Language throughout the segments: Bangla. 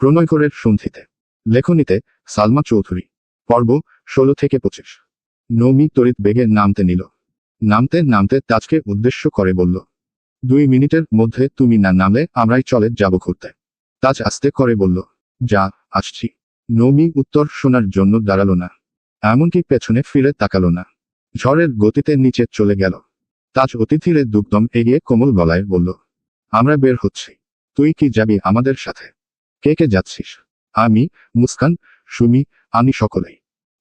প্রণয়করের সন্ধিতে। লেখনীতে সালমা চৌধুরী। পর্ব 16 থেকে 25। নৌমি তড়িৎ বেগে নামতে নিল। নামতে নামতে তাজকে উদ্দেশ্য করে বলল, 2 মিনিটের মধ্যে তুমি না নামলে আমরাই চলে যাব ঘুরতে। তাজ আস্তে করে বলল, যা, আসছি। নৌমি উত্তর শোনার জন্য দাঁড়ালো না, এমনকি পেছনে ফিরে তাকালো না। ঝড়ের গতিতে নিচে চলে গেল। তাজ অতি ধীরে দুকদম এগিয়ে কোমল গলায় বলল, আমরা বের হচ্ছি। তুই কি যাবি আমাদের সাথে? কে কে যাচ্ছিস? আমি, মুস্কান, সুমি, আমি সকলেই।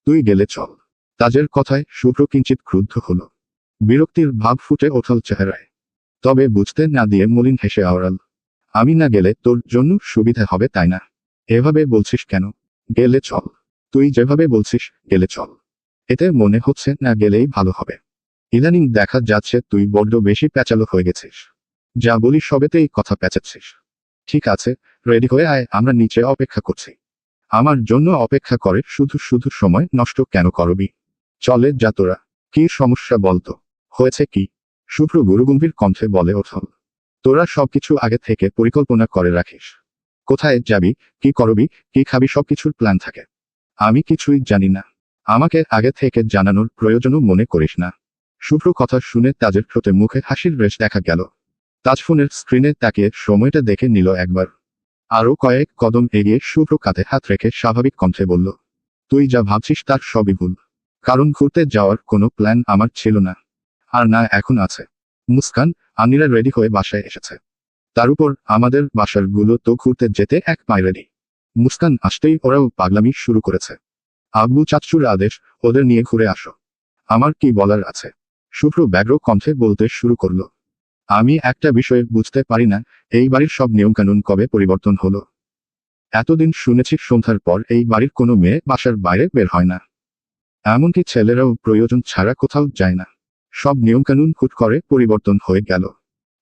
তুই গেলে চল। তাজের কথায় শুভ্র কিঞ্চিত ক্রুদ্ধ হল। বিরক্তির ভাব ফুটে ওঠল চেহারায়। তবে বুঝতে না দিয়ে মলিন হেসে আওড়াল, আমি না গেলে তোর জন্য সুবিধা হবে তাই না? এভাবে বলছিস কেন? গেলে চল। তুই যেভাবে বলছিস গেলে চল। এতে মনে হচ্ছে না গেলেই ভালো হবে। ইদানিং দেখা যাচ্ছে তুই বড্ড বেশি প্যাচালো হয়ে গেছিস। যা বলি সবেতেই কথা প্যাচাচ্ছিস। ঠিক আছে, রেডি হয়ে আয়, আমরা নিচে অপেক্ষা করছি। আমার জন্য অপেক্ষা করে শুধু শুধু সময় নষ্ট কেন করবি? চলে যা তোরা। কি সমস্যা বলতো? হয়েছে কি? শুভ্র গুরুগম্ভীর কণ্ঠে বলে ওঠল, তোরা সবকিছু আগে থেকে পরিকল্পনা করে রাখিস। কোথায় যাবি, কি করবি, কি খাবি সবকিছুর প্ল্যান থাকে। আমি কিছুই জানি না। আমাকে আগে থেকে জানানোর প্রয়োজনও মনে করিস না। শুভ্র কথা শুনে তাজের ঠোঁটে মুখে হাসির রেশ দেখা গেল। তাজ ফোনের স্ক্রিনে তাকিয়ে সময়টা দেখে নিল একবার। আরও কয়েক কদম এগিয়ে শুভ্র কাঁধে হাত রেখে স্বাভাবিক কণ্ঠে বলল, তুই যা ভাবছিস তার সবই ভুল। কারণ ঘুরতে যাওয়ার কোনো প্ল্যান আমার ছিল না। আর না এখন আছে। মুস্কান, আনিরা রেডি হয়ে বাসায় এসেছে। তার উপর আমাদের বাসার গুলো তো ঘুরতে যেতে এক পায়ে রেডি। মুস্কান আসতেই ওরাও পাগলামি শুরু করেছে। আব্বু চাচ্চুর আদেশ, ওদের নিয়ে ঘুরে আসো। আমার কি বলার আছে? শুভ্র ব্যগ্র কণ্ঠে বলতে শুরু করলো, আমি একটা বিষয় বুঝতে পারি না, এই বাড়ির সব নিয়মকানুন কবে পরিবর্তন হলো? এতদিন শুনেছি সন্ধ্যার পর এই বাড়ির কোনো মেয়ে বাসার বাইরে বের হয় না। এমনকি ছেলেরাও প্রয়োজন ছাড়া কোথাও যায় না। সব নিয়মকানুন হুট করে পরিবর্তন হয়ে গেল।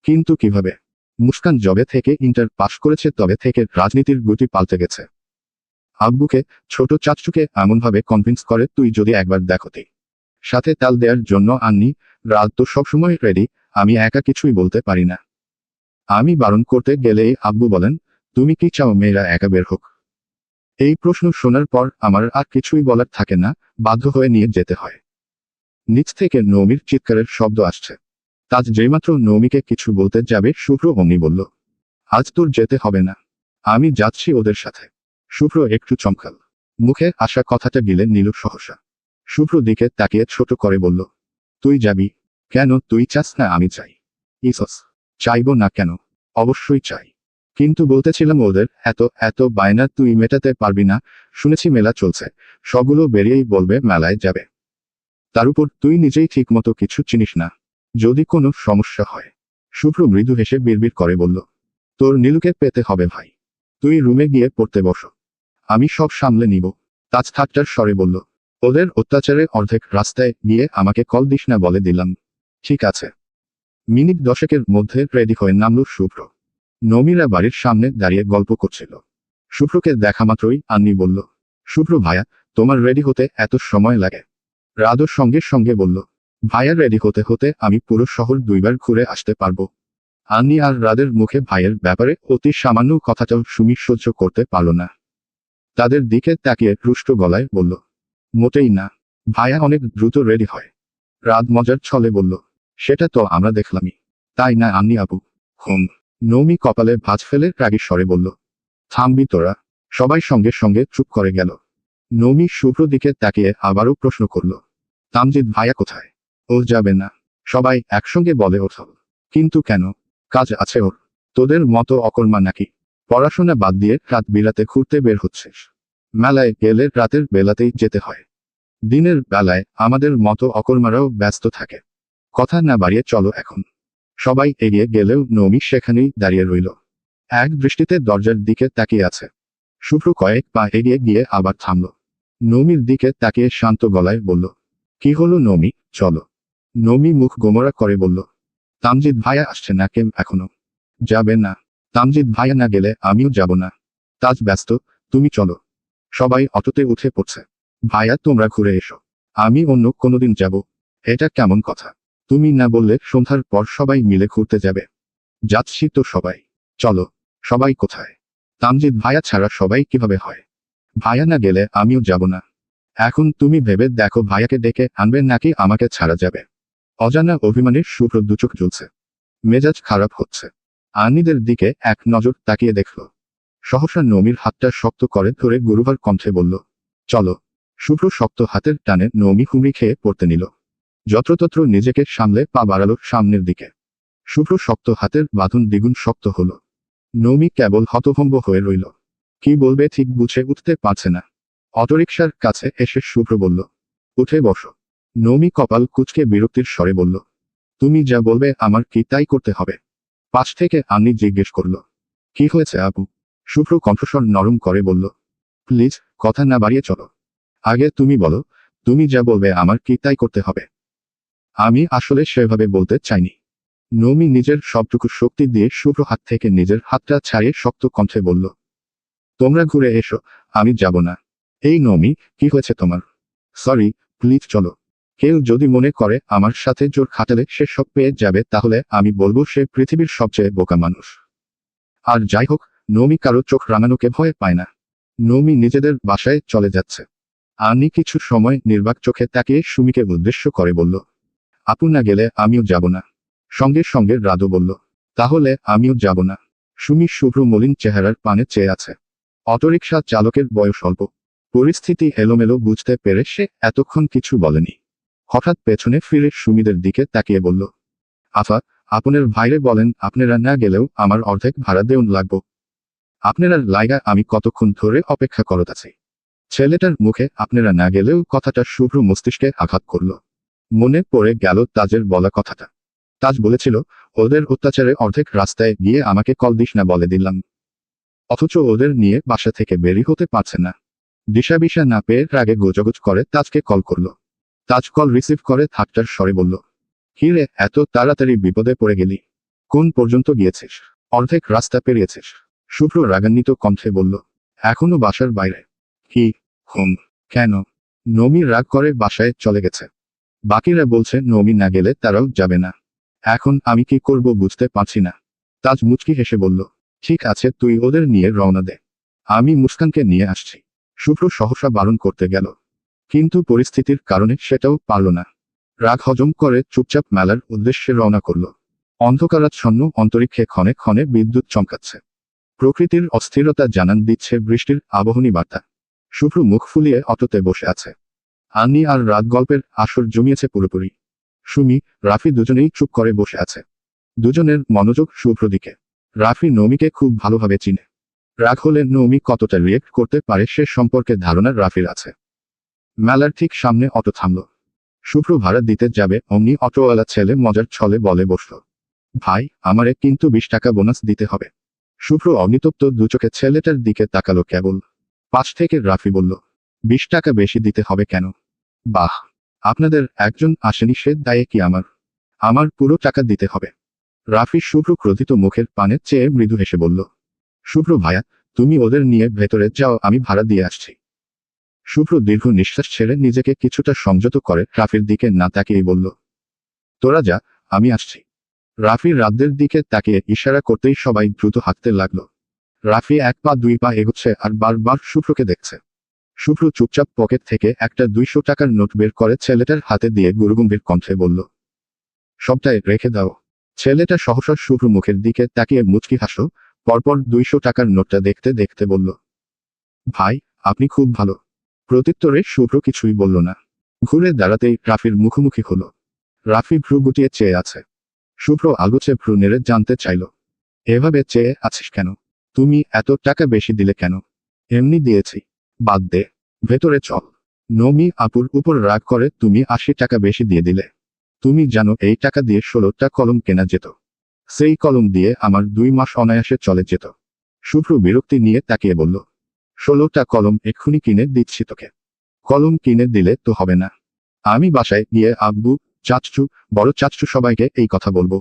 কিন্তু কিভাবে? মুস্কান যবে থেকে ইন্টার পাশ করেছে তবে থেকে রাজনীতির গতি পাল্টে গেছে। আব্বুকে, ছোট চাচুকে এমনভাবে কনভিন্স করে তুই যদি একবার দেখতি। সাথে তাল দেওয়ার জন্য আননি, রাত তো সবসময় রেডি, আমি একা কিছুই বলতে পারি না। আমি বারণ করতে গেলেই আব্বু বলেন, তুমি কি চাও মেয়েরা একা বের হোক? এই প্রশ্ন শোনার পর আমার আর কিছুই বলার থাকে না, বাধ্য হয়ে নিয়ে যেতে হয়। নিচ থেকে নৌমির চিৎকারের শব্দ আসছে। তাজ যেইমাত্র নৌমিকে কিছু বলতে যাবে শুভ্র অমনি বলল, আজ তোর যেতে হবে না। আমি যাচ্ছি ওদের সাথে। শুভ্র একটু চমকাল। মুখে আসা কথাটা গিলে নিল সহসা। শুভ্র দিকে তাকিয়ে ছোট করে বলল, তুই যাবি? কেন তুই চাস না আমি চাই? ইসস, চাইব না কেন? অবশ্যই চাই। কিন্তু বলতেছিলাম ওদের এত এত বায়না তুই মেটাতে পারবি না। শুনেছি মেলা চলছে, সবগুলো বেরিয়েই বলবে মেলায় যাবে। তার উপর তুই নিজেই ঠিকমতো কিছু চিনিস না। যদি কোনো সমস্যা হয়। শুভ্র মৃদু হেসে বিড়বিড় করে বলল, তোর নীলুকে পেতে হবে ভাই। তুই রুমে গিয়ে পড়তে বসো। আমি সব সামলে নিব। তাজ ঠাট্টার স্বরে বলল, ওদের অত্যাচারে অর্ধেক রাস্তায় গিয়ে আমাকে কল দিস না বলে দিলাম। ঠিক আছে। মিনিট 10 মধ্যে রেডি হয়ে নামল শুভ্র। নমিরা বাড়ির সামনে দাঁড়িয়ে গল্প করছিল। শুভ্রকে দেখা মাত্রই আন্নি বলল, শুভ্র ভাইয়া, তোমার রেডি হতে এত সময় লাগে? রাদর সঙ্গে সঙ্গে বলল, ভাইয়া রেডি হতে হতে আমি পুরো শহর 2বার ঘুরে আসতে পারবো। আন্নি আর রাদের মুখে ভাইয়ের ব্যাপারে অতি সামান্য কথাটাও সুমি সহ্য করতে পারল না। তাদের দিকে তাকিয়ে রুষ্ট গলায় বলল, মোটেই না। ভাইয়া অনেক দ্রুত রেডি হয়। রাত মজার ছলে বলল, সেটা তো আমরা দেখলামই। তাই না আন্নি আপু? হুম। নৌমি কপালে ভাঁজ ফেলে রাগী স্বরে বলল, থামবি তোরা। সবাই সঙ্গে সঙ্গে চুপ করে গেল। নৌমি শুভ্র দিকে তাকিয়ে আবারও প্রশ্ন করল, তামজিদ ভাইয়া কোথায়? ও যাবে না। সবাই একসঙ্গে বলে ওঠল, কিন্তু কেন? কাজ আছে ওর? তোদের মতো অকর্মা নাকি? পড়াশোনা বাদ দিয়ে রাত বিরাতে ঘুরতে বের হচ্ছিস? মেলায় গেলে রাতের বেলাতেই যেতে হয়। দিনের বেলায় আমাদের মতো অকর্মারাও ব্যস্ত থাকে। কথা না বাড়িয়ে চলো এখন। সবাই এগিয়ে গেলেও নৌমি সেখানেই দাঁড়িয়ে রইল। এক দৃষ্টিতে দরজার দিকে তাকিয়ে আছে। শুভ্র কয়েক পা এগিয়ে গিয়ে আবার থামল। নৌমির দিকে তাকিয়ে শান্ত গলায় বলল, কি হলো নৌমি, চলো। নৌমি মুখ গোমরা করে বলল, তামজিদ ভাইয়া আসছে না কেম এখনো? যাবে না? তামজিদ ভাইয়া না গেলে আমিও যাব না। তাজ ব্যস্ত, তুমি চলো। সবাই অটোতে উঠে পড়ছে। ভাইয়া তোমরা ঘুরে এসো। আমি অন্য কোনোদিন যাব। এটা কেমন কথা? তুমি না বললে সন্ধ্যার পর সবাই মিলে ঘুরতে যাবে। যাচ্ছি তো সবাই। চলো। সবাই কোথায়? তামজিদ ভাইয়া ছাড়া সবাই কিভাবে হয়? ভাইয়া না গেলে আমিও যাব না। এখন তুমি ভেবে দেখো ভাইয়াকে ডেকে আনবে নাকি আমাকে ছাড়া যাবে? অজানা অভিমানের শুভ্র দুচোখ জ্বলছে, মেজাজ খারাপ হচ্ছে। আনিদের দিকে এক নজর তাকিয়ে দেখল। সহসা নমির হাতটা শক্ত করে ধরে গুরুবার কণ্ঠে বলল, চলো। শুভ্র শক্ত হাতের টানে নমি হুমড়ি খেয়ে পড়তে নিল। যত্রতত্র নিজেকে সামলে পা বাড়ালো সামনের দিকে। শুভ্র শক্ত হাতের বাঁধন দ্বিগুণ শক্ত হলো। নমি কেবল হতভম্ব হয়ে রইল। কি বলবে ঠিক বুঝে উঠতে পারছে না। অটোরিকশার কাছে এসে শুভ্র বলল, উঠে বসো। নমি কপাল কুঁচকে বিরক্তির স্বরে বলল, তুমি যা বলবে আমার কি তাই করতে হবে? পাশ থেকে আন্নি জিজ্ঞেস করল, কি হয়েছে আপু? শুভ্র কণ্ঠস্বর নরম করে বলল, প্লিজ কথা না বাড়িয়ে চলো। আগে তুমি বলো, তুমি যা বলবে আমার কি তাই করতে হবে? আমি আসলে সেভাবে বলতে চাইনি। নমি নিজের সবটুকু শক্তি দিয়ে শুভ্র হাত থেকে নিজের হাতটা ছাড়িয়ে শক্ত কণ্ঠে বলল, তোমরা ঘুরে এসো, আমি যাব না। এই নমি, কি হয়েছে তোমার? সরি, প্লিজ চলো। কেউ যদি মনে করে আমার সাথে জোর খাটালে সে সব পেয়ে যাবে তাহলে আমি বলবো সে পৃথিবীর সবচেয়ে বোকা মানুষ। আর যাই হোক, নমি কারো চোখ রাঙানোকে ভয় পায় না। নমি নিজেদের বাসায় চলে যাচ্ছে। আনি কিছু সময় নির্বাক চোখে তাকিয়ে সুমিকে উদ্দেশ্য করে বলল, আপু না গেলে আমিও যাব না। সঙ্গে সঙ্গে রাদও বলল, তাহলে আমিও যাব না। সুমি শুভ্র মলিন চেহারার পানে চেয়ে আছে। অটোরিকশা চালকের বয়স অল্প। পরিস্থিতি এলোমেলো বুঝতে পেরে সে এতক্ষণ কিছু বলেনি। হঠাৎ পেছনে ফিরে সুমিদের দিকে তাকিয়ে বলল, আফা, আপনার ভাইরে বলেন আপনারা না গেলেও আমার অর্ধেক ভাড়া দেউন লাগবো। আপনার লাইগা আমি কতক্ষণ ধরে অপেক্ষা করত আছি। ছেলেটার মুখে আপনারা না গেলেও কথাটা শুভ্র মস্তিষ্কে আঘাত করল। মনে পড়ে গেল তাজের বলা কথাটা। তাজ বলেছিল, ওদের অত্যাচারে অর্ধেক রাস্তায় গিয়ে আমাকে কল দিস না বলে দিলাম। অথচ ওদের নিয়ে বাসা থেকে বেরি হতে পারছে না। দিশাবিশা না পেয়ে রাগে গোজগোজ করে তাজকে কল করল। তাজ কল রিসিভ করে ঠাট্টার স্বরে বলল, কি রে, এত তাড়াতাড়ি বিপদে পড়ে গেলি? কোন পর্যন্ত গিয়েছিস? অর্ধেক রাস্তা পেরিয়েছিস? শুভ্র রাগান্বিত কণ্ঠে বলল, এখনো বাসার বাইরে। কি? হুম। কেন? নমি রাগ করে বাসায় চলে গেছে। বাকিরা বলছে নমি না গেলে তারাও যাবে না। এখন আমি কি করব বুঝতে পারছি না। তাজ মুচকি হেসে বলল, ঠিক আছে তুই ওদের নিয়ে রওনা দে, আমি মুস্কানকে নিয়ে আসছি। শুভ্র সহসা বারণ করতে গেল, কিন্তু পরিস্থিতির কারণে সেটাও পারল না। রাগ হজম করে চুপচাপ মেলার উদ্দেশ্যে রওনা করল। অন্ধকারাচ্ছন্ন অন্তরিক্ষে ক্ষণে ক্ষণে বিদ্যুৎ চমকাচ্ছে। প্রকৃতির অস্থিরতা জানান দিচ্ছে বৃষ্টির আবহনী বার্তা। শুভ্র মুখ ফুলিয়ে অটোতে বসে আছে। আন্নি আর রাত গল্পের আসর জমিয়েছে পুরোপুরি। সুমি, রাফি দুজনেই চুপ করে বসে আছে। দুজনের মনোযোগ শুভ্র দিকে। রাফি নমিকে খুব ভালোভাবে চিনে। রাগ হলে নমি কতটা রিয়েক্ট করতে পারে সে সম্পর্কে ধারণা রাফির আছে। মেলার ঠিক সামনে অটো থামল। শুভ্র ভাড়া দিতে যাবে অমনি অটোওয়ালা ছেলে মজার ছলে বলে বসল, ভাই, আমারে কিন্তু 20 টাকা বোনাস দিতে হবে। শুভ্র অনিতপ্ত দুচোখে ছেলেটার দিকে তাকালো কেবল। পাশ থেকে রাফি বলল, 20 টাকা বেশি দিতে হবে কেন? বাহ, আপনাদের একজন আসেনি সে দায়ে কি আমার? আমার পুরো টাকা দিতে হবে। রাফি শুভ্র ক্রোধিত মুখের পানে চেয়ে মৃদু হেসে বলল, শুভ্র ভাইয়া, তুমি ওদের নিয়ে ভেতরে যাও, আমি ভাড়া দিয়ে আসছি। শুভ্র দীর্ঘ নিঃশ্বাস ছেড়ে নিজেকে কিছুটা সংযত করে রাফির দিকে না তাকিয়েই বলল, তোরা যা, আমি আসছি। রাফি রাতদের দিকে তাকিয়ে ইশারা করতেই সবাই দ্রুত হাঁটতে লাগলো। রাফি 1 পা 2 পা এগোচ্ছে আর বারবার শুভ্রকে দেখছে। শুভ্র চুপচাপ পকেট থেকে একটা 200 টাকার নোট বের করে ছেলেটার হাতে দিয়ে গুরুগম্ভীর কণ্ঠে বলল, সবটাই রেখে দাও। ছেলেটা সহসা শুভ্র মুখের দিকে তাকিয়ে মুচকি হাসল, পরপর 200 টাকার নোটটা দেখতে দেখতে বলল, ভাই, আপনি খুব ভালো। প্রত্যুত্তরে শুভ্র কিছুই বলল না। ঘুরে দাঁড়াতেই রাফির মুখোমুখি হলো। রাফি ভ্রু গুটিয়ে চেয়ে আছে। শুভ্র আলগোছে ভ্রু নেড়ে জানতে চাইল, এভাবে চেয়ে আছিস কেন? তুমি এত টাকা বেশি দিলে কেন? এমনি দিয়েছি। বাদ দে, ভেতরে চল। নমি আপুর উপর রাগ করে তুমি 80 টাকা বেশি দিয়ে দিলে। তুমি জানো এই টাকা দিয়ে 16টা কলম কেনা যেত। সেই কলম দিয়ে আমার 2 মাস অনায়াসে চলে যেত। শুভ্র বিরক্তি নিয়ে তাকিয়ে বলল, 16টা কলম এক্ষুনি কিনে দিচ্ছি তোকে। কলম কিনে দিলে তো হবে না। আমি বাসায় গিয়ে আব্বু, চাচু, বড় চাচু সবাইকে এই কথা বলবো।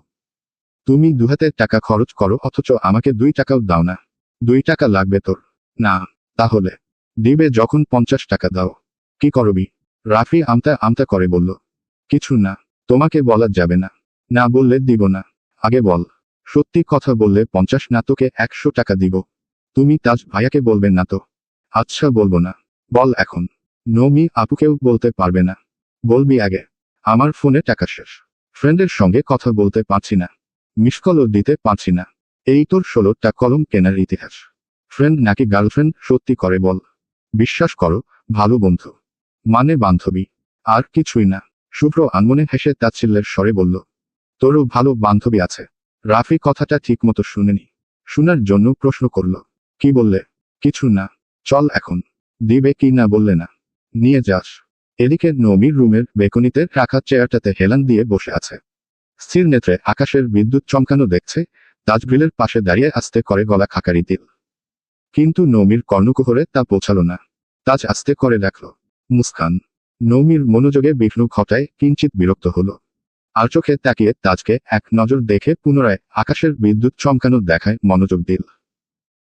তুমি দুহাতে টাকা খরচ করো অথচ আমাকে 2 টাকাও দাও না। 2 টাকা লাগবে তোর? না। তাহলে দিবে যখন 50 টাকা দাও। কি করবি? রাফি আমতা আমতা করে বলল, কিছু না। তোমাকে বলা যাবে না। না বললে দিব না। আগে বল। সত্যি কথা বললে 50 না তোকে 100 টাকা দিব। তুমি তাজ ভাইয়াকে বলবেন না তো? আচ্ছা বলবো না। বল এখন। নমি আপুকেও বলতে পারবে না? বলবি আগে। আমার ফোনে টাকা শেষ। ফ্রেন্ডের সঙ্গে কথা বলতে পারছি না। মিস কলও দিতে পারছি না। এই তোর 16টা কলম কেনার ইতিহাস। ফ্রেন্ড নাকি গার্লফ্রেন্ড সত্যি করে বল। বিশ্বাস করো, ভালো বন্ধু। মানে বান্ধবী। আর কিছুই না। শুভ্র আনমনে হেসে তাচ্ছিল্যের স্বরে বলল, তোরও ভালো বান্ধবী আছে। রাফি কথাটা ঠিকমতো শুনেনি। শোনার জন্য প্রশ্ন করল, কি বললে? কিছু না। চল এখন। দিবে কি না বললে না। নিয়ে যাস। এদিকে নমির রুমের বেকনিতে রাখা চেয়ারটাতে হেলান দিয়ে বসে আছে। স্থির নেত্রে আকাশের বিদ্যুৎ চমকানো দেখছে। তাজগ্রিলের পাশে দাঁড়িয়ে আস্তে করে গলা খাকারি দিল। কিন্তু নমির কর্ণকুহরে তা পৌঁছালো না। তাজ আস্তে করে ডাকল, মুস্কান। নমির মনোযোগে বিঘ্ন ঘটায় কিঞ্চিত বিরক্ত হলো। আর চোখে তাকিয়ে তাজকে এক নজর দেখে পুনরায় আকাশের বিদ্যুৎ চমকানো দেখায় মনোযোগ দিল।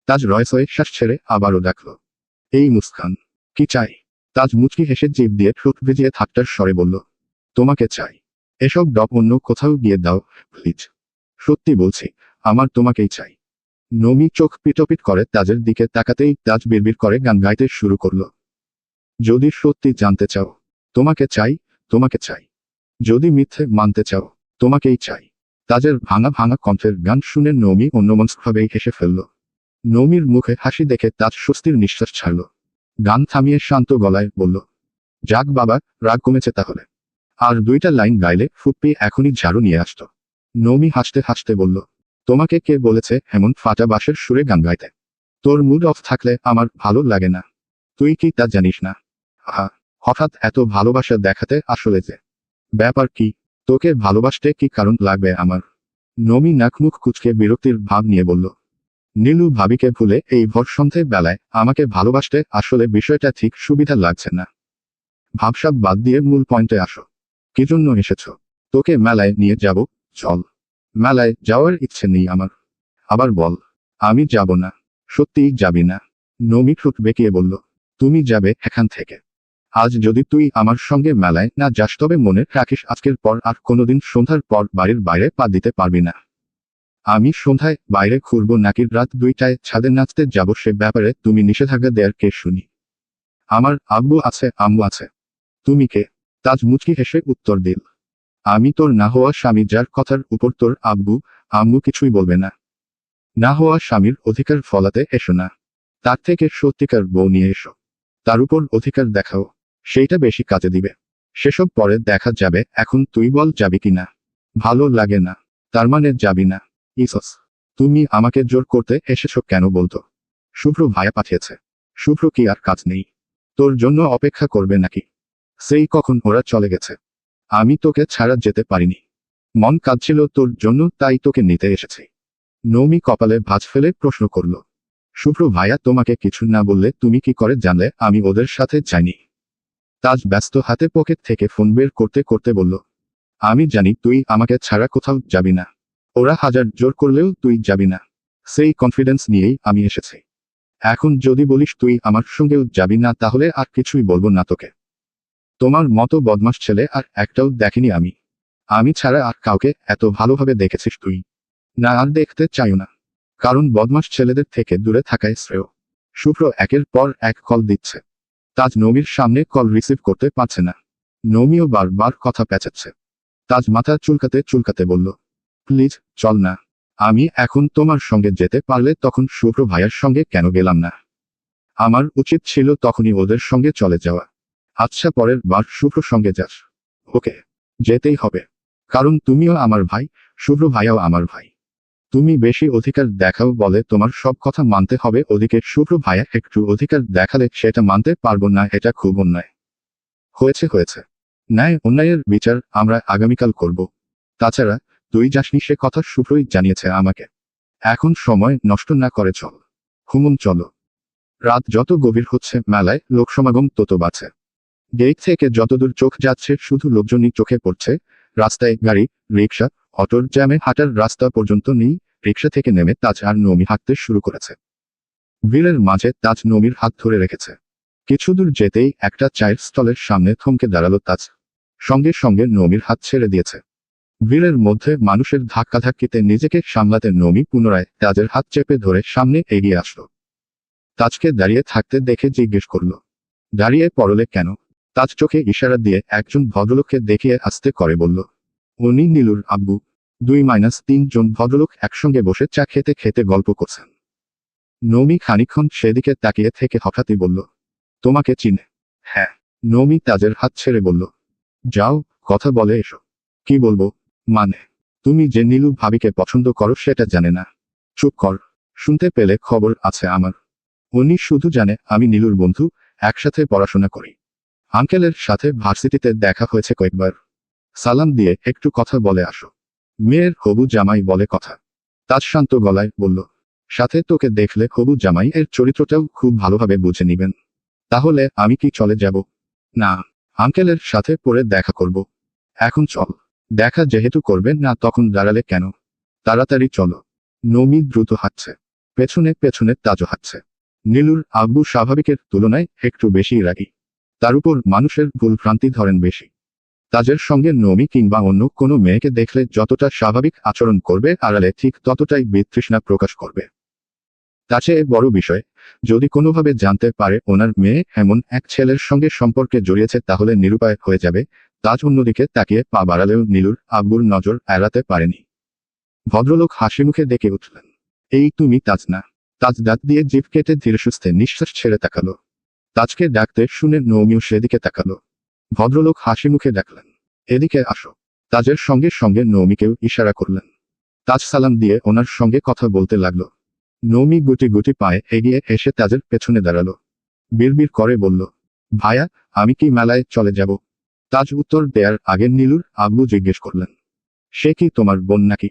তাজ রয়সয়ে শ্বাস ছেড়ে আবারও ডাকল, এই মুস্কান। কি চাই? তাজ মুচকি হেসে জিভ দিয়ে ঠোঁট ভিজিয়ে ঠাট্টার স্বরে বলল, তোমাকে চাই। এসব ডপ অন্য কোথাও গিয়ে দাও প্লিজ। সত্যি বলছি, আমার তোমাকেই চাই। নমি চোখ পিটপিট করে তাজের দিকে তাকাতেই তাজ বিড়বিড় করে গান গাইতে শুরু করল, যদি সত্যি জানতে চাও, তোমাকে চাই, তোমাকে চাই। যদি মিথ্যে মানতে চাও, তোমাকেই চাই। তাজের ভাঙা ভাঙা কণ্ঠের গান শুনে নমি অন্যমনস্কভাবেই হেসে ফেলল। নমির মুখে হাসি দেখে তাজ স্বস্তির নিঃশ্বাস ছাড়ল। গান থামিয়ে শান্ত গলায় বলল, যাক বাবা, রাগ কমেছে তাহলে। আর 2টা লাইন গাইলে ফুপ্পি এখনই ঝাড়ু নিয়ে আসতো। নমি হাসতে হাসতে বলল, তোমাকে কে বলেছে এমন ফাটা বাঁশের সুরে গান গাইতে? তোর মুড অফ থাকলে আমার ভালো লাগে না। তুই কি তা জানিস না? আহা, হঠাৎ এত ভালোবাসা দেখাতে আসলে যে ব্যাপার কি? তোকে ভালোবাসতে কি কারণ লাগবে আমার? নমি নাকমুখ কুচকে বিরক্তির ভাব নিয়ে বলল, নীলু ভাবিকে ভুলে এই ভর সন্ধে বেলায় আমাকে ভালোবাসতে আসলে বিষয়টা ঠিক সুবিধা লাগছে না। ভাবসাব বাদ দিয়ে মূল পয়েন্টে আসো। কি জন্য এসেছ? তোকে মেলায় নিয়ে যাব, চল। মেলায় যাওয়ার ইচ্ছে নেই আমার। আবার বল। আমি যাব না। সত্যিই যাবি না? নমি ঠোঁট বেঁকিয়ে বলল, তুমি যাবে এখান থেকে। আজ যদি তুই আমার সঙ্গে মেলায় না যাস তবে মনে রাখিস আজকের পর আর কোনোদিন সন্ধ্যার পর বাড়ির বাইরে পা দিতে পারবি না। আমি সন্ধ্যায় বাইরে ঘুরবো নাকি রাত 2টায় ছাদে নাচতে যাব সে ব্যাপারে তুমি নিষেধাজ্ঞা দেয়ার কে শুনি? আমার আব্বু আছে, আম্মু আছে। তুমি কে? তাজ মুচকি হেসে উত্তর দিল, আমি তোর না হওয়া স্বামী, যার কথার উপর তোর আব্বু আম্মু কিছুই বলবে না। না হওয়া স্বামীর অধিকার ফলাতে এসো না। তার থেকে সত্যিকার বউ নিয়ে এসো। তার উপর অধিকার দেখাও। সেইটা বেশি কাজে দিবে। সেসব পরে দেখা যাবে, এখন তুই বল যাবি কি না? ভালো লাগে না? তার মানে যাবি না? ইসস, তুমি আমাকে জোর করতে এসেছো কেন বলতো? শুভ্র ভাইয়া পাঠিয়েছে। শুভ্র কি আর কাজ নেই? তোর জন্য অপেক্ষা করবে নাকি? সেই কখন ওরা চলে গেছে। আমি তোকে ছাড়া যেতে পারিনি। মন কাঁদছিল তোর জন্য, তাই তোকে নিতে এসেছি। নমি কপালে ভাঁজ ফেলে প্রশ্ন করল, শুভ্র ভাইয়া তোমাকে কিছু না বললে তুমি কি করে জানলে আমি ওদের সাথে যাইনি? তাজ ব্যস্ত হাতে পকেট থেকে ফোন বের করতে করতে বলল, আমি জানি তুই আমাকে ছাড়া কোথাও যাবি না। ওরা হাজার জোর করলেও তুই যাবি না। সেই কনফিডেন্স নিয়েই আমি এসেছি। এখন যদি বলিস তুই আমার সঙ্গেও যাবি না তাহলে আর কিছুই বলবো না তোকে। তোমার মতো বদমাস ছেলে আর একটাও দেখিনি আমি। আমি ছাড়া আর কাউকে এত ভালোভাবে দেখেছিস তুই? না, আর দেখতে চাইও না। কারণ বদমাস ছেলেদের থেকে দূরে থাকাই শ্রেয়। শুভ্র একের পর এক কল দিচ্ছে। তাজ নমির সামনে কল রিসিভ করতে পারছে না। নমিও বারবার কথা পেঁচাচ্ছে। তাজ মাথা চুলকাতে চুলকাতে বলল, প্লিজ চল না। আমি এখন তোমার সঙ্গে যেতে পারলে তখন শুভ্র ভাইয়ার সঙ্গে কেন গেলাম না? আমার উচিত ছিল তখনই ওদের সঙ্গে চলে যাওয়া। আচ্ছা, পরের বার শুভ্র সঙ্গে যাস। ওকে, যেতেই হবে। কারণ তুমিও আমার ভাই, শুভ্র ভাইয়াও আমার ভাই। তুমি বেশি অধিকার দেখাও বলে তোমার সব কথা মানতে হবে, ওদিকে শুভ্র ভাইয়া একটু অধিকার দেখালে সেটা মানতে পারবো না, এটা খুব অন্যায়। হয়েছে হয়েছে। ন্যায় অন্যায়ের বিচার আমরা আগামীকাল করব। তাছাড়া তুই যাসনি সে কথা শুভ্রই জানিয়েছে আমাকে। এখন সময় নষ্ট না করে চল। হুমুম চলো। রাত যত গভীর হচ্ছে মেলায় লোকসমাগম তত বাড়ছে। গেট থেকে যতদূর চোখ যাচ্ছে শুধু লোকজনই চোখে পড়ছে। রাস্তায় গাড়ি, রিক্সা, অটোর জ্যামে হাঁটার রাস্তা পর্যন্ত নেই। রিক্সা থেকে নেমে তাজ আর নমি হাঁটতে শুরু করেছে। ভিড়ের মাঝে তাজ নমির হাত ধরে রেখেছে। কিছুদূর যেতেই একটা চায়ের স্টলের সামনে থমকে দাঁড়ালো তাজ। সঙ্গে সঙ্গে নমির হাত ছেড়ে দিয়েছে। ভিড়ের মধ্যে মানুষের ধাক্কাধাক্কিতে নিজেকে সামলাতে নমি পুনরায় তাজের হাত চেপে ধরে সামনে এগিয়ে আসলো। তাজকে দাঁড়িয়ে থাকতে দেখে জিজ্ঞেস করল, দাঁড়িয়ে পড়লে কেন? তাজ চোখে ইশারা দিয়ে একজন ভদ্রলোককে দেখিয়ে আস্তে করে বলল, উনি নীলুর আব্বু। 2-3 জন ভদ্রলোক একসঙ্গে বসে চা খেতে খেতে গল্প করছেন। নমি খানিকক্ষণ সেদিকে তাকিয়ে থেকে হঠাৎই বলল, তোমাকে চিনে? হ্যাঁ। নমি তাজের হাত ছেড়ে বলল, যাও, কথা বলে এসো। কি বলবো? মানে, তুমি যে নীলু ভাবিকে পছন্দ করো সেটা জানে না। চুপ কর, শুনতে পেলে খবর আছে আমার। উনি শুধু জানে আমি নীলুর বন্ধু, একসাথে পড়াশোনা করি। আঙ্কেলের সাথে ভার্সিটিতে দেখা হয়েছে কয়েকবার। সালাম দিয়ে একটু কথা বলে আসো। মেয়ের হবু জামাই বলে কথা। তাজ শান্ত গলায় বলল, সাথে তোকে দেখলে হবু জামাই এর চরিত্রটাও খুব ভালোভাবে বুঝে নিবেন। তাহলে আমি কি চলে যাব? না, আঙ্কেলের সাথে পরে দেখা করব। এখন চল। দেখা যেহেতু করবেন না তখন দাঁড়ালে কেন? তাড়াতাড়ি চলো। নমি দ্রুত হাঁটছে। পেছনে পেছনে তাজও হাঁটছে। নীলুর আব্বু স্বাভাবিকের তুলনায় একটু বেশি রাগী। তার উপর মানুষের ভুল ভ্রান্তি ধরেন বেশি। তাজের সঙ্গে নমি কিংবা অন্য কোনো মেয়েকে দেখলে যতটা স্বাভাবিক আচরণ করবে আড়ালে ঠিক ততটাই বিতৃষ্ণা প্রকাশ করবে। তার চেয়ে বড় বিষয়, যদি কোনোভাবে জানতে পারে ওনার মেয়ে এমন এক ছেলের সঙ্গে সম্পর্কে জড়িয়েছে তাহলে নিরুপায় হয়ে যাবে। তাজ অন্যদিকে তাকিয়ে পা বাড়ালেও নীলুর আব্বুর নজর এড়াতে পারেনি। ভদ্রলোক হাসিমুখে ডেকে উঠলেন, এই তুমি তাজ না? তাজ দাঁত দিয়ে জিভ কেটে ধীরেসুস্থে নিঃশ্বাস ছেড়ে তাকালো। তাজকে ডাকতে শুনে নৌমিও সেদিকে তাকালো। ভদ্রলোক হাসিমুখে ডাকলেন, এদিকে আসো। তাজের সঙ্গে সঙ্গে নৌমিকেও ইশারা করলেন। তাজ সালাম দিয়ে ওনার সঙ্গে কথা বলতে লাগলো। নৌমি গুটি গুটি পায়ে এগিয়ে এসে তাজের পেছনে দাঁড়ালো। বিড়বিড় করে বলল, ভাইয়া, আমি কি মেলায় চলে যাব? তাজ উত্তর দেয়ার আগে নীলুর আব্বু জিজ্ঞেস করলেন, সে কি তোমার বোন নাকি?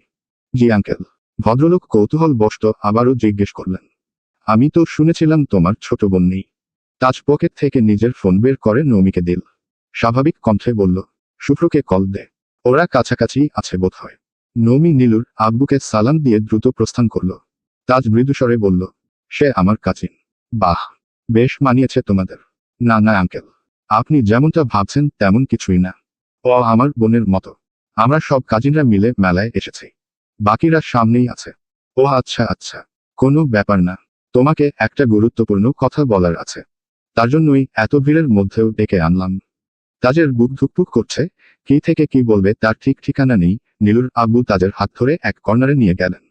জি আঙ্কেল। ভদ্রলোক কৌতূহলবশত আবারও জিজ্ঞেস করলেন, আমি তো শুনেছিলাম তোমার ছোট বোন নেই। তাজ পকেট থেকে নিজের ফোন বের করে নৌমিকে দিল। স্বাভাবিক কণ্ঠে বলল, শুভ্রকে কল দে, ওরা কাছাকাছি আছে বোধহয়। নৌমি নীলুর আব্বুকে সালাম দিয়ে দ্রুত প্রস্থান করল। তাজ মৃদুস্বরে বলল, সে আমার কাজিন। বাহ, বেশ মানিয়েছে তোমাদের। না না আঙ্কেল, আপনি যেমনটা ভাবছেন তেমন কিছুই না। ও আমার বোনের মতো। আমরা সব কাজিনরা মিলে মেলায় এসেছি। বাকিরা সামনেই আছে। ও আচ্ছা আচ্ছা, কোনো ব্যাপার না। তোমাকে একটা গুরুত্বপূর্ণ কথা বলার আছে। তার জন্যই এত ভিড়ের মধ্যেও ডেকে আনলাম। তাজের বুক ধুকপুক করছে, কি থেকে কি বলবে তার ঠিক ঠিকানা নেই। নীলুর আব্বু তাজের হাত ধরে এক কর্নারে নিয়ে গেলেন।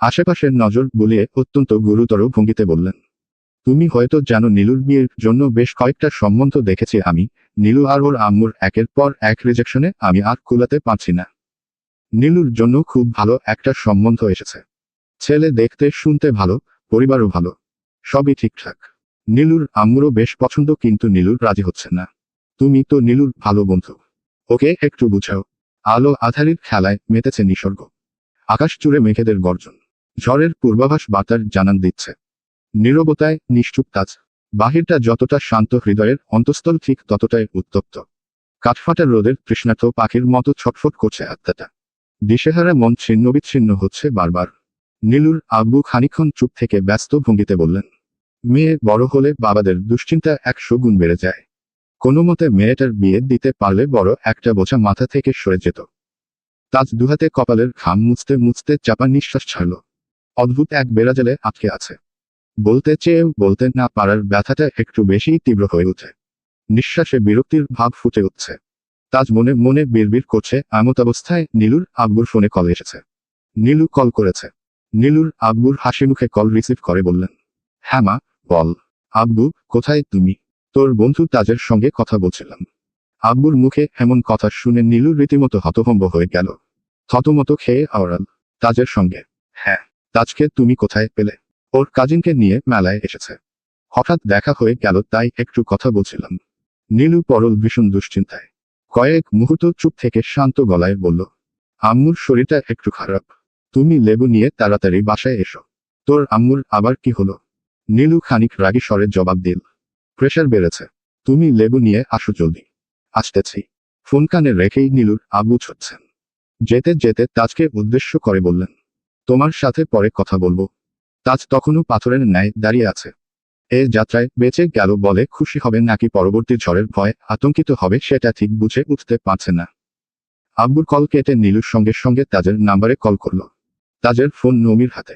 আশেপাশের নজর বুলিয়ে অত্যন্ত গুরুতর ভঙ্গিতে বললেন, তুমি হয়তো জানো নীলুর বিয়ের জন্য বেশ কয়েকটা সম্বন্ধ দেখেছি আমি। নীলু আর ওর আম্মুর একের পর এক রিজেকশনে আমি আর কুলাতে পারছি না। নীলুর জন্য খুব ভালো একটা সম্বন্ধ এসেছে। ছেলে দেখতে শুনতে ভালো, পরিবারও ভালো। সবই ঠিকঠাক। নীলুর আম্মুরও বেশ পছন্দ কিন্তু নীলুর রাজি হচ্ছে না। তুমি তো নীলুর ভালো বন্ধু, ওকে একটু বুঝাও। আলো আধারির খেলায় মেতেছে নিসর্গ। আকাশ জুড়ে মেঘেদের গর্জন। ঝড়ের পূর্বাভাস বার্তার জানান দিচ্ছে। নীরবতায় নিশ্চুপ তাজ। বাহিরটা যতটা শান্ত হৃদয়ের অন্তঃস্থল ঠিক ততটাই উত্তপ্ত। কাঠফাটা রোদের তৃষ্ণার্ত পাখির মতো ছটফট করছে আত্মাটা। দিশেহারা মন ছিন্ন বিচ্ছিন্ন হচ্ছে বারবার। নীলুর আব্বু খানিকক্ষণ চুপ থেকে ব্যস্ত ভঙ্গিতে বললেন, মেয়ে বড় হলে বাবাদের দুশ্চিন্তা 100 গুণ বেড়ে যায়। কোনোমতে মেয়েটার বিয়ে দিতে পারলে বড় একটা বোঝা মাথা থেকে সরে যেত। তাজ দুহাতে কপালের ঘাম মুছতে মুছতে চাপা নিঃশ্বাস ছাড়ল। অদ্ভুত এক বেড়াজালে আটকে আছে। বলতে চেয়েও বলতে না পারার ব্যথাটা একটু বেশিই তীব্র হয়ে ওঠে। নিঃশ্বাসে বিরক্তির ভাব ফুটে উঠছে। তাজ মনে মনে বিড়বিড় করছে, এমতাবস্থায় নীলুর আব্বুর ফোনে কল এসেছে। নীলু কল করেছে। নীলুর আব্বুর হাসি মুখে কল রিসিভ করে বললেন, হ্যাঁ মা, বল। আব্বু, কোথায় তুমি? তোর বন্ধু তাজের সঙ্গে কথা বলছিলাম। আব্বুর মুখে এমন কথা শুনে নীলু রীতিমতো হতভম্ব হয়ে গেল। থতমত খেয়ে আওড়াল, তাজের সঙ্গে? হ্যাঁ। তাজকে তুমি কোথায় পেলে? ওর কাজিনকে নিয়ে মেলায় এসেছে। হঠাৎ দেখা হয়ে গেল তাই একটু কথা বলছিলাম। নীলু পরল ভীষণ দুশ্চিন্তায়। কয়েক মুহূর্ত চুপ থেকে শান্ত গলায় বলল, আম্মুর শরীরটা একটু খারাপ। তুমি লেবু নিয়ে তাড়াতাড়ি বাসায় এসো। তোর আম্মুর আবার কি হলো? নীলু খানিক রাগী স্বরে জবাব দিল, প্রেশার বেড়েছে। তুমি লেবু নিয়ে আসো জলদি। আসতেছি। ফোন কানে রেখেই নীলুর আব্বু ছুটছেন। যেতে যেতে তাজকে উদ্দেশ্য করে বললেন, তোমার সাথে পরে কথা বলবো। তাজ তখনও পাথরের ন্যায় দাঁড়িয়ে আছে। এ যাত্রায় বেঁচে গেল বলে খুশি হবে নাকি পরবর্তী ঝড়ের ভয়ে আতঙ্কিত হবে সেটা ঠিক বুঝে উঠতে পারছে না। আব্বুর কল কেটে নীলুর সঙ্গে সঙ্গে তাজের নাম্বারে কল করল। তাজের ফোন নমির হাতে।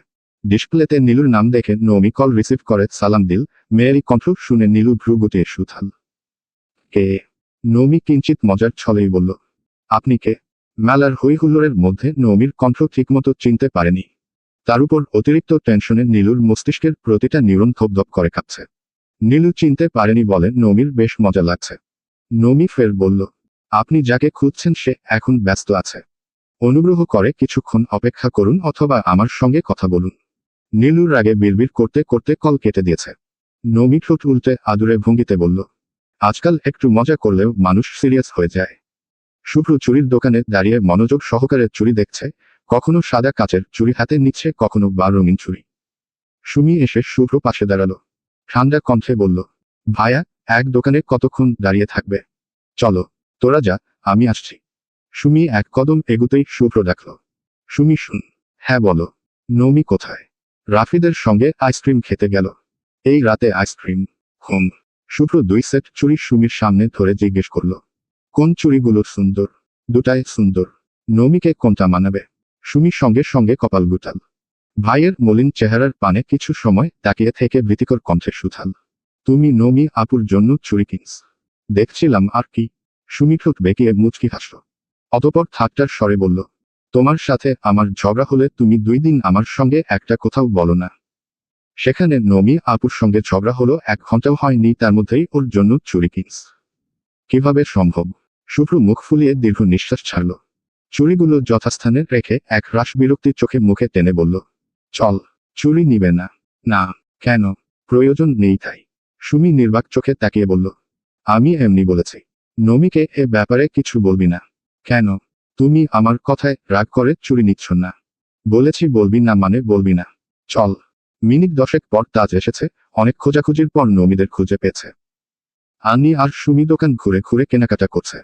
ডিসপ্লেতে নীলুর নাম দেখে নমি কল রিসিভ করে সালাম দিল। মেয়েরই কণ্ঠ শুনে নীলু ভ্রু গুটিয়ে সুথাল। কে? নমি কিঞ্চিত মজার ছলেই বলল। আপনি কে? মেলার হইহুল্লোড়ের মধ্যে নমির কণ্ঠ ঠিকমতো চিনতে পারেনি। তার উপর অতিরিক্ত টেনশনে নীলুর মস্তিষ্কের প্রতিটা নিউরন ধপধপ করে কাঁপছে। নীলু চিনতে পারেনি বলে নমির বেশ মজা লাগছে। নমি ফের বলল, আপনি যাকে খুঁজছেন সে এখন ব্যস্ত আছে। অনুগ্রহ করে কিছুক্ষণ অপেক্ষা করুন অথবা আমার সঙ্গে কথা বলুন। নীলুর রাগে বিড়বিড় করতে করতে কল কেটে দিয়েছে। নমি ঠোঁট উল্টে আদুরে ভঙ্গিতে বলল, আজকাল একটু মজা করলেও মানুষ সিরিয়াস হয়ে যায়। শুভ্র চুরির দোকানে দাঁড়িয়ে মনোযোগ সহকারে চুরি দেখছে, কখনো সাদা কাচের চুরি হাতে নিচ্ছে, কখনো বা রঙিন চুরি। সুমি এসে শুভ্র পাশে দাঁড়ালো। ঠান্ডা কণ্ঠে বলল, ভাইয়া, এক দোকানে কতক্ষণ দাঁড়িয়ে থাকবে? চলো, তোরা যা, আমি আসছি। সুমি এক কদম এগুতেই শুভ্র ডাকল। সুমি শুন। হ্যাঁ বলো। নমি কোথায়? রাফিদের সঙ্গে আইসক্রিম খেতে গেল। এই রাতে আইসক্রিম? হুম। শুভ্র 2 সেট চুড়ি সুমির সামনে ধরে জিজ্ঞেস করল। কোন চুড়িগুলো সুন্দর? দুটাই সুন্দর। নমিকে কোনটা মানাবে? সুমি সঙ্গে সঙ্গে কপাল গুটাল। ভাইয়ের মলিন চেহারার পানে কিছু সময় তাকিয়ে থেকে ভীতিকর কণ্ঠে সুথাল। তুমি নমি আপুর জন্য চুড়ি কিনস? দেখছিলাম আর কি। সুমি ঠোঁট বেঁকিয়ে মুচকি হাসল। অতপর ঠাট্টার স্বরে বলল, তোমার সাথে আমার ঝগড়া হলে তুমি 2 দিন আমার সঙ্গে একটা কোথাও বলো না। সেখানে নমি আপুর সঙ্গে ঝগড়া হলো 1 ঘন্টাও হয়নি, তার মধ্যেই ওর জন্য চুড়ি কিনস? কিভাবে সম্ভব? শুভ্র মুখ ফুলিয়ে দীর্ঘ নিঃশ্বাস ছাড়ল। চুড়িগুলো যথাস্থানে রেখে এক রাশ বিরক্তির চোখে মুখে টেনে বলল, চল। চুড়ি নিবে না? না। কেন? প্রয়োজন নেই তাই। সুমি নির্বাক চোখে তাকিয়ে বলল, আমি এমনি বলেছি। নমিকে এ ব্যাপারে কিছু বলবি না। কেন? তুমি আমার কথায় রাগ করে চুড়ি নিচ্ছ না? বলেছি বলবি না মানে বলবি না। চল। মিনিট 10 পর তাজ এসেছে। অনেক খোঁজাখুঁজির পর নমিদের খুঁজে পেয়েছে। আনি আর সুমি দোকান ঘুরে ঘুরে কেনাকাটা করছে।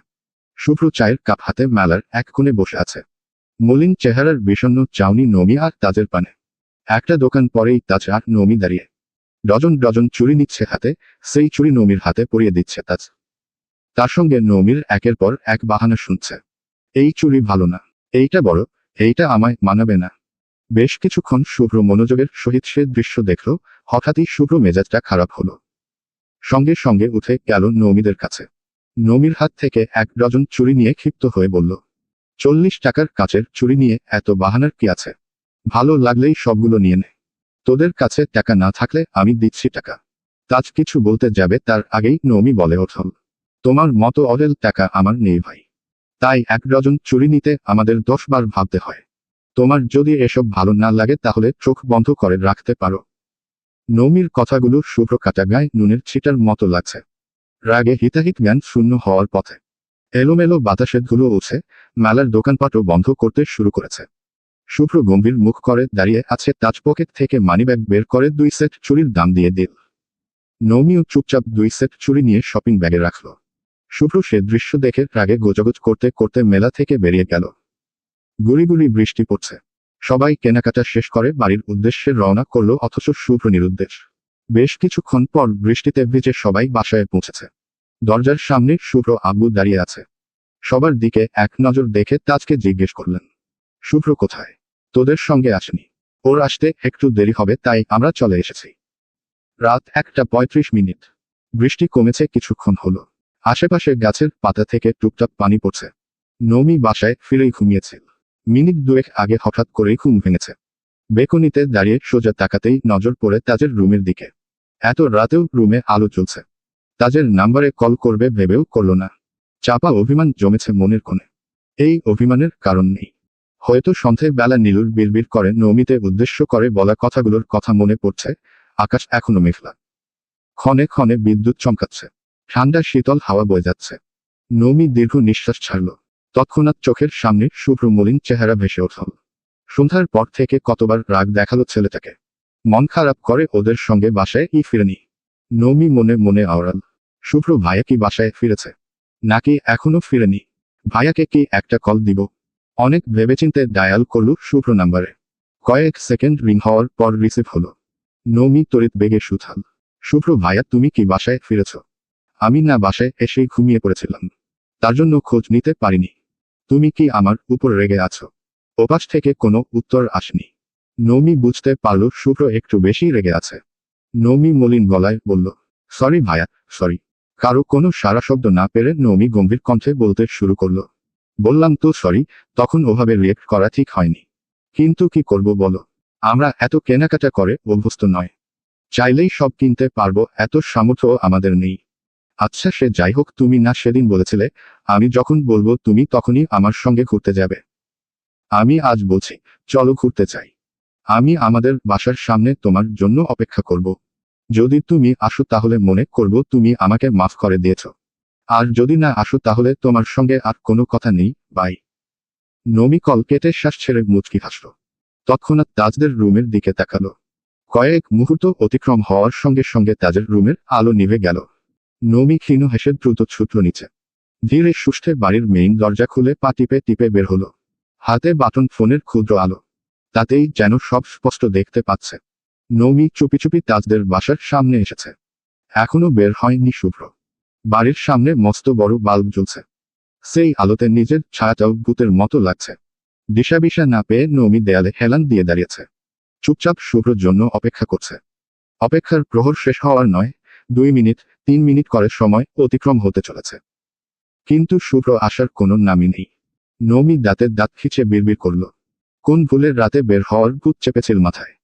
শুভ্র চায়ের কাপ হাতে মেলার এক কোণে বসে আছে। মলিন চেহারার বিষণ্ণ চাউনি নমি আর তাজের পানে। একটা দোকান পরেই তাজ আর নমি দাঁড়িয়ে। ডজন ডজন চুড়ি নিচ্ছে হাতে, সেই চুড়ি নমির হাতে পরিয়ে দিচ্ছে তাজ। তার সঙ্গে নমির একের পর এক বাহানা শুনছে। এই চুড়ি ভালো না, এইটা বড়, এইটা আমায় মানাবে না। বেশ কিছুক্ষণ শুভ্র মনোযোগের সহিত সে দৃশ্য দেখল। হঠাৎই শুভ্র মেজাজটা খারাপ হলো। সঙ্গে সঙ্গে উঠে গেল নমিদের কাছে। নমির হাত থেকে 1 ডজন চুড়ি নিয়ে ক্ষিপ্ত হয়ে বলল, 40 টাকার কাচের চুড়ি নিয়ে এত বাহানার কি আছে? ভালো লাগলেই সবগুলো নিয়ে নে। তোদের কাছে টাকা না থাকলে আমি দিচ্ছি টাকা। তাজ কিছু বলতে যাবে তার আগেই নমি বলে ওঠল, তোমার মতো অরেল টাকা আমার নেই ভাই। তাই 1 ডজন চুড়ি নিতে আমাদের 10 বার ভাবতে হয়। তোমার যদি এসব ভালো না লাগে তাহলে চোখ বন্ধ করে রাখতে পারো। নমির কথাগুলো শুভ্র কাটা গায়ে নুনের ছিটার মতো লাগছে। রাগে হিতাহিত জ্ঞান শূন্য হওয়ার পথে। এলোমেলো বাতাসে ধুলো উঠছে। মেলার দোকানপাটও বন্ধ করতে শুরু করেছে। শুভ্র গম্ভীর মুখ করে দাঁড়িয়ে আছে। তাজ পকেট থেকে মানিব্যাগ বের করে 2 সেট চুড়ির দাম দিয়ে দিল। নমিও চুপচাপ 2 সেট চুড়ি নিয়ে শপিং ব্যাগে রাখল। শুভ্র সে দৃশ্য দেখে রাগে গোজাগোজ করতে করতে মেলা থেকে বেরিয়ে গেল। গুড়ি গুড়ি বৃষ্টি পড়ছে। সবাই কেনাকাটা শেষ করে বাড়ির উদ্দেশ্যে রওনা করল, অথচ শুভ্র নিরুদ্দেশ। বেশ কিছুক্ষণ পর বৃষ্টিতে ভিজে সবাই বাসায় পৌঁছেছে। দরজার সামনে শুভ্র আব্বু দাঁড়িয়ে আছে। সবার দিকে এক নজর দেখে তাজকে জিজ্ঞেস করলেন, শুভ্র কোথায়? তোদের সঙ্গে আসেনি? ওর আসতে একটু দেরি হবে তাই আমরা চলে এসেছি। রাত 1:35। বৃষ্টি কমেছে কিছুক্ষণ হলো। আশেপাশে গাছের পাতা থেকে টুপটাপ পানি পড়ছে। নমি বাসায় ফিরেই ঘুমিয়েছিল। মিনিট 2 আগে হঠাৎ করেই ঘুম ভেঙেছে। বেকনিতে দাঁড়িয়ে সোজা তাকাতেই নজর পড়ে তাজের রুমের দিকে। এত রাতেও রুমে আলো জ্বলছে। তাজের নাম্বারে কল করবে ভেবেও করল না। চাপা অভিমান জমেছে মনের কোণে। এই অভিমানের কারণ নেই। হয়তো সন্ধ্যাবেলা নীলুর বিড়বিড় করে নমিতে উদ্দেশ্য করে বলা কথাগুলোর কথা মনে পড়ছে। আকাশ এখনো মেঘলা। ক্ষণে ক্ষণে বিদ্যুৎ চমকাচ্ছে। ঠান্ডা শীতল হাওয়া বয়ে যাচ্ছে। নমি দীর্ঘ নিঃশ্বাস ছাড়ল। তৎক্ষণাৎ চোখের সামনে শুভ্র মলিন চেহারা ভেসে উঠল। সন্ধ্যার পর থেকে কতবার রাগ দেখালো ছেলেটাকে। মন খারাপ করে ওদের সঙ্গে বাসায় ফিরেনি। নমি মনে মনে আওড়াল, শুভ্র ভাইয়া কি বাসায় ফিরেছে? নাকি এখনো ফিরেনি? ভাইয়াকে কি একটা কল দিব? অনেক ভেবেচিন্তে ডায়াল করল শুভ্র নাম্বারে। কয়েক সেকেন্ড রিং হওয়ার পর রিসিভ হলো। নমি তড়িৎ বেগে সুথাল, শুভ্র ভাইয়া তুমি কি বাসায় ফিরেছ? আমি না বাসায় এসেই ঘুমিয়ে পড়েছিলাম। তার জন্য খোঁজ নিতে পারিনি। তুমি কি আমার উপর রেগে আছো? ওপাশ থেকে কোনো উত্তর আসেনি। নৌমি বুঝতে পারল শুভ্র একটু বেশি রেগে আছে। নৌমি মলিন গলায় বলল, সরি ভাইয়া, সরি। কারো কোনো সারা শব্দ না পেরে নৌমি গম্ভীর কণ্ঠে বলতে শুরু করলো, বললাম তো সরি, তখন ওভাবে রিয়েক্ট করা ঠিক হয়নি। কিন্তু কি করব বলো, আমরা এত কেনাকাটা করে অভ্যস্ত নয়। চাইলেই সব কিনতে পারবো এত সামর্থ্য আমাদের নেই। আচ্ছা সে যাই হোক, তুমি না সেদিন বলেছিলে আমি যখন বলবো তুমি তখনই আমার সঙ্গে ঘুরতে যাবে? আমি আজ বলছি, চলো ঘুরতে চাই। আমি আমাদের বাসার সামনে তোমার জন্য অপেক্ষা করব। যদি তুমি আসো তাহলে মনে করব তুমি আমাকে মাফ করে দিয়েছ। আর যদি না আসো তাহলে তোমার সঙ্গে আর কোনো কথা নেই, বাই। নমি কল কেটে শ্বাস ছেড়ে মুচকি হাসল। তৎক্ষণাৎ তাজদের রুমের দিকে তাকালো। কয়েক মুহূর্ত অতিক্রম হওয়ার সঙ্গে সঙ্গে তাজের রুমের আলো নিভে গেল। নমি ক্ষীণ হেসে দ্রুত ছুটল নিচে। ধীরে সুষ্ঠে বাড়ির মেইন দরজা খুলে পা টিপে টিপে বের হলো। হাতে বাটন ফোনের ক্ষুদ্র আলো, তাতেই যেন সব স্পষ্ট দেখতে পাচ্ছে। নৌমি চুপি চুপি তাজদের বাসার সামনে এসেছে। এখনো বের হয়নি শুভ্র। বাড়ির সামনে মস্ত বড় বাল্ব জ্বলছে। সেই আলোতে নিজের ছায়াটাও ভূতের মতো লাগছে। দিশাবিশা না পেয়ে নৌমি দেয়ালে হেলান দিয়ে দাঁড়িয়েছে। চুপচাপ শুভ্রর জন্য অপেক্ষা করছে। অপেক্ষার প্রহর শেষ হওয়ার নয়, 2 মিনিট 3 মিনিট করে সময় অতিক্রম হতে চলেছে। কিন্তু শুভ্র আসার কোনো নামই নেই। নৌমি দাঁতের দাঁত খিচে বিড়বিড় করল, কোন ভুলের রাতে বের হওয়ার ভূত চেপেছিল মাথায়।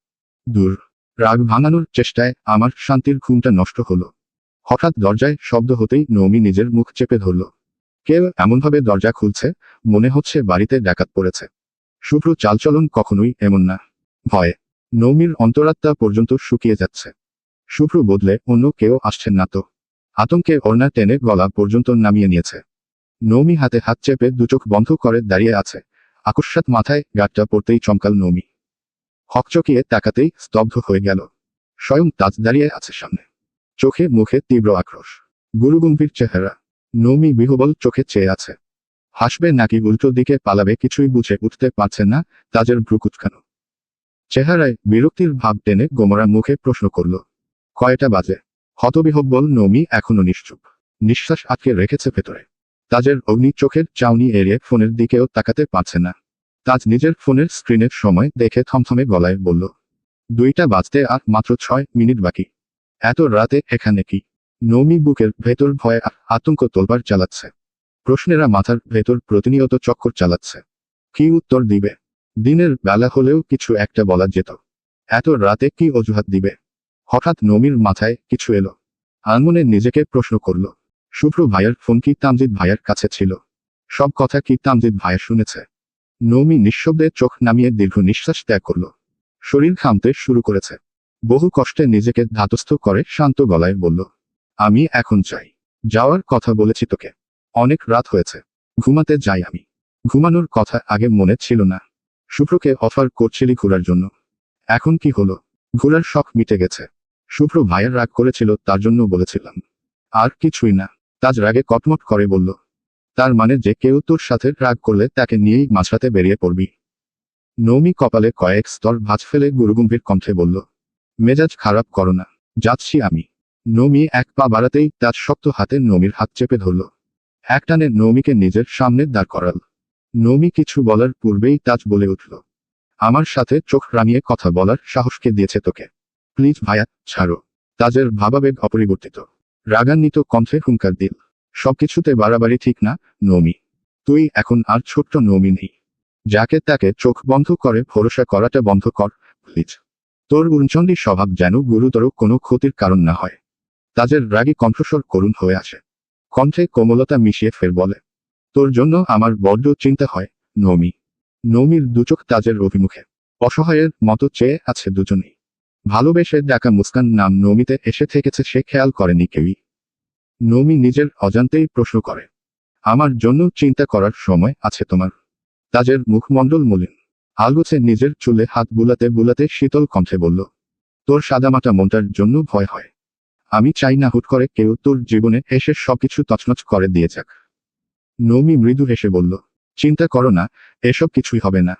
দূর। রাগ ভাঙানোর চেষ্টায় আমার শান্তির ঘুমটা নষ্ট হলো। হঠাৎ দরজায় শব্দ হতেই নৌমি নিজের মুখ চেপে ধরল। কেউ এমনভাবে দরজা খুলছে, মনে হচ্ছে বাড়িতে ডাকাত পড়েছে। শুভ্র চালচলন কখনোই এমন না। ভয়ে নৌমির অন্তরাত্মা পর্যন্ত শুকিয়ে যাচ্ছে। শুভ্র বদলে অন্য কেউ আসছেন না তো? আতঙ্কে ওড়না টেনে গলা পর্যন্ত নামিয়ে নিয়েছে। নৌমি হাতে হাত চেপে দুচোখ বন্ধ করে দাঁড়িয়ে আছে। আকস্মাৎ মাথায় গাঁটটা পড়তেই চমকাল নৌমি। হকচকিয়ে তাকাতেই স্তব্ধ হয়ে গেল। স্বয়ং তাজ দাঁড়িয়ে আছে সামনে। চোখে মুখে তীব্র আক্রোশ, গুরুগম্ভীর চেহারা। নৌমি বিহবল চোখে চেয়ে আছে। হাসবে নাকি উল্টো দিকে পালাবে কিছুই বুঝে উঠতে পারছে না। তাজের ভ্রু কুঁচকানো চেহারায় বিরক্তির ভাব টেনে গোমরা মুখে প্রশ্ন করল, কয়টা বাজে? হতবিহব্বল নৌমি এখনো নিশ্চুপ, নিঃশ্বাস আটকে রেখেছে ভেতরে। তাজের অগ্নি চোখের চাউনি এড়িয়ে ফোনের দিকেও তাকাতে পারছে না। তাজ নিজের ফোনের স্ক্রিনের সময় দেখে থমথমে গলায় বলল, 2টা বাজতে আর মাত্র 6 মিনিট বাকি। এত রাতে এখানে কি? নৌমি বুকের ভেতর ভয়ে আর আতঙ্ক তোলপাড় চালাচ্ছে। প্রশ্নেরা মাথার ভেতর প্রতিনিয়ত চক্কর চালাচ্ছে। কি উত্তর দিবে? দিনের বেলা হলেও কিছু একটা বলা যেত। এত রাতে কি অজুহাত দিবে? হঠাৎ নৌমির মাথায় কিছু এলো। আনমনে নিজেকে প্রশ্ন করল, শুভ্র ভাইয়ার ফোন কি তামজিদ ভাইয়ার কাছে ছিল? সব কথা কি তামজিদ ভাইয়া শুনেছে? নৌমি নিঃশব্দে চোখ নামিয়ে দীর্ঘ নিঃশ্বাস ত্যাগ করল। শরীর ঘামতে শুরু করেছে। বহু কষ্টে নিজেকে ধাতস্থ করে শান্ত গলায় বলল, আমি এখন চাই। যাওয়ার কথা বলেছি তোকে। অনেক রাত হয়েছে, ঘুমাতে যাই আমি। ঘুমানোর কথা আগে মনে ছিল না। শুভ্রকে অফার করছিলি ঘোরার জন্য, এখন কি হলো? ঘোরার শখ মিটে গেছে। শুভ্র ভাইয়ের রাগ করেছিল তার জন্য বলেছিলাম, আর কিছুই না। তাজ রাগে কটমট করে বলল, তার মানে যে কেউ তোর সাথে রাগ করলে তাকে নিয়েই মাঝরাতে বেরিয়ে পড়বি? নৌমি কপালে কয়েক স্তর ভাঁজ ফেলে গুরুগম্ভীর কণ্ঠে বলল, মেজাজ খারাপ করো না, যাচ্ছি আমি। নৌমি এক পা বাড়াতেই তাজ শক্ত হাতে নৌমির হাত চেপে ধরল। একটানে নৌমিকে নিজের সামনে দাঁড় করাল। নৌমি কিছু বলার পূর্বেই তাজ বলে উঠল, আমার সাথে চোখ রাঙিয়ে কথা বলার সাহসকে দিয়েছে তোকে? প্লিজ ভাইয়া, ছাড়ো। তাজের ভাবাবেগ অপরিবর্তিত। রাগান্বিত কণ্ঠে হুঙ্কার দিল, সবকিছুতে বাড়াবাড়ি ঠিক না নৌমি। তুই এখন আর ছোট্ট নৌমি নেই। যাকে তাকে চোখ বন্ধ করে ভরসা করাটা বন্ধ কর, প্লিজ। তোর উনচণ্ডী স্বভাব যেন গুরুতর কোনো ক্ষতির কারণ না হয়। তাজের রাগী কণ্ঠস্বর করুণ হয়ে আসে। কণ্ঠে কোমলতা মিশিয়ে ফের বলে, তোর জন্য আমার বড্ড চিন্তা হয় নৌমি। নৌমির দুচোখ তাজের অভিমুখে অসহায়ের মতো চেয়ে আছে দুজনেই। ভালোবেসে ডাকা মুস্কান নাম নৌমিতে এসে থেকেছে সে খেয়াল করেনি কেউই। নৌমি নিজের অজান্তেই প্রশ্ন করে, আমার জন্য চিন্তা করার সময় আছে তোমার? তাজের মুখমণ্ডল মলিন। আলগোছে নিজের চুলে হাত বুলাতে বুলাতে শীতল কণ্ঠে বলল, তোর সাদামাটা মনটার জন্য ভয় হয়। আমি চাই না হুট করে কেউ তোর জীবনে এসে সবকিছু তছনছ করে দিয়ে যাক। নৌমি মৃদু হেসে বলল, চিন্তা করো না, এসব কিছুই হবে না।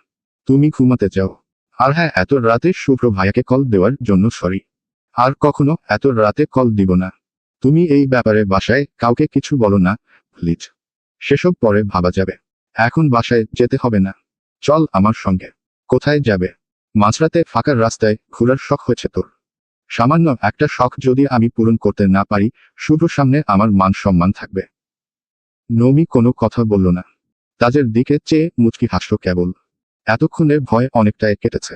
তুমি ঘুমাতে যাও। আর হ্যাঁ, এত রাতে শুভ্র ভাইয়াকে কল দেওয়ার জন্য সরি। আর কখনো এত রাতে কল দিব না। তুমি এই ব্যাপারে বাসায় কাউকে কিছু বলো না, প্লিজ। সেসব পরে ভাবা যাবে। এখন বাসায় যেতে হবে না। চল আমার সঙ্গে। কোথায় যাবে? মাঝরাতে ফাঁকার রাস্তায় ঘোরার শখ হয়েছে তোর। সামান্য একটা শখ যদি আমি পূরণ করতে না পারি, শুভ্র সামনে আমার মান সম্মান থাকবে? নমি কোনো কথা বলল না। তাজের দিকে চেয়ে মুচকি হাসল কেবল। এতক্ষণে ভয় অনেকটাই কেটেছে।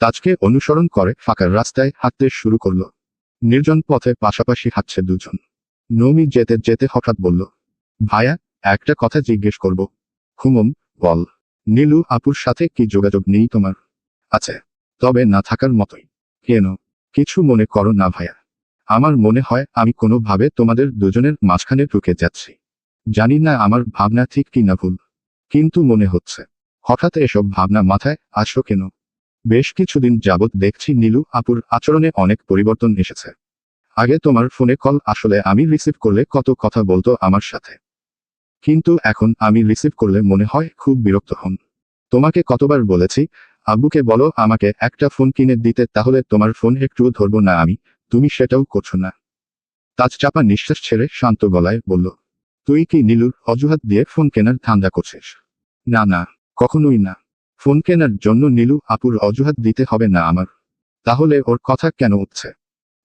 তাজকে অনুসরণ করে ফাঁকার রাস্তায় হাঁটতে শুরু করলো। নির্জন পথে পাশাপাশি হাঁটছে দুজন। নমি যেতে যেতে হঠাৎ বলল, ভাইয়া, একটা কথা জিজ্ঞেস করব। হুমম, বল। নীলু আপুর সাথে কি যোগাযোগ নেই তোমার? আছে, তবে না থাকার মতোই। কেন? কিছু মনে করো না ভাইয়া। আমার মনে হয় আমি কোনোভাবে তোমাদের দুজনের মাঝখানে ঢুকে যাচ্ছি। জানি না আমার ভাবনা ঠিক কি না ভুল, কিন্তু মনে হচ্ছে। হঠাৎ এসব ভাবনা মাথায় আসলো কেন? বেশ কিছুদিন যাবৎ দেখছি নীলু আপুর আচরণে অনেক পরিবর্তন এসেছে। আগে তোমার ফোনে কল আসলে আমি রিসিভ করলে কত কথা বলতো আমার সাথে, কিন্তু এখন আমি রিসিভ করলে মনে হয় খুব বিরক্ত হন। তোমাকে কতবার বলেছি আব্বুকে বলো আমাকে একটা ফোন কিনে দিতে, তাহলে তোমার ফোন একটুও ধরবো না আমি, তুমি সেটাও করছো না। তাজ চাপা নিঃশ্বাস ছেড়ে শান্ত গলায় বলল, তুই কি নীলুর অজুহাত দিয়ে ফোন কেনার ধান্দা করছিস? না না, কখনোই না। ফোন কেনার জন্য নীলু আপুর অজুহাত দিতে হবে না আমার। তাহলে ওর কথা কেন উঠছে?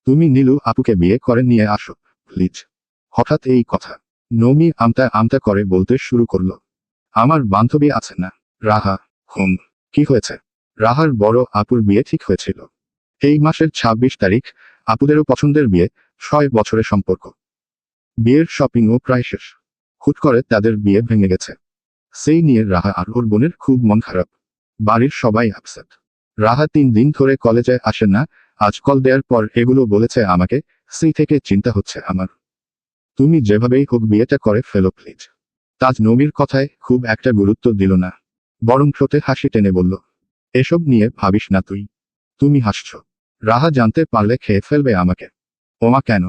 তুমি নীলু আপুকে বিয়ে করে নিয়ে আসো প্লিজ। হঠাৎ এই কথা নমি আমতা আমতা করে বলতে শুরু করলো। আমার বান্ধবী আছে না, রাহা। হুম, কি হয়েছে? রাহার বড় আপুর বিয়ে ঠিক হয়েছিল এই মাসের ২৬ তারিখ। আপুদেরও পছন্দের বিয়ে, ৬ বছরের সম্পর্ক। বিয়ের শপিংও প্রায় শেষ। হুট করে তাদের বিয়ে ভেঙে গেছে। সেই নিয়ে রাহা আর ওর বোনের খুব মন খারাপ। বাড়ির সবাই আপসেট। রাহা ৩ দিন ধরে কলেজে আসে না। আজ কল দেওয়ার পর এগুলো বলেছে আমাকে। সেই থেকে চিন্তা হচ্ছে আমার। তুমি যেভাবেই হোক বিয়েটা করে ফেলো প্লিজ। তাজ নমির কথায় খুব একটা গুরুত্ব দিল না, বরং ঠোঁটে হাসি টেনে বলল, এসব নিয়ে ভাবিস না তুই। তুমি হাসছ। রাহা জানতে পারলে খেয়ে ফেলবে আমাকে। ওমা কেন?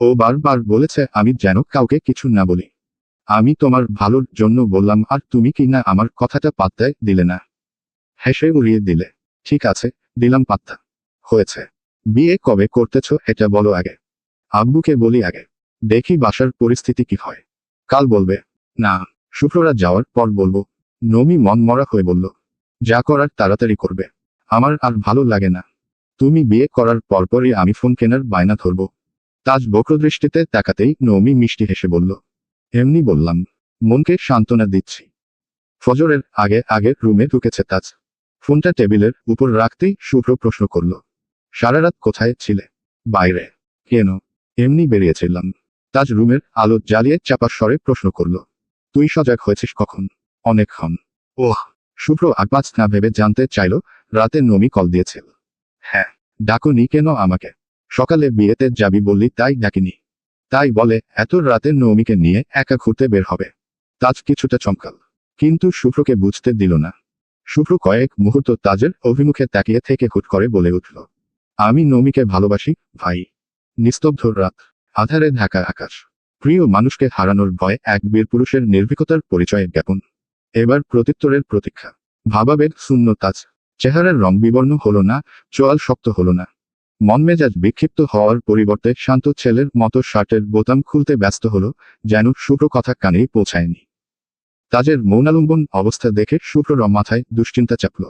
ও বারবার বলেছে আমি যেন কাউকে কিছু না বলি। আমি তোমার ভালোর জন্য বললাম, আর তুমি কি না আমার কথাটা পাত্তাই দিলে না। হেসে উড়িয়ে দিলে। ঠিক আছে, দিলাম পাত্তা। হয়েছে। বিয়ে কবে করতেছ এটা বলো আগে। আব্বুকে বলি আগে, দেখি বাসার পরিস্থিতি কি হয়। কাল বলবে? না, শুক্ররা যাওয়ার পর বলবো। নমি মন মরা হয়ে বলল, যা করার তাড়াতাড়ি করবে। আমার আর ভালো লাগে না। তুমি বিয়ে করার পরপরই আমি ফোন কেনার বায়না ধরব। তাজ বক্রদৃষ্টিতে তাকাতেই নমি মিষ্টি হেসে বলল, এমনি বললাম, মনকে সান্ত্বনা দিচ্ছি। ফজরের আগে আগে রুমে ঢুকেছে তাজ। ফোনটা টেবিলের উপর রাখতেই শুভ্র প্রশ্ন করল, সারা রাত কোথায় ছিলে? বাইরে। কেন? এমনি বেরিয়েছিলাম। তাজ রুমের আলো জ্বালিয়ে চাপা স্বরে প্রশ্ন করল, তুই সজাগ হয়েছিস কখন? অনেকক্ষণ। ওহ। শুভ্র আগপাছ না ভেবে জানতে চাইল, রাতে নমি কল দিয়েছিল? হ্যাঁ। ডাকনি কেন আমাকে? সকালে বিয়েতে যাবি বললি তাই ডাকিনি। তাই বলে এত রাতে নমিকে নিয়ে একা ঘুরতে বের হবে? তাজ কিছুটা চমকাল, কিন্তু শুভ্রকে বুঝতে দিল না। শুভ্র কয়েক মুহূর্ত তাজের অভিমুখে তাকিয়ে থেকে হুট করে বলে উঠল, আমি নমিকে ভালোবাসি ভাই। নিস্তব্ধ রাত, আধারে ঢাকা আকাশ। প্রিয় মানুষকে হারানোর ভয় এক বীর পুরুষের নির্ভীকতার পরিচয় জ্ঞাপন। এবার প্রত্যুত্তরের প্রতীক্ষা। ভাবাবেগ শূন্য তাজ। চেহারার রং বিবর্ণ হলো না, চোয়াল শক্ত হলো না। মন মেজাজ বিক্ষিপ্ত হওয়ার পরিবর্তে শান্ত ছেলের মতো শার্টের বোতাম খুলতে ব্যস্ত হলো, যেন শুভ্র কথা কানেই পৌঁছায়নি। তাজের মৌনালম্বন অবস্থা দেখে শুভ্রর মাথায় দুশ্চিন্তা চাপল।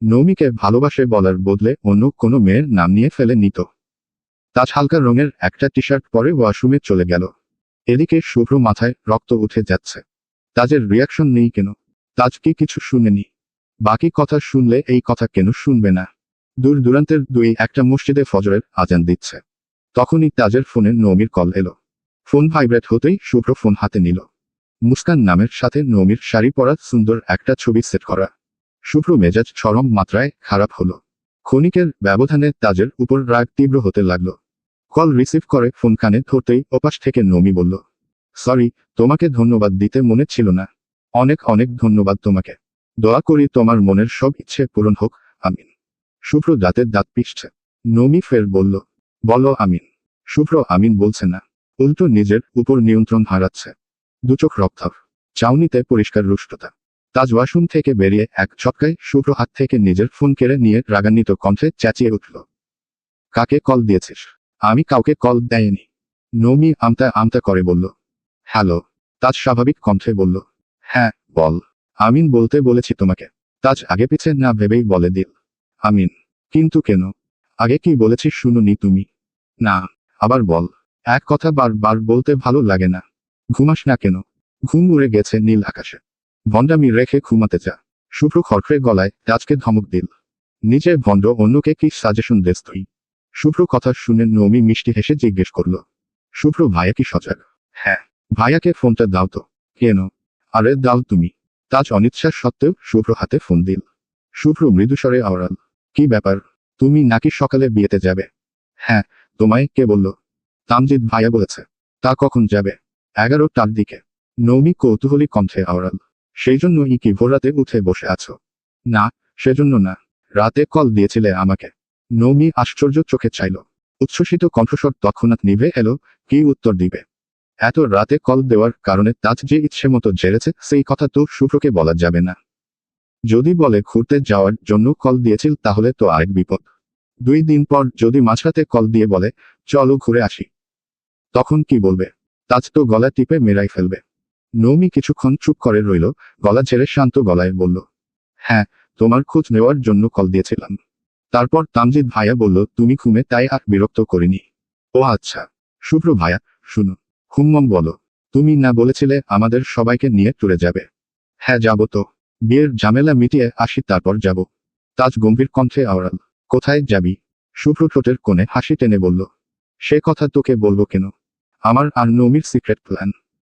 নৌমিকে ভালোবাসে বলার বদলে অন্য কোনো মেয়ের নাম নিয়ে ফেলে নিত। তাজ হালকা রঙের একটা টি শার্ট পরে ওয়াশরুমে চলে গেল। এদিকে শুভ্র মাথায় রক্ত উঠে যাচ্ছে। তাজের রিয়াকশন নেই কেন? তাজ কি কিছু শুনেনি? বাকি কথা শুনলে এই কথা কেন শুনবে না? দূর দূরান্তের একটা মসজিদে ফজরের আজান দিচ্ছে। তখনই তাজের ফোনে নমির কল এলো। ফোন ভাইব্রেট হতেই শুভ্র ফোন হাতে নিল। মুস্কান নামের সাথে নমির শাড়ি পরা সুন্দর একটা ছবি সেট করা। শুভ্র মেজাজ চরম মাত্রায় খারাপ হলো। ক্ষণিকের ব্যবধানে তাজের উপর রাগ তীব্র হতে লাগল। কল রিসিভ করে ফোন কানে ধরতেই ওপাশ থেকে নমি বলল, সরি, তোমাকে ধন্যবাদ দিতে মনে ছিল না। অনেক অনেক ধন্যবাদ তোমাকে। দোয়া করি তোমার মনের সব ইচ্ছে পূরণ হোক, আমিন। শুভ্র দাঁতের দাঁত পিষছে। নমি ফের বলল, বলো আমিন। শুভ্র আমিন বলছে না, উল্টো নিজের উপর নিয়ন্ত্রণ হারাচ্ছে। দুচোখ রক্তাভ, চাউনিতে পরিষ্কার রুষ্টতা। তাজ ওয়াশরুম থেকে বেরিয়ে এক ঝটকায় শুভ্র হাত থেকে নিজের ফোন কেড়ে নিয়ে রাগান্বিত কণ্ঠে চেঁচিয়ে উঠল, কাকে কল দিয়েছিস? আমি কাউকে কল দেয়নি। নমি আমতা আমতা করে বলল, হ্যালো। তাজ স্বাভাবিক কণ্ঠে বলল, হ্যাঁ বল। আমিন বলতে বলেছি তোমাকে। তাজ আগে পিছে না ভেবেই বলে দিল, আমিন। কিন্তু কেন? আগে কি বলেছি শুনোনি তুমি? না, আবার বল। এক কথা বারবার বলতে ভালো লাগে না। ঘুমাস না কেন? ঘুম উড়ে গেছে নীল আকাশে। ভণ্ডামি রেখে ঘুমাতে যা। শুভ্র খড়খড়ে গলায় তাজকে ধমক দিল। নিজে ভণ্ড অন্যকে কি সাজেশন দেস তুই? শুভ্র কথা শুনে নমি মিষ্টি হেসে জিজ্ঞেস করল। শুভ্র ভাইয়া কি সজাগ? হ্যাঁ। ভাইয়াকে ফোনটা দাও তো। কেন? আরে দাও তুমি। তাজ অনিচ্ছা সত্ত্বেও শুভ্র হাতে ফোন দিল। শুভ্র মৃদুস্বরে আওড়াল। কি ব্যাপার? তুমি নাকি সকালে বিয়েতে যাবে? হ্যাঁ। তোমায় কে বলল? তামজিৎ ভাইয়া বলেছে। তা কখন যাবে? 11টার দিকে। নৌমি কৌতূহলী কণ্ঠে আওড়াল। সেই জন্যই কি ভোররাতে উঠে বসে আছো? না, সেজন্য না। রাতে কল দিয়েছিলে আমাকে। নৌমি আশ্চর্য চোখে চাইল। উচ্ছ্বসিত কণ্ঠস্বর তৎক্ষণাৎ নিভে এলো। কি উত্তর দিবে? এত রাতে কল দেওয়ার কারণে তাজ যে ইচ্ছে মতো জেরেছে সেই কথা তো শুভ্রকে বলা যাবে না। যদি বলে ঘুরতে যাওয়ার জন্য কল দিয়েছিল তাহলে তো আরেক বিপদ। 2 দিন পর যদি মাঝরাতে কল দিয়ে বলে চলো ঘুরে আসি, তখন কি বলবে? তাজ তো গলা টিপে মেরাই ফেলবে। নৌমি কিছুক্ষণ চুপ করে রইল, গলা ঝেড়ে শান্ত গলায় বলল। হ্যাঁ, তোমার খোঁজ নেওয়ার জন্য কল দিয়েছিলাম। তারপর তামজিৎ ভাইয়া বলল তুমি ঘুমে তাই আর বিরক্ত করিনি। ও আচ্ছা। শুভ্র ভাইয়া, শুনো। হুম্মম বলো। তুমি না বলেছিলে আমাদের সবাইকে নিয়ে ট্যুরে যাবে? হ্যাঁ যাব তো। বিয়ের ঝামেলা মিটিয়ে আসি তারপর যাব। তাজ গম্ভীর কণ্ঠে আওড়াল। কোথায় যাবি? শুভ্র ঠোঁটের কোণে হাসি টেনে বলল। সে কথা তোকে বলবো কেন? আমার আর নৌমির সিক্রেট প্ল্যান।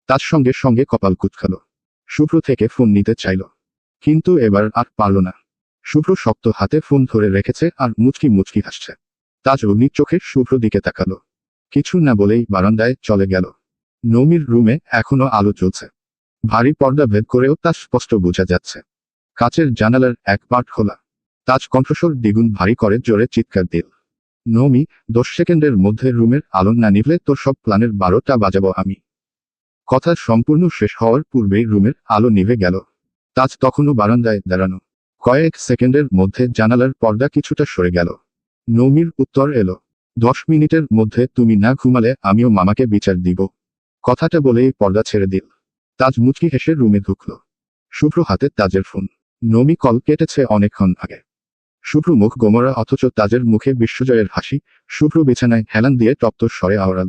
তার সঙ্গে সঙ্গে কপাল কুঁচকাল। শুভ্র থেকে ফোন নিতে চাইল, কিন্তু এবার আর পারল না। শুভ্র শক্ত হাতে ফোন ধরে রেখেছে আর মুচকি মুচকি হাসছে। তাজ অগ্নি চোখে শুভ্র দিকে তাকালো। কিছু না বলেই বারান্দায় চলে গেল। নৌমির রুমে এখনো আলো জ্বলছে। ভারী পর্দা ভেদ করেও তা স্পষ্ট বোঝা যাচ্ছে। কাচের জানালার এক পার্ট খোলা। তাজ কণ্ঠস্বর দ্বিগুণ ভারী করে জোরে চিৎকার দিল। নৌমি, 10 সেকেন্ডের মধ্যে রুমের আলো না নিভলে তোর সব প্ল্যানের 12টা বাজাবো আমি। কথা সম্পূর্ণ শেষ হওয়ার পূর্বেই রুমের আলো নিভে গেল। তাজ তখনও বারান্দায় দাঁড়ানো। কয়েক সেকেন্ডের মধ্যে জানালার পর্দা কিছুটা সরে গেল। নৌমির উত্তর এলো। 10 মিনিটের মধ্যে তুমি না ঘুমালে আমিও মামাকে বিচার দিব। কথাটা বলেই পর্দা ছেড়ে দিল। তাজ মুচকি হেসে রুমে ঢুকল। শুভ্র হাতে তাজের ফোন। নমি কল কেটেছে অনেকক্ষণ আগে। শুভ্র মুখ গোমরা অথচ তাজের মুখে বিশ্বজয়ের হাসি। শুভ্র বিছানায় হেলান দিয়ে তপ্ত স্বরে আওড়াল।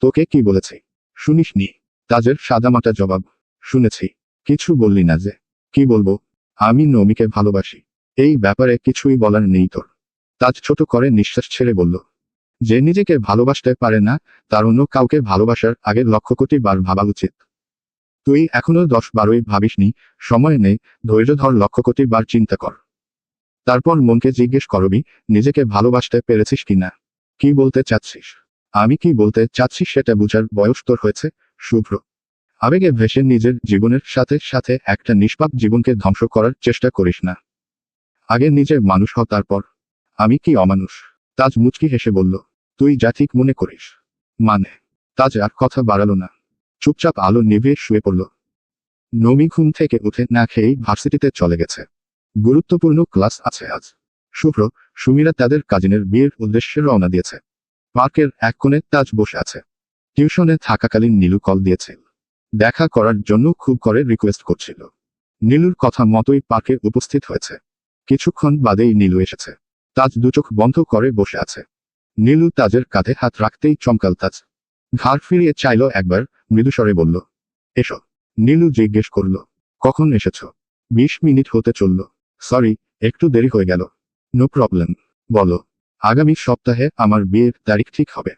তোকে কি বলেছি? শুনিসনি? তাজের সাদামাটা জবাব। শুনেছি। কিছু বললি না যে? কি বলবো? আমি নমিকে ভালোবাসি। এই ব্যাপারে কিছুই বলার নেই তোর। তাজ ছোট করে নিঃশ্বাস ছেড়ে বলল। যে নিজেকে ভালোবাসতে পারে না, তার অন্য কাউকে ভালোবাসার আগে লক্ষ কোটি বার ভাবা উচিত। তুই এখনো 10-12ই ভাবিসনি, সময় নেই, ধৈর্য ধর, লক্ষ কোটি বার চিন্তা কর। তারপর মনকে জিজ্ঞেস করবি, নিজেকে ভালোবাসতে পেরেছিস কিনা। কি বলতে চাচ্ছিস? আমি কি বলতে চাচ্ছি সেটা বুঝার বয়স তোর হয়েছে, শুভ্র। আবেগে ভেসে নিজের জীবনের সাথে সাথে একটা নিষ্পাপ জীবনকে ধ্বংস করার চেষ্টা করিস না। আগে নিজে মানুষ হ, তারপর। আমি কি অমানুষ? তাজ মুচকি হেসে বলল। তুই যা ঠিক মনে করিস। মানে? তাজ আর কথা বাড়ালো না। চুপচাপ আলো নিভিয়ে শুয়ে পড়ল। নমি ঘুম থেকে উঠে না খেয়েই ভার্সিটিতে চলে গেছে। গুরুত্বপূর্ণ ক্লাস আছে আজ। শুভ্র, সুমিরা তাদের কাজিনের বিয়ের উদ্দেশ্যে রওনা দিয়েছে। পার্কের এক কোণে তাজ বসে আছে। টিউশনে থাকাকালীন নীলু কল দিয়েছিল। দেখা করার জন্য খুব করে রিকোয়েস্ট করছিল। নীলুর কথা মতোই পার্কে উপস্থিত হয়েছে। কিছুক্ষণ বাদেই নীলু এসেছে। তাজ দুচোখ বন্ধ করে বসে আছে। নীলু তাজের কাঁধে হাত রাখতেই চমকাল তাজ। ঘাড় ফিরিয়ে চাইল একবার, মৃদুস্বরে বলল। এসো। নীলু জিজ্ঞেস করল। কখন এসেছ? 20 মিনিট হতে চলল। সরি, একটু দেরি হয়ে গেল। No problem. বলো। আগামী সপ্তাহে আমার বিয়ের তারিখ ঠিক হবে।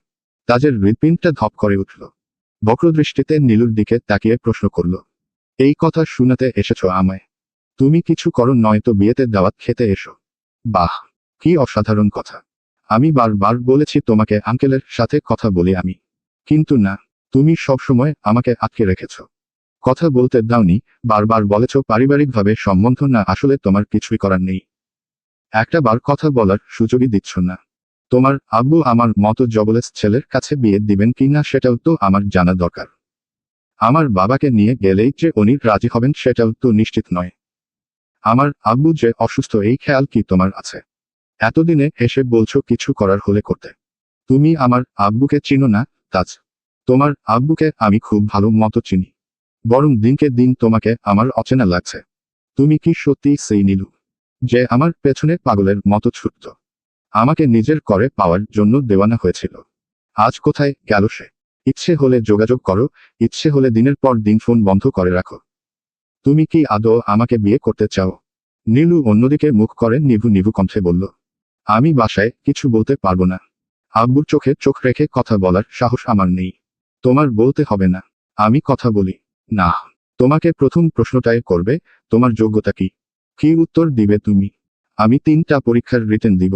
তাজের হৃৎপিণ্ডটা ধপ করে উঠল। বক্রদৃষ্টিতে নীলুর দিকে তাকিয়ে প্রশ্ন করল। এই কথা শোনাতে এসেছ আমায়? তুমি কিছু করো নয়তো বিয়েতে দাওয়াত খেতে এসো। বাহ, কি অসাধারণ কথা। আমি বারবার বলেছি তোমাকে আঙ্কেলের সাথে কথা বলি আমি। কিন্তু না, তুমি সবসময় আমাকে আটকে রেখেছ। কথা বলতে দাওনি, বারবার বলেছ পারিবারিকভাবে সম্বন্ধ না আসলে তোমার কিছুই করার নেই। একটা বার কথা বলার সুযোগই দিচ্ছ না। তোমার আব্বু আমার মতো জবলেস ছেলের কাছে বিয়ে দিবেন কি না সেটাও তো আমার জানা দরকার। আমার বাবাকে নিয়ে গেলেই যে উনি রাজি হবেন সেটাও তো নিশ্চিত নয়। আমার আব্বু যে অসুস্থ এই খেয়াল কি তোমার আছে? এতদিনে এসে বলছো কিছু করার হলে করতে। তুমি আমার আব্বুকে চিনো না, তাজ। তোমার আব্বুকে আমি খুব ভালো মতো চিনি। বরং দিনকে দিন তোমাকে আমার অচেনা লাগছে। তুমি কি সত্যি সেই নীলু? যে আমার পেছনে পাগলের মতো ছুটত, আমাকে নিজের করে পাওয়ার জন্য দেওয়ানা হয়েছিল। আজ কোথায় গেল সে? ইচ্ছে হলে যোগাযোগ করো, ইচ্ছে হলে দিনের পর দিন ফোন বন্ধ করে রাখো। তুমি কি আদৌ আমাকে বিয়ে করতে চাও? নীলু অন্যদিকে মুখ করে নিভু নিভু কণ্ঠে বলল, আমি বাসায় কিছু বলতে পারবো না। আব্বুর চোখে চোখ রেখে কথা বলার সাহস আমার নেই। তোমার বলতে হবে না, আমি কথা বলি। না, তোমাকে প্রথম প্রশ্নটাই করবে, তোমার যোগ্যতা কি? কি উত্তর দিবে তুমি? আমি 3টা পরীক্ষার রিটেন দিব,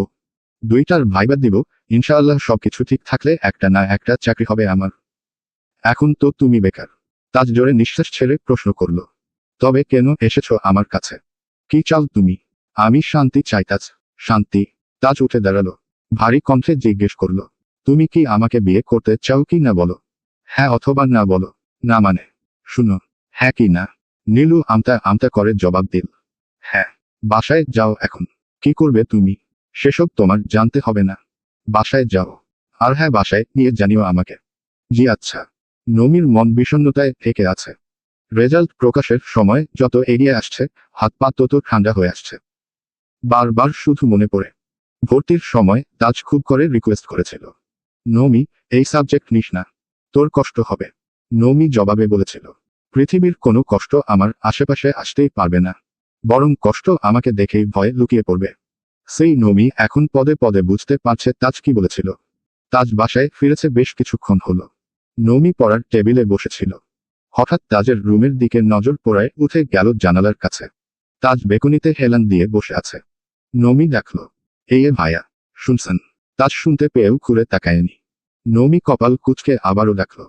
2টার ভাইবা দিব, ইনশাআল্লাহ সবকিছু ঠিক থাকলে একটা না একটা চাকরি হবে আমার। এখন তো তুমি বেকার। তাজ জোরে নিঃশ্বাস ছেড়ে প্রশ্ন করল, তবে কেন এসেছো আমার কাছে? কি চাও তুমি? আমি শান্তি চাই তাজ। শান্তি? তাজ উঠে দাঁড়ালো, ভারী কণ্ঠে জিজ্ঞেস করল, তুমি কি আমাকে বিয়ে করতে চাও কি না বলো? হ্যাঁ অথবা না বলো। না মানে? শুনো, হ্যাঁ কি না? নীলু আমতা আমতা করে জবাব দিল, হ্যাঁ। বাসায় যাও এখন। কি করবে তুমি? সেসব তোমার জানতে হবে না। বাসায় যাও। আর হ্যাঁ, বাসায় নিয়ে জানিও আমাকে। জি আচ্ছা। নমির মন বিষণ্ণতায় থেকে আছে। রেজাল্ট প্রকাশের সময় যত এগিয়ে আসছে, হাত পা তত ঠান্ডা হয়ে আসছে। বারবার শুধু মনে পড়ে ভর্তির সময় তাজ খুব করে রিকোয়েস্ট করেছিল, নমি, এই সাবজেক্ট নিস না, তোর কষ্ট হবে। নমি জবাবে বলেছিল, পৃথিবীর কোনো কষ্ট আমার আশেপাশে আসতেই পারবে না, বরং কষ্ট আমাকে দেখেই ভয়ে লুকিয়ে পড়বে। সেই নমি এখন পদে পদে বুঝতে পারছে তাজ কি বলেছিল। তাজ বাসায় ফিরেছে বেশ কিছুক্ষণ হলো। নমি পড়ার টেবিলে বসেছিল। হঠাৎ তাজের রুমের দিকে নজর পড়ায় উঠে গেল জানালার কাছে। তাজ বেকুনিতে হেলান দিয়ে বসে আছে। নমি দেখল, এই ভাইয়া, শুনছেন? তাজ শুনতে পেয়েও ঘুরে তাকায়নি। নমি কপাল কুঁচকে আবারও দেখল,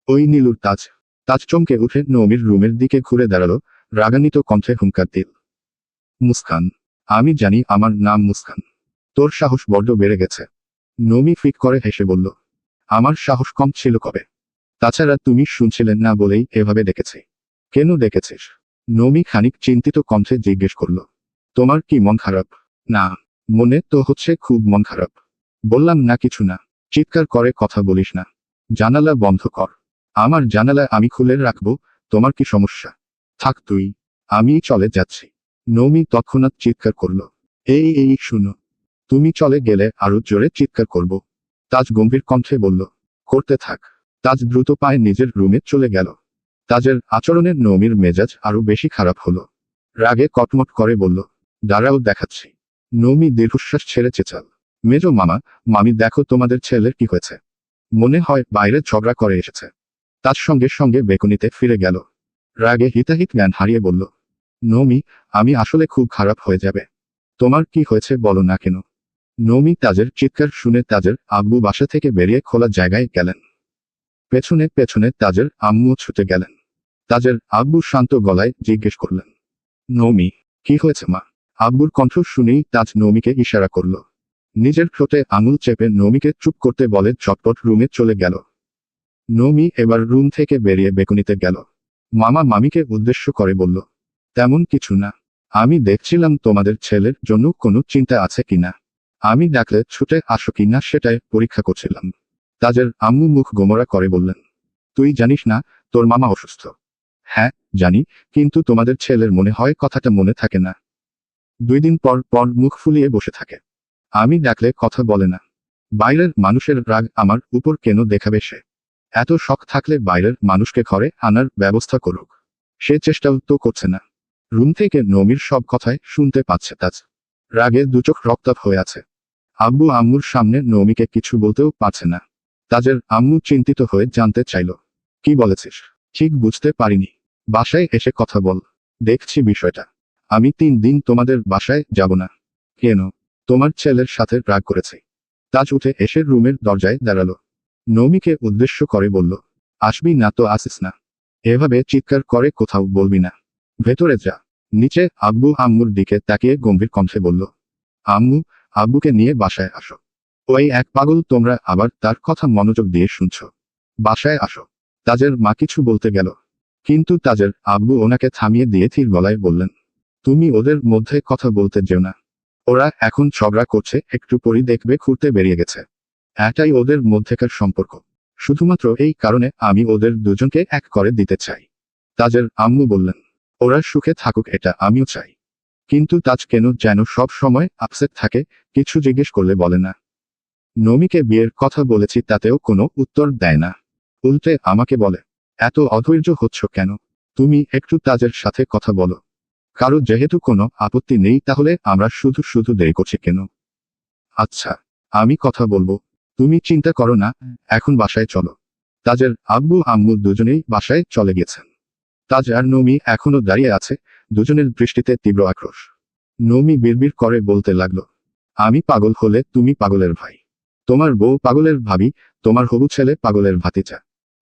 ওই নীলুর তাজ। তাজ চমকে উঠে নমির রুমের দিকে ঘুরে দাঁড়ালো, রাগান্বিত কণ্ঠে হুঙ্কার দিল, মুস্কান, আমি জানি আমার নাম মুস্কান। তোর সাহস বড্ড বেড়ে গেছে। নমি ফিক করে হেসে বলল, আমার সাহস কম ছিল কবে? তাছাড়া তুমি শুনছিলেন না বলেই এভাবে ডেকেছি। কেন ডেকেছিস? নমি খানিক চিন্তিত কণ্ঠে জিজ্ঞেস করল, তোমার কি মন খারাপ? না, মনে তো হচ্ছে খুব মন খারাপ। বললাম না কিছু না। চিৎকার করে কথা বলিস না। জানালা বন্ধ কর। আমার জানালা আমি খুলে রাখবো, তোমার কি সমস্যা? থাক তুই, আমি চলে যাচ্ছি। নমি তৎক্ষণাৎ চিৎকার করল, এই এই শুনো, তুমি চলে গেলে আরো জোরে চিৎকার করব। তাজ গম্ভীর কণ্ঠে বলল, করতে থাক। তাজ দ্রুত পায়ে নিজের রুমে চলে গেল। তাজের আচরণে নমির মেজাজ আরো বেশি খারাপ হলো। রাগে কটমট করে বলল, দাঁড়াও দেখাচ্ছি। নমি দীর্ঘশ্বাস ছেড়ে চেঁচাল, মেজো মামা, মামি দেখো তোমাদের ছেলের কি হয়েছে। মনে হয় বাইরে ঝগড়া করে এসেছে। তার সঙ্গে সঙ্গে বেকুনিতে ফিরে গেল। রাগে হিতাহিত জ্ঞান হারিয়ে বলল, নমি, আমি আসলে খুব খারাপ হয়ে যাবে। তোমার কি হয়েছে বলো না কেন? নমি তাজের চিৎকার শুনে তাজের আব্বু বাসা থেকে বেরিয়ে খোলা জায়গায় গেলেন। পেছনে পেছনে তাজের আম্মুও ছুটে গেলেন। তাজের আব্বু শান্ত গলায় জিজ্ঞেস করলেন, নমি, কি হয়েছে মা? আব্বুর কণ্ঠ শুনেই তাজ নমিকে ইশারা করল। নিজের ঠোঁটে আঙুল চেপে নমিকে চুপ করতে বলে ঝটপট রুমে চলে গেল। নমি এবার রুম থেকে বেরিয়ে বেকুনিতে গেল। মামা মামিকে উদ্দেশ্য করে বলল, তেমন কিছু না। আমি দেখছিলাম তোমাদের ছেলের জন্য কোনো চিন্তা আছে কিনা। আমি ডাকলে ছুটে আসো কিনা সেটাই পরীক্ষা করছিলাম। তাজের আম্মু মুখ গোমরা করে বললেন, তুই জানিস না তোর মামা অসুস্থ? হ্যাঁ জানি, কিন্তু তোমাদের ছেলের মনে হয় কথাটা মনে থাকে না। 2 দিন পর পর মুখ ফুলিয়ে বসে থাকে। আমি ডাকলে কথা বলে না। বাইরের মানুষের রাগ আমার উপর কেন দেখাবে সে? এত শখ থাকলে বাইরের মানুষকে ঘরে আনার ব্যবস্থা করুক। সে চেষ্টাও তো করছে না। রুম থেকে নমির সব কথাই শুনতে পাচ্ছে তাজ। রাগে দুচোখ রক্তাভ হয়ে আছে। আব্বু আম্মুর সামনে নমিকে কিছু বলতেও পারছে না। তাজের আম্মু চিন্তিত হয়ে জানতে চাইল, কি বলেছিস? ঠিক বুঝতে পারিনি। বাসায় এসে কথা বল। দেখছি বিষয়টা। আমি 3 দিন তোমাদের বাসায় যাব না। কেন? তোমার ছেলের সাথে রাগ করেছি। তাজ উঠে এসে রুমের দরজায় দাঁড়ালো। নমিকে উদ্দেশ্য করে বলল, আসবি না তো আসিস না। এভাবে চিৎকার করে কোথাও বলবি না। ভেতরে যা। নিচে আব্বু আম্মুর দিকে তাকিয়ে গম্ভীর কণ্ঠে বলল, আম্মু, আব্বুকে নিয়ে বাসায় আসো। ওই এক পাগল, তোমরা আবার তার কথা মনোযোগ দিয়ে শুনছ। বাসায় আসো। তাজের মা কিছু বলতে গেল, কিন্তু তাজের আব্বু ওনাকে থামিয়ে দিয়ে ধীর গলায় বললেন, তুমি ওদের মধ্যে কথা বলতে যেও না। ওরা এখন ঝগড়া করছে, একটু পরই দেখবে ঘুরতে বেরিয়ে গেছে। এটাই ওদের মধ্যেকার সম্পর্ক। শুধুমাত্র এই কারণে আমি ওদের দুজনকে এক করে দিতে চাই। তাজের আম্মু বললেন, ওরা সুখে থাকুক এটা আমিও চাই। কিন্তু তাজ কেন যেন সব সময় আপসেট থাকে, কিছু জিজ্ঞেস করলে বলে না। নমিকে বিয়ের কথা বলেছি তাতেও কোনো উত্তর দেয় না, উল্টে আমাকে বলে, এত অধৈর্য হচ্ছ কেন? তুমি একটু তাজের সাথে কথা বলো। কারো যেহেতু কোনো আপত্তি নেই তাহলে আমরা শুধু শুধু দেরি করছি কেন? আচ্ছা, আমি কথা বলবো, তুমি চিন্তা করো না, এখন বাসায় চলো। তাজের আব্বু আম্মু দুজনেই বাসায় চলে গেছেন। তাজ আর নমি এখনো দাঁড়িয়ে আছে, দুজনের দৃষ্টিতে তীব্র আক্রোশ। নমি বিড়বিড় করে বলতে লাগলো, আমি পাগল হলে তুমি পাগলের ভাই, তোমার বউ পাগলের ভাবি, তোমার হবু ছেলে পাগলের ভাতিজা,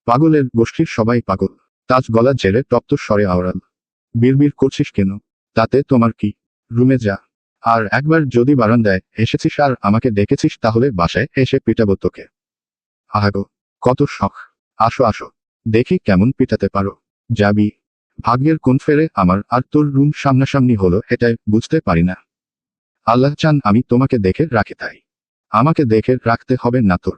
পাগলের গোষ্ঠীর সবাই পাগল। তাজ গলা ঝেড়ে তপ্ত স্বরে আওড়াল, বিড়বিড় করছিস কেন? তাতে তোমার কি? রুমে যা। আর একবার যদি বারান্দায় এসেছিস আর আমাকে ডেকেছিস তাহলে বাসায় এসে পিটাবো তোকে। আহাগো, কত শখ! আসো আসো, দেখি কেমন পিটাতে পারো। যাবি? ভাগ্যের কোন ফেরে আমার আর তোর রুম সামনাসামনি হলো এটাই বুঝতে পারি না। আল্লাহ চান আমি তোমাকে দেখে রাখি তাই। আমাকে দেখে রাখতে হবে না তোর।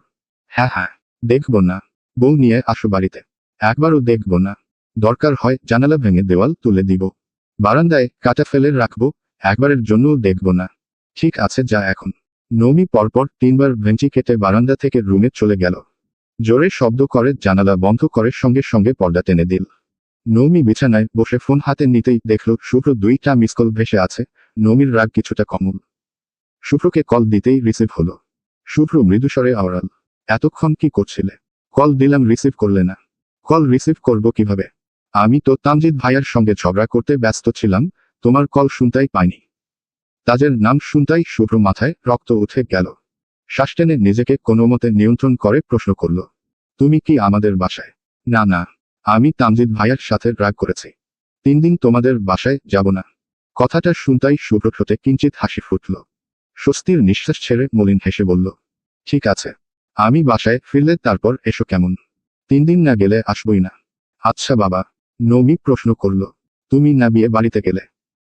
হ্যাঁ হ্যাঁ, দেখব না। বউ নিয়ে আসো বাড়িতে, একবারও দেখব না। দরকার হয় জানালা ভেঙে দেওয়াল তুলে দিব, বারান্দায় কাটা ফেলে রাখবো, একবারের জন্যও দেখব না। ঠিক আছে যা এখন। নমি পরপর 3বার ভেঞ্চি কেটে বারান্দা থেকে রুমে চলে গেল। জোরে শব্দ করে জানালা বন্ধ করে সঙ্গে সঙ্গে পর্দা টেনে দিল। নমি বিছানায় বসে ফোন হাতে নিতেই দেখল শুভ্র 2টা মিসকল ভেসে আছে। নমির রাগ কিছুটা কমল। শুভ্রকে কল দিতেই রিসিভ হলো। শুভ্র মৃদুস্বরে আওড়াল, এতক্ষণ কি করছিলে? কল দিলাম রিসিভ করলে না। কল রিসিভ করব কিভাবে? আমি তো তামজিদ ভাইয়ার সঙ্গে ঝগড়া করতে ব্যস্ত ছিলাম, তোমার কল শুনতেই পাইনি। তাজের নাম শুনতেই শুভ্র মাথায় রক্ত উঠে গেল। শ্বাস টেনে নিজেকে কোনোমতে নিয়ন্ত্রণ করে প্রশ্ন করল, তুমি কি আমাদের বাসায়? না না, আমি তামজিদ ভাইয়ার সাথে রাগ করেছি। 3 দিন তোমাদের বাসায় যাব না। কথাটা শুনতেই শুভ্র ঠোঁটে কিঞ্চিত হাসি ফুটল। স্বস্তির নিঃশ্বাস ছেড়ে মলিন হেসে বলল, ঠিক আছে, আমি বাসায় ফিরলে তারপর এসো কেমন? 3 দিন না গেলে আসবই না। আচ্ছা বাবা। নমি প্রশ্ন করল, তুমি না বিয়ে বাড়িতে গেলে?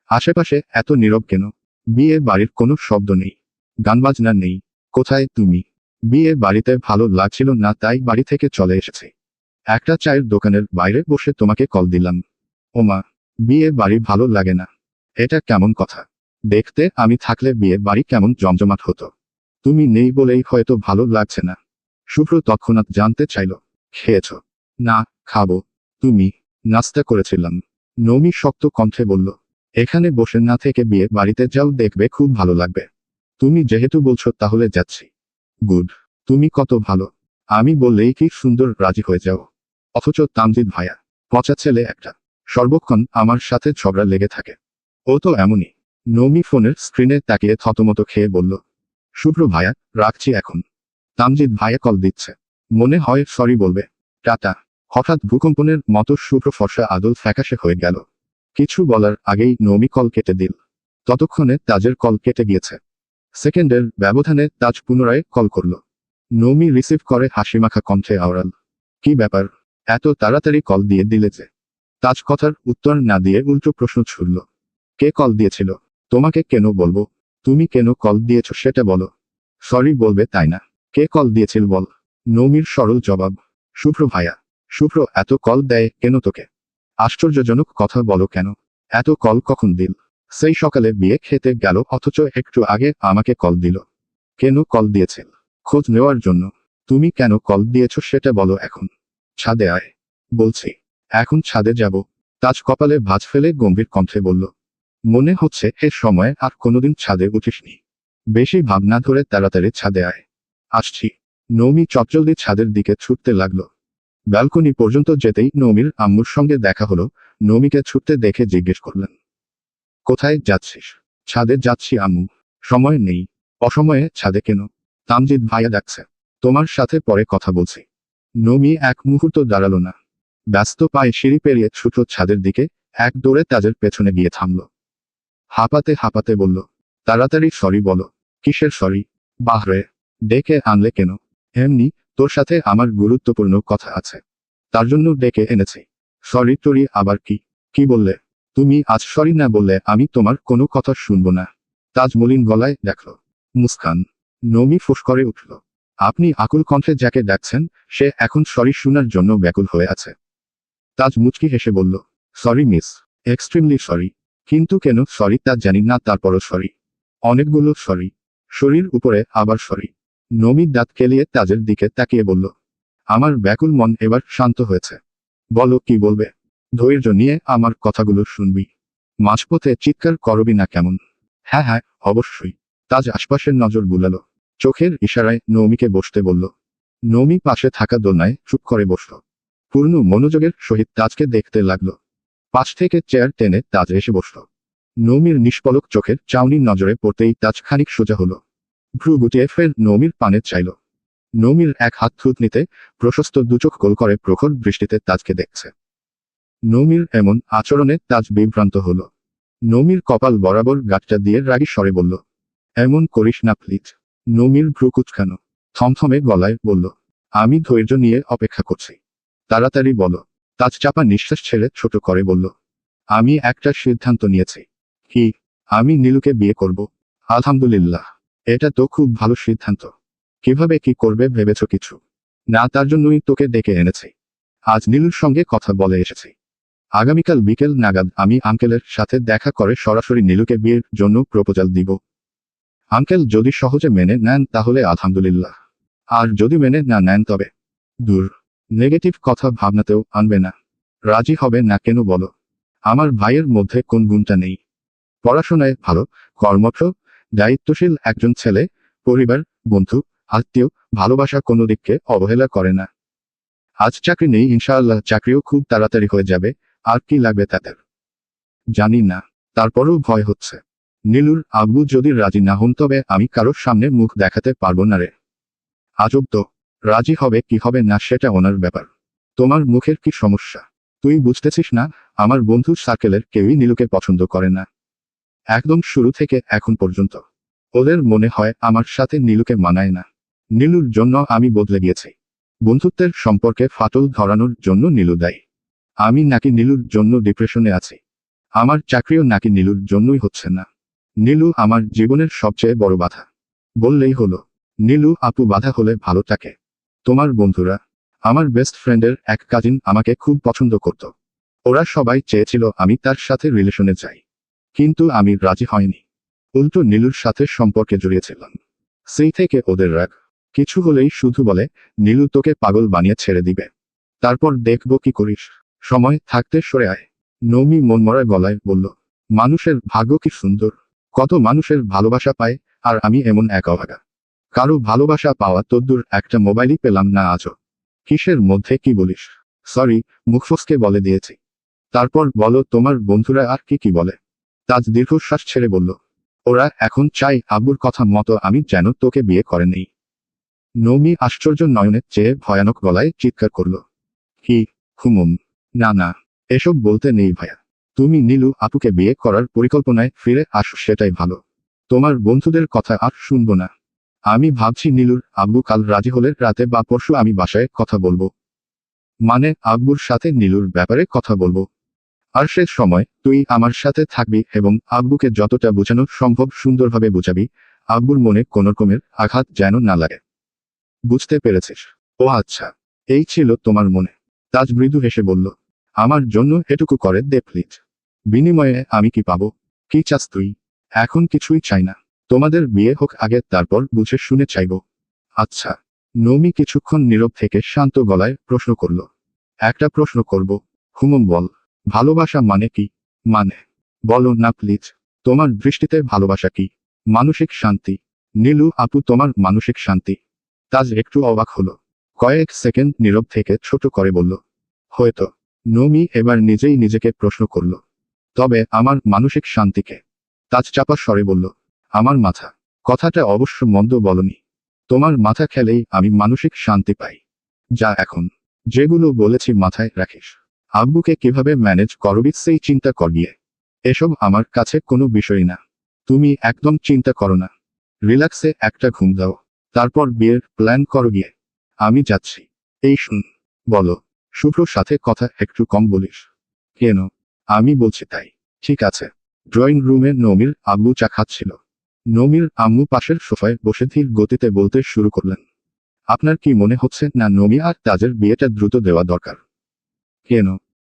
আশেপাশে এত নীরব কেন? বিয়ে বাড়ির কোনো শব্দ নেই, গানবাজনা নেই। কোথায় তুমি? বিয়ে বাড়িতে ভালো লাগছিল না তাই বাড়ি থেকে চলে এসেছি। একটা চায়ের দোকানের বাইরে বসে তোমাকে কল দিলাম। ওমা, বিয়ে বাড়ি ভালো লাগে না? এটা কেমন কথা? দেখতে আমি থাকলে বিয়ে বাড়ি কেমন জমজমাট হতো। তুমি নেই বলেই হয়তো ভালো লাগছে না। শুভ্র তৎক্ষণাৎ জানতে চাইল, খেয়েছ? না, খাবো। তুমি? নাস্তা করেছিলাম। নমি শক্ত কণ্ঠে বলল, এখানে বসে না থেকে বিয়ে বাড়িতে যাও, দেখবে খুব ভালো লাগবে। তুমি যেহেতু বলছো তাহলে যাচ্ছি। গুড। তুমি কত ভালো, আমি বললেই কি সুন্দর রাজি হয়ে যাও। অথচ তামজিদ ভাইয়া, পচা ছেলে একটা, সর্বক্ষণ আমার সাথে ঝগড়া লেগে থাকে। ও তো এমনই। নমি ফোনের স্ক্রিনে তাকিয়ে থতমত খেয়ে বলল, শুভ্র ভাইয়া, রাখছি এখন। তামজিদ ভাইয়া কল দিচ্ছে, মনে হয় সরি বলবে। টাটা। হঠাৎ ভূকম্পনের মতো শুভ্র ফর্সা আদল ফ্যাকাশে হয়ে গেল। কিছু বলার আগেই নমি কল কেটে দিল। ততক্ষণে তাজের কল কেটে গিয়েছে। সেকেন্ডের ব্যবধানে তাজ পুনরায় কল করল। নমি রিসিভ করে হাসিমাখা কণ্ঠে আওড়াল, কি ব্যাপার, এত তাড়াতাড়ি কল দিয়ে দিলে যে? তাজ কথার উত্তর না দিয়ে উল্টো প্রশ্ন ছুড়ল, কে কল দিয়েছিল? তোমাকে কেন বলবো? তুমি কেন কল দিয়েছ সেটা বলো। সরি বলবে তাই না? কে কল দিয়েছিল বল। নমির সরল জবাব, শুভ্র ভাইয়া। শুভ্র এত কল দেয় কেন তোকে? আশ্চর্যজনক কথা বলো কেন? এত কল কখন দিল? সেই সকালে বিয়ে খেতে গেল অথচ একটু আগে আমাকে কল দিল। কেন কল দিয়েছিল? খোঁজ নেওয়ার জন্য। তুমি কেন কল দিয়েছ সেটা বলো এখন। ছাদে আয়। বলছি। এখন ছাদে যাব। তাজ কপালে ভাঁজ ফেলে গম্ভীর কণ্ঠে বলল, মনে হচ্ছে এ সময় আর কোনোদিন ছাদে উঠিসনি। বেশি ভাবনা ধরে তাড়াতাড়ি ছাদে আয়। আসছি। নমি চটজলদি ছাদের দিকে ছুটতে লাগল। ব্যালকনি পর্যন্ত যেতেই নমির আম্মুর সঙ্গে দেখা হলো। নমিকে ছুটতে দেখে জিজ্ঞেস করলেন, কোথায় যাচ্ছিস? ছাদে যাচ্ছি আম্মু। সময় নেই। অসময়ে ছাদে কেন? তামজিদ ভাইয়া ডাকছে। তোমার সাথে পরে কথা বলছি। নমি এক মুহূর্ত দাঁড়ালো না। ব্যস্ত পায়ে সিঁড়ি পেরিয়ে ছুটল ছাদের দিকে, এক দৌড়ে তাজের পেছনে গিয়ে থামল। হাঁপাতে হাঁপাতে বলল, তাড়াতাড়ি সরি বলো। কিসের সরি? বাহরে, ডেকে আনলে কেন? এমনি, তোর সাথে আমার গুরুত্বপূর্ণ কথা আছে, তার জন্য ডেকে এনেছি। সরি টরি আবার কি? কি বললে? তুমি আজ সরি না বললে আমি তোমার কোনো কথা শুনবো না। তাজ মলিন গলায় ডাকল। মুস্কান। নমি ফোঁস করে উঠল। আপনি আকুল কণ্ঠে যাকে ডাকছেন, সে এখন সরি শোনার জন্য ব্যাকুল হয়ে আছে। তাজ মুচকি হেসে বলল, সরি মিস, এক্সট্রিমলি সরি। কিন্তু কেন সরি তা জানি না, তারপরও সরি, অনেকগুলো সরি, শরীর উপরে আবার সরি। নমি দাঁত কেলিয়ে তাজের দিকে তাকিয়ে বলল, আমার ব্যাকুল মন এবার শান্ত হয়েছে। বলো কি বলবে, ধৈর্য নিয়ে আমার কথাগুলো শুনবি, মাঝপথে চিৎকার করবি না কেমন? হ্যাঁ হ্যাঁ, অবশ্যই। তাজ আশপাশের নজর বুলালো, চোখের ইশারায় নৌমিকে বসতে বলল। নৌমি পাশে থাকা দোলনায় চুপ করে বসল, পূর্ণ মনোযোগের সহিত তাজকে দেখতে লাগলো। পাশ থেকে চেয়ার টেনে তাজ এসে বসল। নৌমির নিষ্পলক চোখের চাউনি নজরে পড়তেই তাজ খানিক সোজা হলো, ভ্রু গুটিয়ে ফের নৌমির পানে চাইল। নৌমির এক হাত থুতনিতে প্রশস্ত দুচোখ গোল করে প্রখর দৃষ্টিতে তাজকে দেখছে। নৌমির এমন আচরণে তাজ বিভ্রান্ত হল। নৌমির কপাল বরাবর গাঁটটা দিয়ে রাগী স্বরে বলল, এমন করিস না প্লিজ। নৌমির ভ্রু কুচকানো, থমথমে গলায় বলল, আমি ধৈর্য নিয়ে অপেক্ষা করছি, তাড়াতাড়ি বলো। তাজ চাপা নিঃশ্বাস ছেড়ে ছোট করে বলল, আমি একটা সিদ্ধান্ত নিয়েছি। কি? আমি নীলুকে বিয়ে করব। আলহামদুলিল্লাহ, এটা তো খুব ভালো সিদ্ধান্ত। কিভাবে কি করবে ভেবেছ কিছু? না, তার জন্যই তোকে ডেকে এনেছি। আজ নীলুর সঙ্গে কথা বলে এসেছি। আগামীকাল বিকেল নাগাদ আমি আঙ্কেলের সাথে দেখা করে সরাসরি নীলুকে বিয়ের জন্য প্রপোজাল দিব। আঙ্কেল যদি সহজে মেনে নেন তাহলে আলহামদুলিল্লাহ, আর যদি মেনে না নেন তবে দূর, নেগেটিভ কথা ভাবনাতেও আনবে না। রাজি হবে না কেন বলো? আমার ভাইয়ের মধ্যে কোন গুণটা নেই? পড়াশোনায় ভালো, কর্মঠ, দায়িত্বশীল একজন ছেলে, পরিবার, বন্ধু, আত্মীয়, ভালোবাসা কোনো দিককে অবহেলা করে না। আজ চাকরি নেই, ইনশাআল্লাহ চাকরিও খুব তাড়াতাড়ি হয়ে যাবে। আর কি লাগবে তাদের? জানি না, তারপরও ভয় হচ্ছে। নীলুর আব্বু যদি রাজি না হন তবে আমি কারোর সামনে মুখ দেখাতে পারবো না রে। আজব তো, রাজি হবে কি হবে না সেটা ওনার ব্যাপার। তোমার মুখের কি সমস্যা? তুই বুঝতেছিস না, আমার বন্ধু সার্কেলের কেউই নীলুকে পছন্দ করে না। একদম শুরু থেকে এখন পর্যন্ত ওদের মনে হয় আমার সাথে নীলুকে মানায় না। নীলুর জন্য আমি বদলে গিয়েছি। বন্ধুত্বের সম্পর্কে ফাটল ধরানোর জন্য নীলু দায়ী। আমি নাকি নীলুর জন্য ডিপ্রেশনে আছি। আমার চাকরিও নাকি নীলুর জন্যই হচ্ছে না। নীলু আমার জীবনের সবচেয়ে বড় বাধা বললেই হলো। নীলু আপু বাধা হলে ভালো থাকে। তোমার বন্ধুরা, আমার বেস্ট ফ্রেন্ডের এক কাজিন আমাকে খুব পছন্দ করত। ওরা সবাই চেয়েছিল আমি তার সাথে রিলেশনে যাই, কিন্তু আমি রাজি হয়নি। উল্টো নীলুর সাথে সম্পর্কে জড়িয়েছিলাম। সেই থেকে ওদের রাগ, কিছু হলেই শুধু বলে, নীলু তোকে পাগল বানিয়ে ছেড়ে দিবে। তারপর দেখবো কি করিস। সময় থাকতে সরে আয়। নৌমি মনমরা গলায় বলল, মানুষের ভাগ্য কি সুন্দর, কত মানুষের ভালোবাসা পায়, আর আমি এমন এক অভাগা। কারো ভালোবাসা পাওয়া তো দূর, একটা মোবাইলই পেলাম না আজও। কিসের মধ্যে কি বলিস? সরি, মুখ ফসকে বলে দিয়েছি। তারপর বলো তোমার বন্ধুরা আর কি কি বলে? তাজ দীর্ঘশ্বাস ছেড়ে বলল, ওরা এখন চাই আব্বুর কথা মতো আমি যেন তোকে বিয়ে করে নেই। নৌমি আশ্চর্য নয়নে চেয়ে ভয়ানক গলায় চিৎকার করল, কি? হুমুম, না না, এসব বলতে নেই ভাইয়া। তুমি নীলু আপুকে বিয়ে করার পরিকল্পনায় ফিরে আসো, সেটাই ভালো। তোমার বন্ধুদের কথা আর শুনবো না। আমি ভাবছি নীলুর আব্বু কাল রাজি হলে রাতে বা পরশু আমি বাসায় কথা বলবো। মানে আব্বুর সাথে নীলুর ব্যাপারে কথা বলবো। আর সে সময় তুই আমার সাথে থাকবি এবং আব্বুকে যতটা বোঝানো সম্ভব সুন্দরভাবে বোঝাবি, আব্বুর মনে কোনো রকমের আঘাত যেন না লাগে। বুঝতে পেরেছিস? ও আচ্ছা, এই ছিল তোমার মনে। তাজ মৃদু হেসে বলল, আমার জন্য এটুকু করে দে প্লিজ। বিনিময়ে আমি কি পাবো? কি চাস তুই? এখন কিছুই চাই না। তোমাদের বিয়ে হোক আগে, তারপর বুঝে শুনে চাইব। আচ্ছা। নৌমি কিছুক্ষণ নীরব থেকে শান্ত গলায় প্রশ্ন করল, একটা প্রশ্ন করব। হুমম বল। ভালোবাসা মানে কি? মানে বলো না প্লিজ। তোমার দৃষ্টিতে ভালোবাসা কি? মানসিক শান্তি। নীলু আপু তোমার মানসিক শান্তি? তাজ একটু অবাক হলো। কয়েক সেকেন্ড নীরব থেকে ছোট করে বলল, হয়তো। নৌমি এবার নিজেই নিজেকে প্রশ্ন করল, তবে আমার মানসিক শান্তিকে? তাজ চাপা স্বরে বলল, আমার মাথা। কথাটা অবশ্য মন্দ বলনি। তোমার মাথা খেলেই আমি মানসিক শান্তি পাই। যা এখন যেগুলো বলেছি মাথায় রাখিস। আব্বুকে কিভাবে ম্যানেজ করবি সেই চিন্তা কর গিয়ে। এসব আমার কাছে কোনো বিষয় না। তুমি একদম চিন্তা করো না। রিল্যাক্সে একটা ঘুম দাও, তারপর বিয়ের প্ল্যান করো গিয়ে। আমি যাচ্ছি। এই শুন, বলো। শুভ্রর সাথে কথা একটু কম বলিস। কেন? আমি বলছি তাই। ঠিক আছে। ড্রয়িং রুমে নমির আব্বু চা খাচ্ছিল। নমির আম্মু পাশের সোফায় বসে ধীর গতিতে বলতে শুরু করলেন, আপনার কি মনে হচ্ছে না নমি আর তাজের বিয়েটা দ্রুত দেওয়া দরকার? কেন?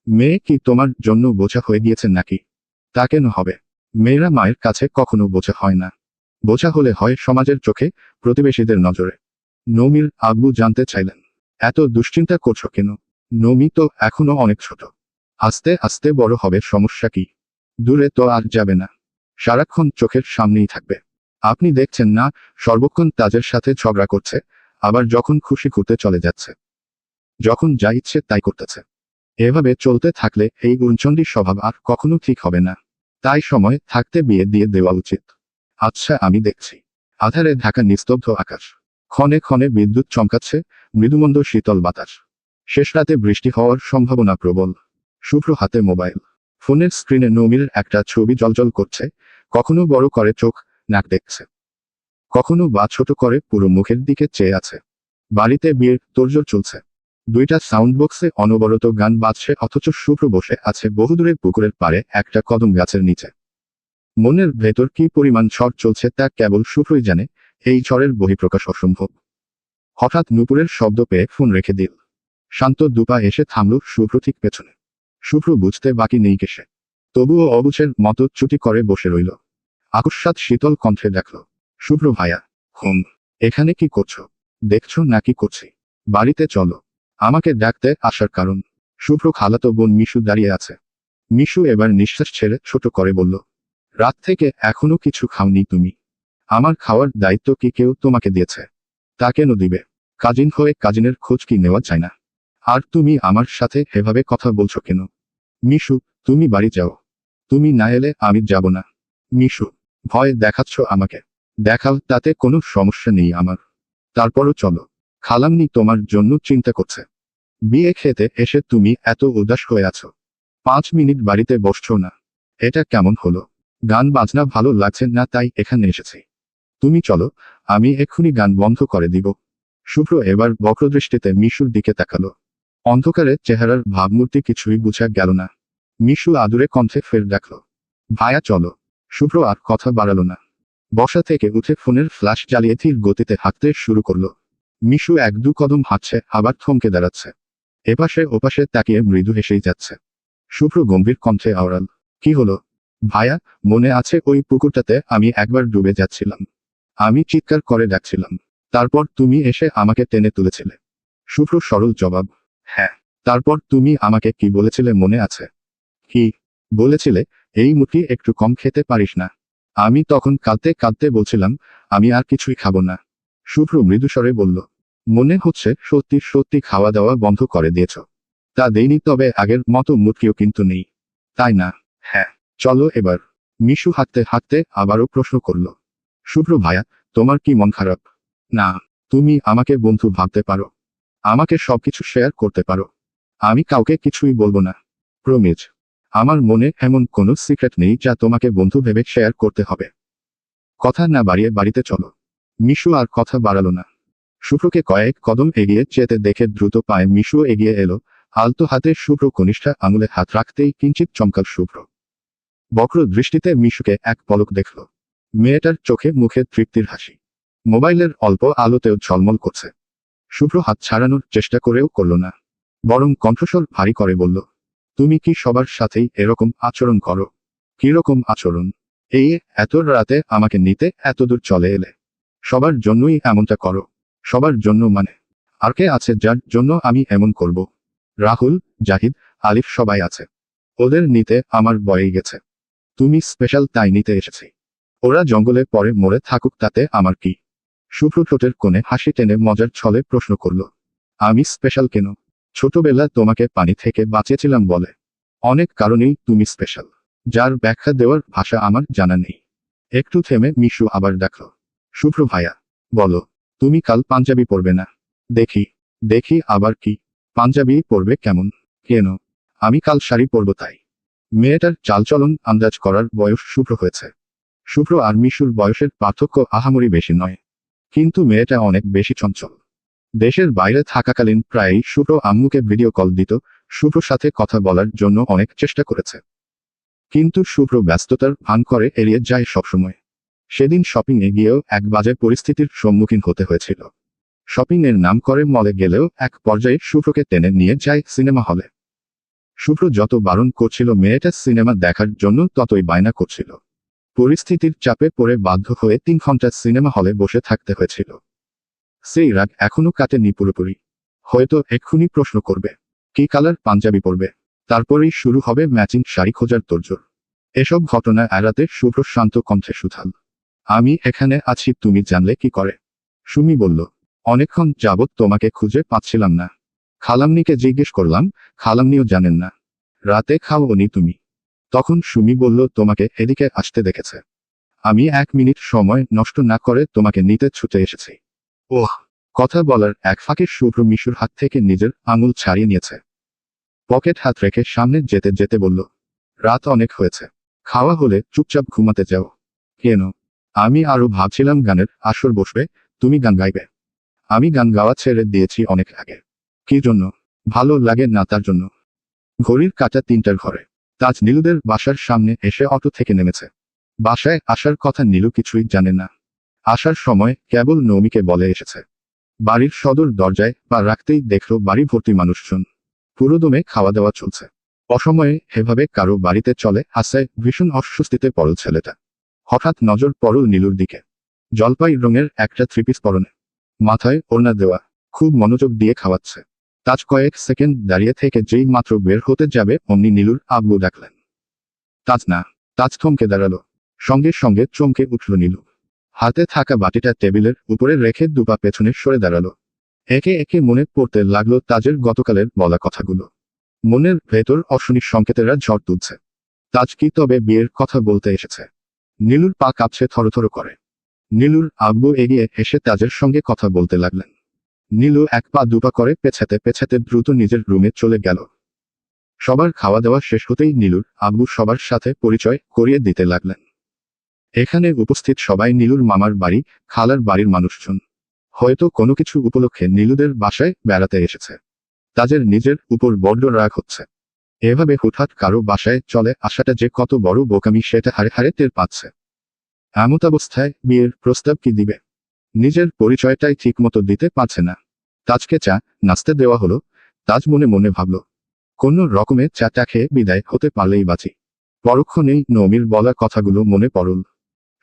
মেয়ে কি তোমার জন্য বোঝা হয়ে গিয়েছে নাকি? তা কেন হবে? মেয়েরা মায়ের কাছে কখনো বোঝা হয় না। বোঝা হলে হয় সমাজের চোখে, প্রতিবেশীদের নজরে। নমির আব্বু জানতে চাইলেন, এত দুশ্চিন্তা করছো কেন? নমি তো এখনো অনেক ছোট। আস্তে আস্তে বড় হবে, সমস্যা কি? দূরে তো আর যাবে না, সারাক্ষণ চোখের সামনেই থাকবে। আপনি দেখছেন না, সর্বক্ষণ তাজের সাথে ঝগড়া করছে, আবার যখন খুশি ঘুরতে চলে যাচ্ছে, যখন যা ইচ্ছে তাই করতেছে। এভাবে চলতে থাকলে এই উনচণ্ডী স্বভাব আর কখনো ঠিক হবে না। তাই সময় থাকতে বিয়ে দিয়ে দেওয়া উচিত। আচ্ছা, আমি দেখছি। আধারে ঢাকা নিস্তব্ধ আকাশ, ক্ষণে ক্ষণে বিদ্যুৎ চমকাচ্ছে, মৃদুমন্দ শীতল বাতাস। শেষ রাতে বৃষ্টি হওয়ার সম্ভাবনা প্রবল। শুভ্র হাতে মোবাইল, ফোনের স্ক্রিনে নমির একটা ছবি জ্বলজ্বল করছে। কখনো বড় করে চোখ, নাক দেখছে, কখনো বা ছোট করে পুরো মুখের দিকে চেয়ে আছে। বাড়িতে বিয়ের তোড়জোড় চলছে। দুইটা সাউন্ড বক্সে অনবরত গান বাজছে, অথচ শুভ্র বসে আছে বহুদূরের পুকুরের পাড়ে একটা কদম গাছের নিচে। মনের ভেতর কি পরিমাণ ঝড় চলছে তা কেবল শুভ্রই জানে। এই ঝড়ের বহিঃপ্রকাশ অসম্ভব। হঠাৎ নূপুরের শব্দ পেয়ে ফোন রেখে দিল। শান্ত দুপা এসে থামল শুভ্র ঠিক পেছনে। শুভ্র বুঝতে বাকি নেই কেসে, তবুও অবুঝের মতো চুটি করে বসে রইল। আকস্মাৎ শীতল কণ্ঠে ডাকল, শুভ্র ভাইয়া। হুম। এখানে কি করছো? দেখছো নাকি করছি? বাড়িতে চলো। আমাকে ডাকতে আসার কারণ? শুভ্র খালাতো বোন মিশু দাঁড়িয়ে আছে। মিশু এবার নিঃশ্বাস ছেড়ে ছোট করে বলল, রাত থেকে এখনো কিছু খাওনি তুমি? আমার খাওয়ার দায়িত্ব কি কেউ তোমাকে দিয়েছে? তা কেন দিবে? কাজিন হয়ে কাজিনের খোঁজ কি নেওয়া যায় না? আর তুমি আমার সাথে এভাবে কথা বলছো কেন? মিশু, তুমি বাড়ি যাও। তুমি না এলে আমি যাব না। মিশু, ভয় দেখাচ্ছ আমাকে? দেখাও, তাতে কোনো সমস্যা নেই আমার। তারপরও চলো। খালাম্নি তোমার জন্য চিন্তা করছে। বিয়ে খেতে এসে তুমি এত উদাস হয়ে আছো, 5 মিনিট বাড়িতে বসছো না। এটা কেমন হলো? গান বাজনা ভালো লাগছে না তাই এখানে এসেছি। তুমি চলো, আমি এক্ষুনি গান বন্ধ করে দিব। শুভ্র এবার বক্রদৃষ্টিতে মিশুর দিকে তাকালো। অন্ধকারে চেহারার ভাবমূর্তি কিছুই বোঝা গেল না। মিশু আদুরে কণ্ঠে ফের ডাকল, ভায়া চলো। শুভ্র আর কথা বাড়ালো না। বসা থেকে উঠে ফোনের ফ্ল্যাশ জ্বালিয়ে ধীর গতিতে হাঁটতে শুরু করলো। মিশু 1-2 কদম হাঁটছে, আবার থমকে দাঁড়াচ্ছে। এপাশে ওপাশে তাকিয়ে মৃদু হেসেই যাচ্ছে। শুভ্র গম্ভীর কণ্ঠে আওড়াল, কি হলো? ভায়া, মনে আছে ওই পুকুরটাতে আমি একবার ডুবে যাচ্ছিলাম? আমি চিৎকার করে ডাকছিলাম, তারপর তুমি এসে আমাকে টেনে তুলেছিলে। শুভ্র সরল জবাব, হ্যাঁ। তারপর তুমি আমাকে কি বলেছিলে মনে আছে? কি বলেছিলে? এই মুখি একটু কম খেতে পারিস না? আমি তখন কাঁদতে কাঁদতে বলছিলাম, আমি আর কিছুই খাবো না। শুভ্র মৃদুস্বরে বলল, মনে হচ্ছে সত্যি সত্যি খাওয়া দাওয়া বন্ধ করে দিয়েছ। তা দেইনি, তবে আগের মতো মুটকিও কিন্তু নেই, তাই না? হ্যাঁ। চলো এবার। মিশু হাঁটতে হাঁটতে আবারও প্রশ্ন করল, শুভ্র ভায়া, তোমার কি মন খারাপ? না। তুমি আমাকে বন্ধু ভাবতে পারো, আমাকে সবকিছু শেয়ার করতে পারো। আমি কাউকে কিছুই বলবো না, প্রমিজ। আমার মনে এমন কোনো সিক্রেট নেই যা তোমাকে বন্ধু ভেবে শেয়ার করতে হবে। কথা না বাড়িয়ে বাড়িতে চলো। মিশু আর কথা বাড়ালো না। শুভ্রকে কয়েক কদম এগিয়ে যেতে দেখে দ্রুত পায়ে মিশু এগিয়ে এলো। আলতো হাতে শুভ্র কনিষ্ঠা আঙুলে হাত রাখতেই কিঞ্চিত চমকাল শুভ্র। বক্র দৃষ্টিতে মিশুকে এক পলক দেখল। মেয়েটার চোখে মুখে তৃপ্তির হাসি, মোবাইলের অল্প আলোতেও ঝলমল করছে। শুভ্র হাত ছাড়ানোর চেষ্টা করেও করল না, বরং কণ্ঠস্বর ভারী করে বলল, তুমি কি সবার সাথেই এরকম আচরণ করো? কিরকম আচরণ? এই এত রাতে আমাকে নিতে এত দূর চলে এলে? সবার জন্যই এমনটা করো? সবার জন্য মানে? আর কে আছে যার জন্য আমি এমন করব? রাহুল, জাহিদ, আলিফ সবাই আছে। ওদের নিতে আমার বয়ে গেছে। তুমি স্পেশাল তাই নিতে এসেছি। ওরা জঙ্গলে পরে মরে থাকুক, তাতে আমার কি? শুভ্র ঠোঁটের কোণে হাসি টেনে মজার ছলে প্রশ্ন করল, আমি স্পেশাল কেন? ছোটবেলা তোমাকে পানি থেকে বাঁচিয়েছিলাম বলে। অনেক কারণেই তুমি স্পেশাল, যার ব্যাখ্যা দেওয়ার ভাষা আমার জানা নেই। একটু থেমে মিশু আবার ডাকল, শুভ্র ভাইয়া, বলো, তুমি কাল পাঞ্জাবি পরবে না? দেখি। দেখি আবার কি? পাঞ্জাবি পরবে কেমন? কেন? আমি কাল শাড়ি পরব তাই। মেয়েটার চালচলন আন্দাজ করার বয়স শুভ্র হয়েছে। শুভ্র আর মিশুর বয়সের পার্থক্য আহামরি বেশি নয়, কিন্তু মেয়েটা অনেক বেশি চঞ্চল। দেশের বাইরে থাকাকালীন প্রায়ই শুভ্র আম্মুকে ভিডিও কল দিত, শুভ্রর সাথে কথা বলার জন্য অনেক চেষ্টা করেছে। কিন্তু শুভ্র ব্যস্ততার ভান করে এড়িয়ে যায় সবসময়। সেদিন শপিং এ গিয়েও এক বাজে পরিস্থিতির সম্মুখীন হতে হয়েছিল। শপিং এর নাম করে মলে গেলেও এক পর্যায়ে শুভ্রকে টেনে নিয়ে যায় সিনেমা হলে। শুভ্র যত বারণ করছিল মেয়েটা সিনেমা দেখার জন্য ততই বায়না করছিল। পরিস্থিতির চাপে পড়ে বাধ্য হয়ে 3 ঘন্টা সিনেমা হলে বসে থাকতে হয়েছিল। সেই রাগ এখনো কাটেনি পুরোপুরি। হয়তো এক্ষুনি প্রশ্ন করবে, কি কালার পাঞ্জাবি পরবে। তারপরেই শুরু হবে ম্যাচিং শাড়ি খোঁজার তোড়জোড়। এসব ঘটনা এড়াতে শুভ্র শান্ত কণ্ঠে সুথাল, আমি এখানে আছি তুমি জানলে কি করে। সুমি বলল, অনেকক্ষণ যাবৎ তোমাকে খুঁজে পাচ্ছিলাম না। খালামনিকে জিজ্ঞেস করলাম, খালামনিও জানেন না। রাতে খাওনি তুমি। তখন সুমি বলল, তোমাকে এদিকে আসতে দেখেছে। আমি 1 মিনিট সময় নষ্ট না করে তোমাকে নিতে ছুটে এসেছি। ওহ। কথা বলার এক ফাঁকে শুভ্র মিশুর হাত থেকে নিজের আঙুল ছাড়িয়ে নিয়েছে। পকেট হাত রেখে সামনে যেতে যেতে বলল, রাত অনেক হয়েছে। খাওয়া হলে চুপচাপ ঘুমাতে যাও। কেন? আমি আরো ভাবছিলাম গানের আসর বসবে, তুমি গান গাইবে। আমি গান গাওয়া ছেড়ে দিয়েছি অনেক আগে। কি জন্য? ভালো লাগে না তার জন্য। ঘড়ির কাঁটা 3টার ঘরে। তাজ নীলুদের বাসার সামনে এসে অটো থেকে নেমেছে। বাসায় আসার কথা নীলু কিছুই জানে না। আসার সময় কেবল নৌমিকে বলে এসেছে। বাড়ির সদর দরজায় পা রাখতেই দেখল বাড়ি ভর্তি মানুষজন। পুরোদমে খাওয়া দাওয়া চলছে। অসময়ে এভাবে কারো বাড়িতে চলে আসায় ভীষণ অস্বস্তিতে পড়ল ছেলেটা। হঠাৎ নজর পড়ল নীলুর দিকে। জলপাই রঙের একটা 3 পিস পরনে, মাথায় ওড়না দেওয়া, খুব মনোযোগ দিয়ে খাওয়াচ্ছে। তাজ কয়েক সেকেন্ড দাঁড়িয়ে থেকে যেই মাত্র বের হতে যাবে অমনি নীলুর আব্বু ডাকলেন, তাজ না। তাজ থমকে দাঁড়ালো। সঙ্গে সঙ্গে চমকে উঠল নীলু। হাতে থাকা বাটিটা টেবিলের উপরে রেখে দুপা পেছনে সরে দাঁড়ালো। একে একে মনে পড়তে লাগলো তাজের গতকালের বলা কথাগুলো। মনের ভেতর অশনি সংকেতেরা ঝড় তুলছে। তাজ কি তবে বিয়ের কথা বলতে এসেছে? নীলুর পা কাঁপছে থরথর করে। নীলুর আব্বু এগিয়ে এসে তাজের সঙ্গে কথা বলতে লাগলেন। নীলু 1 পা 2 পা করে পেছাতে পেছাতে দ্রুত নিজের রুমে চলে গেল। সবার খাওয়া দাওয়া শেষ হতেই নীলুর আব্বু সবার সাথে পরিচয় করিয়ে দিতে লাগলেন। এখানে উপস্থিত সবাই নীলুর মামার বাড়ি, খালার বাড়ির মানুষজন। হয়তো কোনো কিছু উপলক্ষে নীলুদের বাসায় বেড়াতে এসেছে। তাজের নিজের উপর বড্ড রাগ হচ্ছে। এভাবে হুটহাট কারো বাসায় চলে আসাটা যে কত বড় বোকামি সেটা হারে হারে টের পাচ্ছে। এমতাবস্থায় বিয়ের প্রস্তাব কি দিবে? নিজের পরিচয়টাই ঠিকমতো দিতে পারছে না। তাজকে চা নাস্তে দেওয়া হলো। তাজ মনে মনে ভাবল, কোনো রকমে চাটা খেয়ে বিদায় হতে পারলেই বাঁচি। পরক্ষণেই নমির বলা কথাগুলো মনে পড়ল।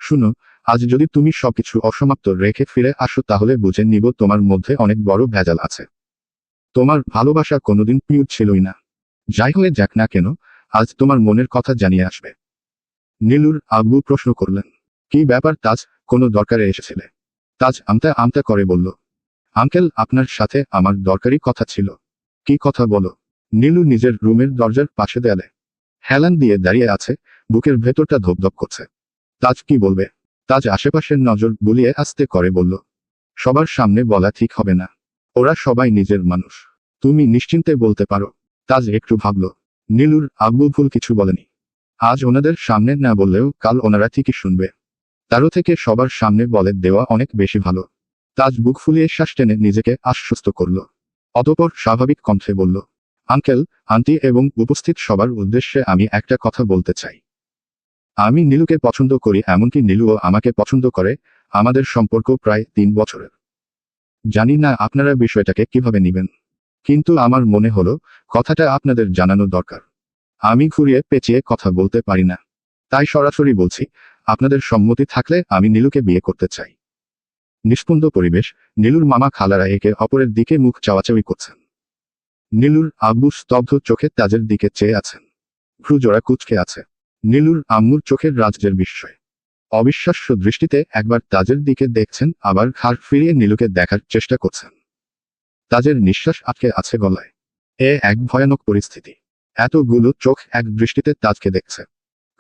শুনো, আজ যদি তুমি সবকিছু অসমাপ্ত রেখে ফিরে আসো তাহলে বুঝে নিব তোমার মধ্যে অনেক বড় ভেজাল আছে। তোমার ভালোবাসা কোনোদিন পিওর ছিলই না। যাই হয়ে যাক না কেন, আজ তোমার মনের কথা জানিয়ে আসবে। নীলুর আব্বু প্রশ্ন করলেন, কি ব্যাপার তাজ, কোনো দরকারে এসেছিলে? তাজ আমতা আমতা করে বলল, আঙ্কেল আপনার সাথে আমার দরকারি কথা ছিল। কি কথা বলো? নীলু নিজের রুমের দরজার পাশে দেয়ালে হেলান দিয়ে দাঁড়িয়ে আছে, বুকের ভেতরটা ধপধপ করছে। তাজ কি বলবে? তাজ আশেপাশের নজর বুলিয়ে আস্তে করে বলল, সবার সামনে বলা ঠিক হবে না। ওরা সবাই নিজের মানুষ। তুমি নিশ্চিন্তে বলতে পারো। তাজ একটু ভাবল। নীলুর আব্বু ভুল কিছু বলেনি। আজ ওনাদের সামনে না বললেও কাল ওনারা ঠিকই শুনবে। তারও থেকে সবার সামনে বলে দেওয়া অনেক বেশি ভালো। তাজ বুক ফুলিয়ে শ্বাস টেনে নিজেকে আশ্বস্ত করল। অতঃপর স্বাভাবিক কণ্ঠে বলল, আঙ্কেল, আন্টি এবং উপস্থিত সবার উদ্দেশ্যে আমি একটা কথা বলতে চাই। আমি নীলুকে পছন্দ করি, এমনকি নীলুও আমাকে পছন্দ করে। আমাদের সম্পর্ক প্রায় 3 বছরের। জানি না আপনারা বিষয়টাকে কিভাবে নেবেন, কিন্তু আমার মনে হলো কথাটা আপনাদের জানানো দরকার। আমি ঘুরিয়ে পেঁচিয়ে কথা বলতে পারি না। তাই সরাসরি বলছি, আপনাদের সম্মতি থাকলে আমি নীলুকে বিয়ে করতে চাই। নিস্পন্দ পরিবেশ। নীলুর মামা খালারা একে অপরের দিকে মুখ চাওয়াচাওয়ি করছেন। নীলুর আব্বু স্তব্ধ চোখে তাজের দিকে চেয়ে আছেন। ভ্রুজোড়া কুঁচকে আছে। নীলুর আম্মুর চোখের রাজ্যের বিস্ময়। অবিশ্বাস্য দৃষ্টিতে একবার তাজের দিকে দেখছেন, আবার ঘাড় ফিরিয়ে নীলুকে দেখার চেষ্টা করছেন। তাজের নিঃশ্বাস আটকে আছে গলায়। এক ভয়ানক পরিস্থিতি। এতগুলো চোখ এক দৃষ্টিতে তাজকে দেখছে।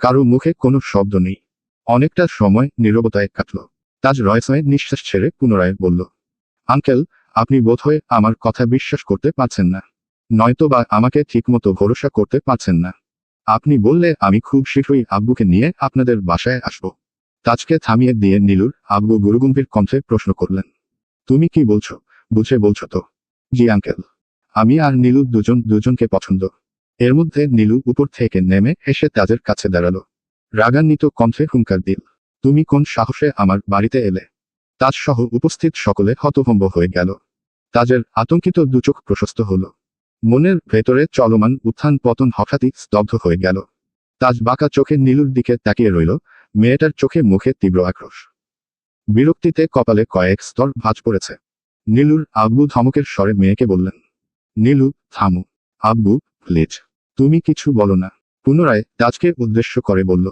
কারো মুখে কোনো শব্দ নেই। অনেকটা সময় নীরবতায় কাটল। তাজ রয়সয়ে নিঃশ্বাস ছেড়ে পুনরায় বলল, আঙ্কেল, আপনি বোধহয় আমার কথা বিশ্বাস করতে পারছেন না। নয়তোবা আমাকে ঠিকমতো ভরসা করতে পারছেন না। আপনি বললে আমি খুব শীঘ্রই আব্বুকে নিয়ে আপনাদের বাসায় আসব। তাজকে থামিয়ে দিয়ে নীলুর আব্বু গুরুগম্ভীর কণ্ঠে প্রশ্ন করলেন, তুমি কি বলছো? বুঝে বলছো তো? জি আঙ্কেল। আমি আর নীলু দুজনকে পছন্দ। এর মধ্যে নীলু উপর থেকে নেমে এসে তাজের কাছে দাঁড়ালো। রাগান্বিত কণ্ঠে হুঙ্কার দিল, তুমি কোন সাহসে আমার বাড়িতে এলে? তাজ সহ উপস্থিত সকলে হতভম্ব হয়ে গেল। তাজের আতঙ্কিত দুচোখ প্রশস্ত হলো। মনের ভেতরে চলমান উত্থান পতন হঠাৎই স্তব্ধ হয়ে গেল। তাজ বাঁকা চোখে নীলুর দিকে তাকিয়ে রইল। মেয়েটার চোখে মুখে তীব্র আক্রোশ, বিরক্তিতে কপালে কয়েক স্তর ভাঁজ পড়েছে। নীলুর আব্বু ধমকের স্বরে মেয়েকে বললেন, নীলু থামো। আব্বু প্লিজ, তুমি কিছু বলো না। পুনরায় তাজকে উদ্দেশ্য করে বলল,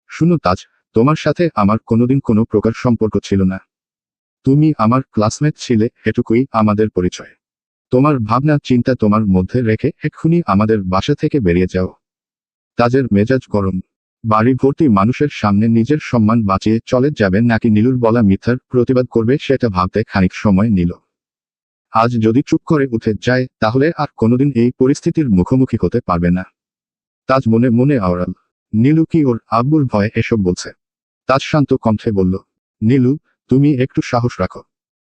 শুনো তাজ, তোমার সাথে আমার কোনোদিন কোনো প্রকার সম্পর্ক ছিল না। তুমি আমার ক্লাসমেট ছিলে, এটুকুই আমাদের পরিচয়। তোমার ভাবনা চিন্তা তোমার মধ্যে রেখে এক্ষুনি আমাদের বাসা থেকে বেরিয়ে যাও। তাজের মেজাজ গরম। বাড়ি ভর্তি মানুষের সামনে নিজের সম্মান বাঁচিয়ে চলে যাবে নাকি নীলুর বলা মিথ্যার প্রতিবাদ করবে সেটা ভাবতে খানিক সময় নিল। আজ যদি চুপ করে উঠে যায় তাহলে আর কোনোদিন এই পরিস্থিতির মুখোমুখি হতে পারবে না। তাজ মনে মনে আওড়াল, নীলু কি ওর আব্বুর ভয়ে এসব বলছে? তাজ শান্ত কণ্ঠে বলল, নীলু তুমি একটু সাহস রাখো।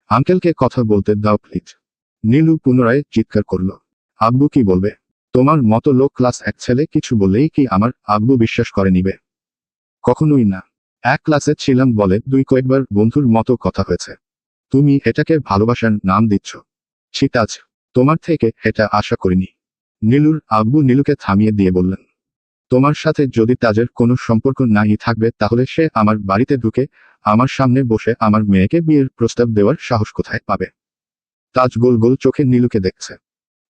আঙ্কেলকে কথা বলতে দাও প্লিজ। নীলু পুনরায় চিৎকার করল, আব্বু কি বলবে? তোমার মতো লো ক্লাস এক ছেলে কিছু বললেই কি আমার আব্বু বিশ্বাস করে নিবে? কখনোই না। এক ক্লাসে ছিলাম বলে দুই কয়েকবার বন্ধুর মতো কথা হয়েছে। তুমি এটাকে ভালোবাসার নাম দিচ্ছ? ছি তাজ, তোমার থেকে এটা আশা করিনি। নীলুর আব্বু নীলুকে থামিয়ে দিয়ে বললেন, তোমার সাথে যদি তাজের কোনো সম্পর্ক নাই থাকবে তাহলে সে আমার বাড়িতে ঢুকে আমার সামনে বসে আমার মেয়েকে বিয়ের প্রস্তাব দেওয়ার সাহস কোথায় পাবে? তাজ গোল গোল চোখে নীলুকে দেখছে।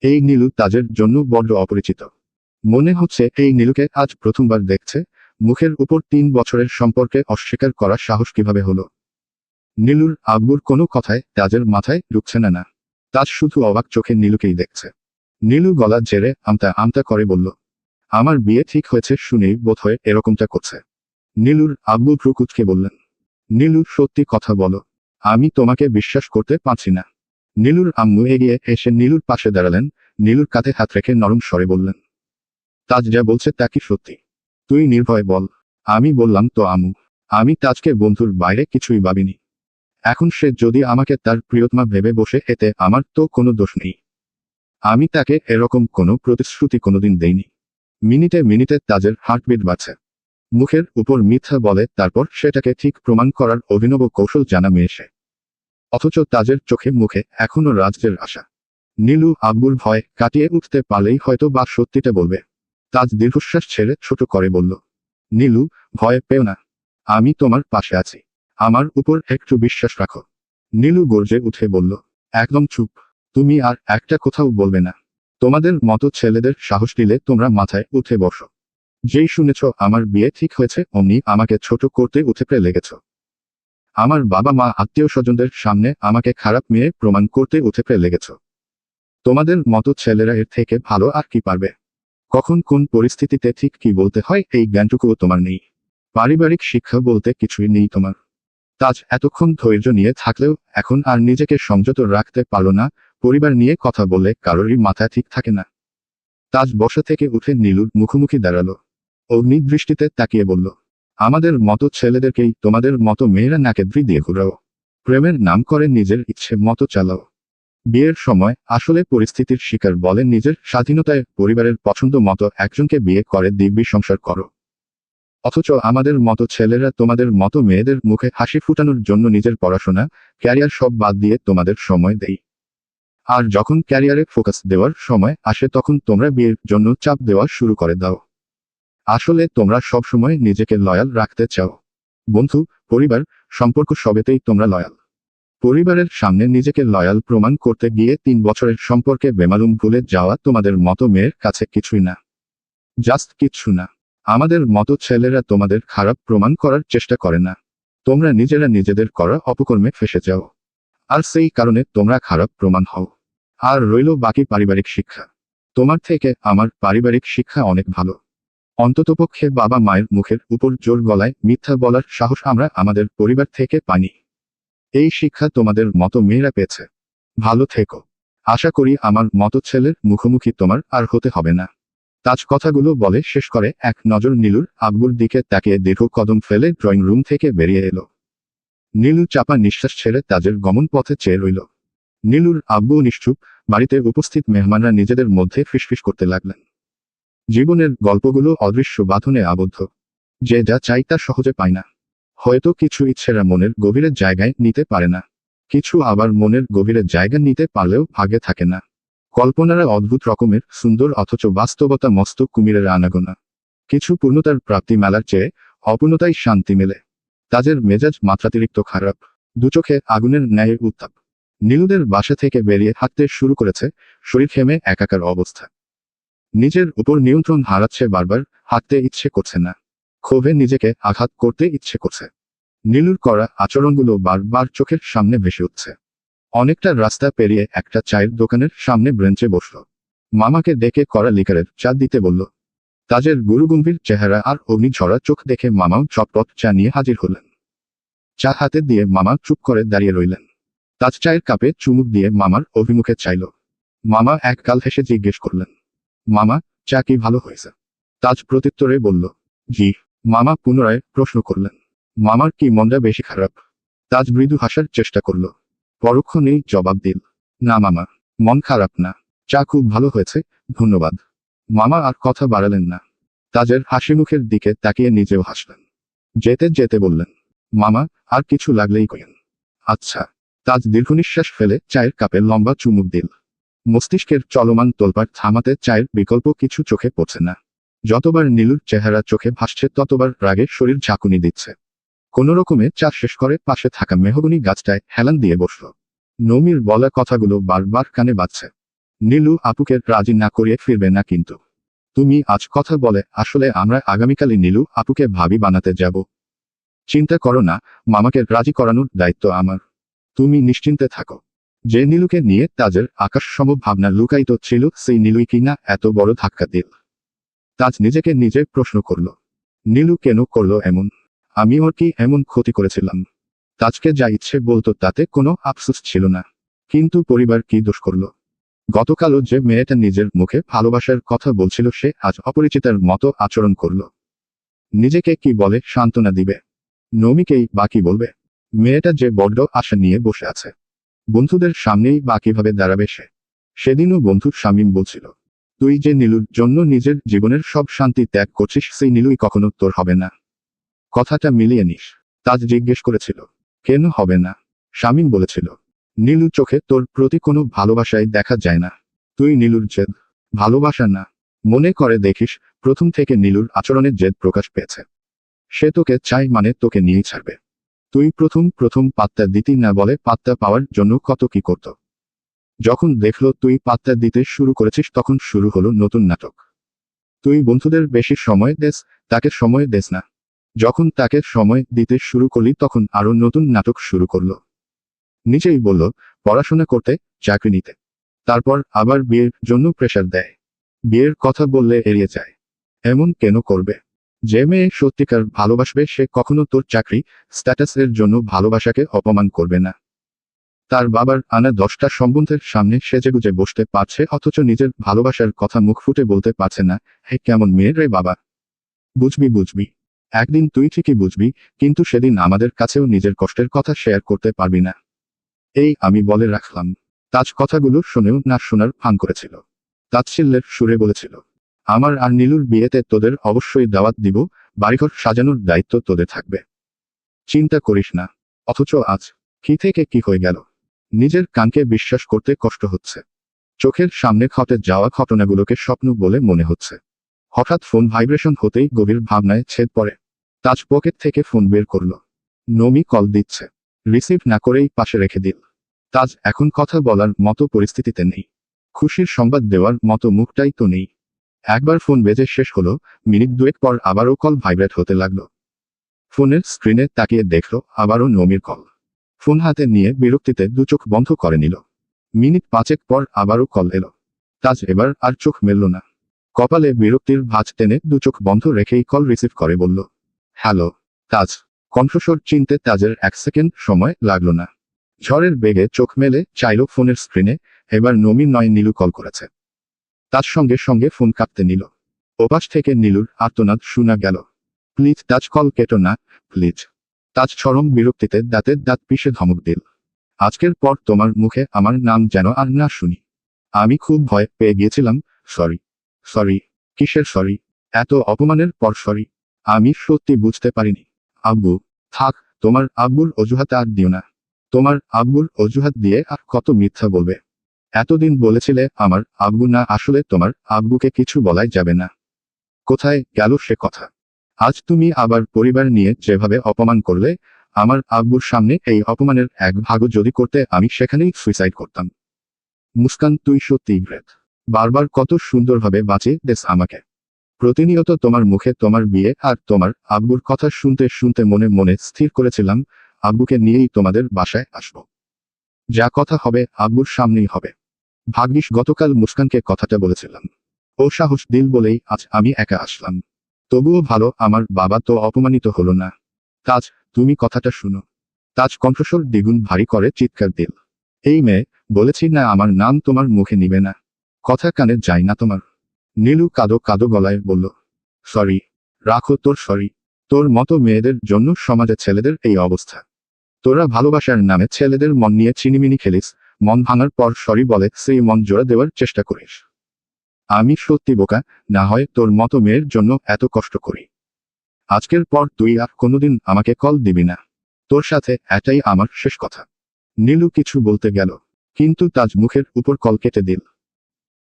এই নীলু তাজের জন্য বড্ড অপরিচিত। মনে হচ্ছে এই নীলুকে আজ প্রথমবার দেখছে। মুখের উপর 3 বছরের সম্পর্কে অস্বীকার করা সাহস কিভাবে হলো? নীলুর আব্বুর কোনো কথায় তাজের মাথায় ঢুকছে না। তাজ শুধু অবাক চোখে নীলুকেই দেখছে। নীলু গলা ঝেড়ে আমতা আমতা করে বলল, আমার বিয়ে ঠিক হয়েছে শুনেই বোধহয় এরকমটা করছে। নীলুর আব্বু ভ্রু কুঁচকে বললেন, নীলু সত্যি কথা বলো, আমি তোমাকে বিশ্বাস করতে পারছি না। নীলুর আম্মু এগিয়ে এসে নীলুর পাশে দাঁড়ালেন। নীলুর কাঁধে হাত রেখে নরম স্বরে বললেন, তাজ যা বলছে তা কি সত্যি? তুই নির্ভয় বল। আমি বললাম তো আম্মু, আমি তাজকে বন্ধুর বাইরে কিছুই ভাবিনি। এখন সে যদি আমাকে তার প্রিয়তমা ভেবে বসে এতে আমার তো কোনো দোষ নেই। আমি তাকে এরকম কোনো প্রতিশ্রুতি কোনোদিন দেইনি। মিনিটে মিনিটে তাজের হার্টবিট বাড়ছে। মুখের উপর মিথ্যা বলে তারপর সেটাকে ঠিক প্রমাণ করার অভিনব কৌশল জানা মেয়ে সে। অথচ তাজের চোখে মুখে এখনো রাজ্যের আশা। নীলু আব্বুর ভয় কাটিয়ে উঠতে পারলেই হয়তো বা সত্যিটা বলবে। তাজ দীর্ঘশ্বাস ছেড়ে ছোট করে বলল, নীলু ভয় পেও না, আমি তোমার পাশে আছি। আমার উপর একটু বিশ্বাস রাখো। নীলু গর্জে উঠে বলল, একদম চুপ। তুমি আর একটা কোথাও বলবে না। তোমাদের মতো ছেলেদের সাহস দিলে তোমরা মাথায় উঠে বসো। যেই শুনেছ আমার বিয়ে ঠিক হয়েছে অমনি আমাকে ছোট করতে উঠে পড়ে লেগেছ। আমার বাবা মা আত্মীয় স্বজনদের সামনে আমাকে খারাপ মেয়ে প্রমাণ করতে উঠে পড়ে লেগেছ। তোমাদের মতো ছেলেরা এর থেকে ভালো আর কি পারবে? কখন কোন পরিস্থিতিতে ঠিক কি বলতে হয় এই জ্ঞানটুকুও তোমার নেই। পারিবারিক শিক্ষা বলতে কিছুই নেই তোমার। তাজ এতক্ষণ ধৈর্য নিয়ে থাকলেও এখন আর নিজেকে সংযত রাখতে পারল না। পরিবার নিয়ে কথা বললে কারোরই মাথা ঠিক থাকে না। তাজ বসা থেকে উঠে নীলুর মুখোমুখি দাঁড়ালো। অগ্নি দৃষ্টিতে তাকিয়ে বলল, আমাদের মতো ছেলেদেরকেই তোমাদের মতো মেয়েরা নাকে দ্রি দিয়ে ঘুরাও। প্রেমের নাম করে নিজের ইচ্ছে মতো চালাও। বিয়ের সময় আসলে পরিস্থিতির শিকার বলে নিজের স্বাধীনতায় পরিবারের পছন্দ মতো একজনকে বিয়ে করে দিব্যি সংসার করো। অথচ আমাদের মতো ছেলেরা তোমাদের মতো মেয়েদের মুখে হাসি ফুটানোর জন্য নিজের পড়াশোনা, ক্যারিয়ার সব বাদ দিয়ে তোমাদের সময় দেই। আর যখন ক্যারিয়ারে ফোকাস দেওয়ার সময় আসে তখন তোমরা বিয়ের জন্য চাপ দেওয়া শুরু করে দাও। আসলে তোমরা সব সময় নিজেকে লয়াল রাখতে চাও। বন্ধু, পরিবার, সম্পর্ক সবেতেই তোমরা লয়াল। পরিবারের সামনে নিজেকে লয়াল প্রমাণ করতে গিয়ে 3 বছরের সম্পর্কে বেমালুম ভুলে যাওয়া তোমাদের মতো মেয়ের কাছে কিছুই না। জাস্ট কিচ্ছু না। আমাদের মতো ছেলেরা তোমাদের খারাপ প্রমাণ করার চেষ্টা করে না। তোমরা নিজেরা নিজেদের করা অপকর্মে ফেসে যাও। আর সেই কারণে তোমরা খারাপ প্রমাণ হও। আর রইল বাকি পারিবারিক শিক্ষা। তোমার থেকে আমার পারিবারিক শিক্ষা অনেক ভালো। অন্ততপক্ষে বাবা মায়ের মুখের উপর জোর গলায় মিথ্যা বলার সাহস আমরা আমাদের পরিবার থেকে পাইনি। এই শিক্ষা তোমাদের মতো মেয়েরা পেয়েছে। ভালো থেকো। আশা করি আমার মতো ছেলের মুখোমুখি তোমার আর হতে হবে না। তাজ কথাগুলো বলে শেষ করে এক নজর নীলুর আব্বুর দিকে তাকিয়ে দীর্ঘ কদম ফেলে ড্রয়িং রুম থেকে বেরিয়ে এলো। নীলু চাপা নিঃশ্বাস ছেড়ে তাজের গমন পথে চেয়ে রইল। নীলুর আব্বু নিশ্চুপ। বাড়িতে উপস্থিত মেহমানরা নিজেদের মধ্যে ফিসফিস করতে লাগলেন। জীবনের গল্পগুলো অদৃশ্য বাঁধনে আবদ্ধ। যে যা চাই তা সহজে পায় না। হয়তো কিছু ইচ্ছেরা মনের গভীরের জায়গায় নিতে পারে না। কিছু আবার মনের গভীরে জায়গা নিতে পারলেও ভাগ্যে থাকে না। কল্পনারা অদ্ভুত রকমের সুন্দর, অথচ বাস্তবতা মস্ত কুমিরের আনাগোনা। কিছু পূর্ণতার প্রাপ্তি মেলার চেয়ে অপূর্ণতায় শান্তি মেলে। তাজের মেজাজ মাত্রাতিরিক্ত খারাপ, দুচোখে আগুনের ন্যায় উত্তাপ। নীলুদের বাসা থেকে বেরিয়ে হাঁটতে শুরু করেছে, শরীর ঘেমে একাকার অবস্থা। নিজের উপর নিয়ন্ত্রণ হারাচ্ছে বারবার, হাঁটতে ইচ্ছে করছে না। ক্ষোভে নিজেকে আঘাত করতে ইচ্ছে করছে। নীলুর করা আচরণগুলো বারবার চোখের সামনে ভেসে উঠছে। অনেকটা রাস্তা পেরিয়ে একটা চায়ের দোকানের সামনে ব্রেঞ্চে বসল। মামাকে ডেকে করা লিকারের চা দিতে বলল। তাজের গুরুগম্ভীর চেহারা আর অগ্নিঝরা চোখ দেখে মামাও চটপট চা নিয়ে হাজির হলেন। চা হাতে দিয়ে মামা চুপ করে দাঁড়িয়ে রইলেন। তাজ চায়ের কাপে চুমুক দিয়ে মামার অভিমুখে চাইল। মামা একগাল হেসে জিজ্ঞেস করলেন, মামা, চা কি ভালো হয়েছে? তাজ প্রত্যুত্তরে বলল, জি। মামা পুনরায় প্রশ্ন করলেন, মামার কি মনটা বেশি খারাপ? তাজ মৃদু হাসার চেষ্টা করল। পরক্ষণেই জবাব দিল, না মামা, মন খারাপ না, চা খুব ভালো হয়েছে, ধন্যবাদ। মামা আর কথা বাড়ালেন না। তাজের হাসিমুখের দিকে তাকিয়ে নিজেও হাসলেন। যেতে যেতে বললেন, মামা, আর কিছু লাগলেই কইেন। আচ্ছা। তাজ দীর্ঘনিশ্বাস ফেলে চায়ের কাপে লম্বা চুমুক দিল। মস্তিষ্কের চলমান তোলপাড় থামাতে চায়ের বিকল্প কিছু চোখে পড়ছে না। যতবার নীলুর চেহারা চোখে ভাসছে ততবার রাগে শরীর ঝাঁকুনি দিচ্ছে। কোনো রকমে চা শেষ করে পাশে থাকা মেহগনি গাছটায় হেলান দিয়ে বসল। নমির বলা কথাগুলো বারবার কানে বাজছে। নীলু আপুকে রাজি না করিয়ে ফিরবে না কিন্তু। তুমি আজ কথা বলে আসলে আমরা আগামীকালই নীলু আপুকে ভাবি বানাতে যাব। চিন্তা করো না, মামাকে রাজি করানোর দায়িত্ব আমার। তুমি নিশ্চিন্তে থাকো। যে নীলুকে নিয়ে তাজের আকাশসম ভাবনা লুকায়িত ছিল, সেই নীলুই কিনা এত বড় ধাক্কা দিল। তাজ নিজেকে নিজে প্রশ্ন করল, নীলু কেন করলো এমন? আমি ওর কি এমন ক্ষতি করেছিলাম? তাজকে যা ইচ্ছে বলতো তাতে কোনো আফসোস ছিল না। কিন্তু পরিবার কি দোষ করল? গতকালও যে মেয়েটা নিজের মুখে ভালোবাসার কথা বলছিল সে আজ অপরিচিতার মতো আচরণ করল। নিজেকে কি বলে সান্ত্বনা দিবে? নমিকেই বা কি বলবে? মেয়েটা যে বড্ড আশা নিয়ে বসে আছে। বন্ধুদের সামনেই বা কিভাবে দাঁড়াবে সে? সেদিনও বন্ধু শামীম বলছিল, তুই যে নীলুর জন্য নিজের জীবনের সব শান্তি ত্যাগ করছিস সেই নীলুই কখনো তোর হবে না। কথাটা মিলিয়ে নিস। তাজ জিজ্ঞেস করেছিল, কেন হবে না? শামীম বলেছিল, নীলু চোখে তোর প্রতি কোনো ভালোবাসাই দেখা যায় না। তুই নীলুর জেদ, ভালোবাসা না। মনে করে দেখিস, প্রথম থেকে নীলুর আচরণের জেদ প্রকাশ পেয়েছে। সে তোকে চাই মানে তোকে নিয়েই ছাড়বে। তুই প্রথম প্রথম পাত্তা দিতি না বলে পাত্তা পাওয়ার জন্য কত কি করত। যখন দেখলো তুই পাত্তা দিতে শুরু করেছিস তখন শুরু হলো নতুন নাটক। তুই বন্ধুদের বেশি সময় দেস, তাকে সময় দেস না। যখন তাকে সময় দিতে শুরু করলি তখন আরো নতুন নাটক শুরু করলো। নিজেই বলল পড়াশোনা করতে, চাকরি নিতে। তারপর আবার বিয়ের জন্য প্রেশার দেয়। বিয়ের কথা বললে এড়িয়ে যায়। এমন কেন করবে? যে মেয়ে সত্যিকার ভালোবাসবে সে কখনো তোর চাকরি, স্ট্যাটাস এর জন্য ভালোবাসাকে অপমান করবে না। তার বাবার আনা 10টা সম্বন্ধের সামনে সেজেগুজে বসতে পারছে অথচ নিজের ভালোবাসার কথা মুখ ফুটে বলতে পারছে না। হে কেমন মেয়ের রে বাবা! বুঝবি বুঝবি, একদিন তুই ঠিকই বুঝবি, কিন্তু সেদিন আমাদের কাছেও নিজের কষ্টের কথা শেয়ার করতে পারবি না। এই আমি বলে রাখলাম। তাজ কথাগুলো শুনেও না শোনার ভান করেছিল। তাচ্ছিল্যের সুরে বলেছিল, আমার আর নীলুর বিয়েতে তোদের অবশ্যই দাওয়াত দিব, বাড়িঘর সাজানোর দায়িত্ব তোদের থাকবে। চিন্তা করিস না। অথচ আজ কি থেকে কি হয়ে গেল? নিজের কানকে বিশ্বাস করতে কষ্ট হচ্ছে। চোখের সামনে ঘটে যাওয়া ঘটনাগুলোকে স্বপ্ন বলে মনে হচ্ছে। হঠাৎ ফোন ভাইব্রেশন হতেই গভীর ভাবনায় ছেদ পড়ে। তাজ পকেট থেকে ফোন বের করল। নমি কল দিচ্ছে। রিসিভ না করেই পাশে রেখে দিল। তাজ এখন কথা বলার মতো পরিস্থিতিতে নেই। খুশির সংবাদ দেওয়ার মতো মুখটাই তো নেই। একবার ফোন বেজে শেষ হলো, মিনিট দুয়েক পর আবারও কল ভাইব্রেট হতে লাগলো। ফোনের স্ক্রিনে তাকিয়ে দেখল আবারও নমির কল। ফোন হাতে নিয়ে বিরক্তিতে দু চোখ বন্ধ করে নিল। মিনিট 5 পর আবারও কল এলো। তাজ এবার আর চোখ মেলল না। কপালে বিরক্তির ভাঁজ টেনে দু চোখ বন্ধ রেখেই কল রিসিভ করে বলল, হ্যালো। তাজ। কণ্ঠস্বর চিনতে তাজের 1 সেকেন্ড সময় লাগলো না। ঝড়ের বেগে চোখ মেলে চাইল ফোনের স্ক্রিনে, এবার নমি নয় নীলু কল করেছে। তার সঙ্গে সঙ্গে ফোন কাটতে নিল। ওপাশ থেকে নীলুর আর্তনাদ শোনা গেল, প্লিজ তাজ কল কেটো না, প্লিজ। তাজ চরম বিরক্তিতে দাঁতের দাঁত পিষে ধমক দিল, আজকের পর তোমার মুখে আমার নাম যেন আর না শুনি। আমি খুব ভয় পেয়ে গিয়েছিলাম। সরি। সরি? কিসের সরি? এত অপমানের পর সরি? আমি সত্যি বুঝতে পারিনি। আব্বু। থাক, তোমার আব্বুর অজুহাত আর দিও না। তোমার আব্বুর অজুহাত দিয়ে আর কত মিথ্যা বলবে? এতদিন বলেছিলে আমার আব্বু না, আসলে তোমার আব্বুকে কিছু বলাই যাবে না। কোথায় গেল সে কথা? আজ তুমি আবার পরিবার নিয়ে যেভাবে অপমান করলে, আমার আব্বুর সামনে এই অপমানের এক ভাগও যদি করতে, আমি সেখানেই সুইসাইড করতাম। মুস্কান, তুই সত্যিই গ্রেট। বারবার কত সুন্দরভাবে বাঁচিয়ে দেস আমাকে। প্রতিনিয়ত তোমার মুখে তোমার বিয়ে আর তোমার আব্বুর কথা শুনতে শুনতে মনে মনে স্থির করেছিলাম আব্বুকে নিয়েই তোমাদের বাসায় আসব। যা কথা হবে আব্বুর সামনেই হবে। ভাগ্যিস গতকাল মুস্কানকে কথাটা বলেছিলাম। ও সাহস দিল বলেই আজ আমি একা আসলাম। তবুও ভালো, আমার বাবা তো অপমানিত হলো না। তাজ, তুমি কথাটা শুনো। তাজ কণ্ঠস্বর দ্বিগুণ ভারী করে চিৎকার দিল। এই মেয়ে, বলেছি না আমার নাম তোমার মুখে নিবে না। কথা কানে যায় না তোমার? নীলু কাদো কাদো গলায় বলল, সরি। রাখো তোর সরি। তোর মতো মেয়েদের জন্য সমাজে ছেলেদের এই অবস্থা। তোরা ভালোবাসার নামে ছেলেদের মন নিয়ে চিনিমিনি খেলিস, মন ভাঙার পর সরি বলে সেই মন জোড়া দেওয়ার চেষ্টা করিস। আমি সত্যি বোকা, না হয় তোর মতো মেয়ের জন্য এত কষ্ট করি। আজকের পর তুই আর কোনোদিন আমাকে কল দিবি না। তোর সাথে এটাই আমার শেষ কথা। নীলু কিছু বলতে গেল, কিন্তু তাজ মুখের উপর কল কেটে দিল।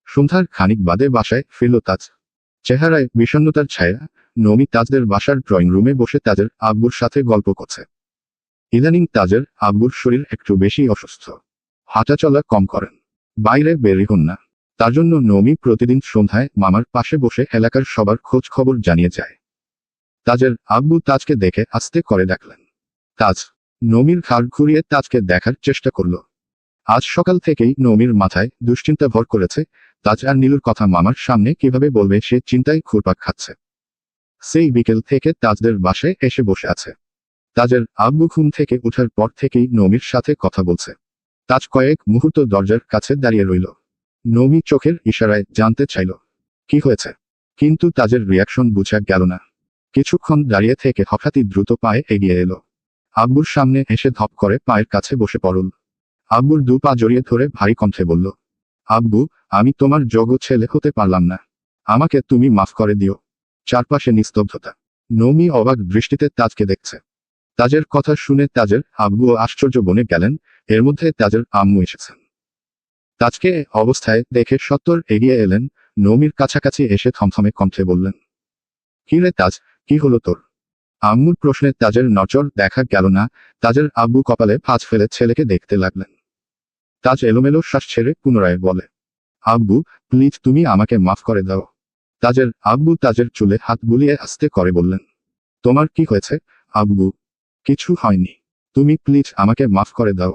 সন্ধ্যার খানিক বাদে বাসায় ফিরল তাজ। চেহারায় বিষণ্ণতার ছায়া। নমি তাজদের বাসার ড্রয়িং রুমে বসে তাজের আব্বুর সাথে গল্প করছে। ইদানিং তাজের আব্বুর শরীর একটু বেশি অসুস্থ। হাঁটাচলা কম করেন। বাইরে বেরি হন না। তার জন্য নমি প্রতিদিন সন্ধ্যায় মামার পাশে বসে এলাকার সবার খোঁজ খবর জানিয়ে যায়। তাজের আব্বু তাজকে দেখে আস্তে করে ডাকলেন, তাজ। নমির ঘাড় ঘুরিয়ে তাজকে দেখার চেষ্টা করল। আজ সকাল থেকেই নমির মাথায় দুশ্চিন্তা ভর করেছে। তাজ আর নীলুর কথা মামার সামনে কিভাবে বলবে সে চিন্তায় ঘুরপাক খাচ্ছে। সেই বিকেল থেকে তাজদের বাসায় এসে বসে আছে। তাজের আব্বু ঘুম থেকে ওঠার পর থেকেই নমির সাথে কথা বলছে। তাজ কয়েক মুহূর্ত দরজার কাছে দাঁড়িয়ে রইল। নমি চোখের ইশারায় জানতে চাইল কি হয়েছে, কিন্তু তাজের রিয়াকশন বোঝা গেল না। কিছুক্ষণ দাঁড়িয়ে থেকে হঠাৎই দ্রুত পায়ে এগিয়ে এলো। আব্বুর সামনে এসে ধপ করে পায়ের কাছে বসে পড়ল। আব্বুর দু পা জড়িয়ে ধরে ভারী কণ্ঠে বলল, আব্বু, আমি তোমার যোগ্য ছেলে হতে পারলাম না। আমাকে তুমি মাফ করে দিও। চারপাশে নিস্তব্ধতা। নমি অবাক দৃষ্টিতে তাজকে দেখছে। তাজের কথা শুনে তাজের আব্বুও আশ্চর্য বনে গেলেন। এর মধ্যে তাজের আম্মু এসেছেন। তাজকে অবস্থায় দেখে সত্বর এগিয়ে এলেন। নমির কাছাকাছি এসে থমথমে কণ্ঠে বললেন, কি রে তাজ, কি হলো তোর? আম্মুর প্রশ্নে তাজের নজর দেখা গেল না। তাজের আব্বু কপালে ভাঁজ ফেলে ছেলেকে দেখতে লাগলেন। তাজ এলোমেলো শ্বাস ছেড়ে পুনরায় বলে, আব্বু, প্লিজ তুমি আমাকে মাফ করে দাও। তাজের আব্বু তাজের চুলে হাত বুলিয়ে আস্তে করে বললেন, তোমার কি হয়েছে আব্বু? কিছু হয়নি। তুমি প্লিজ আমাকে মাফ করে দাও।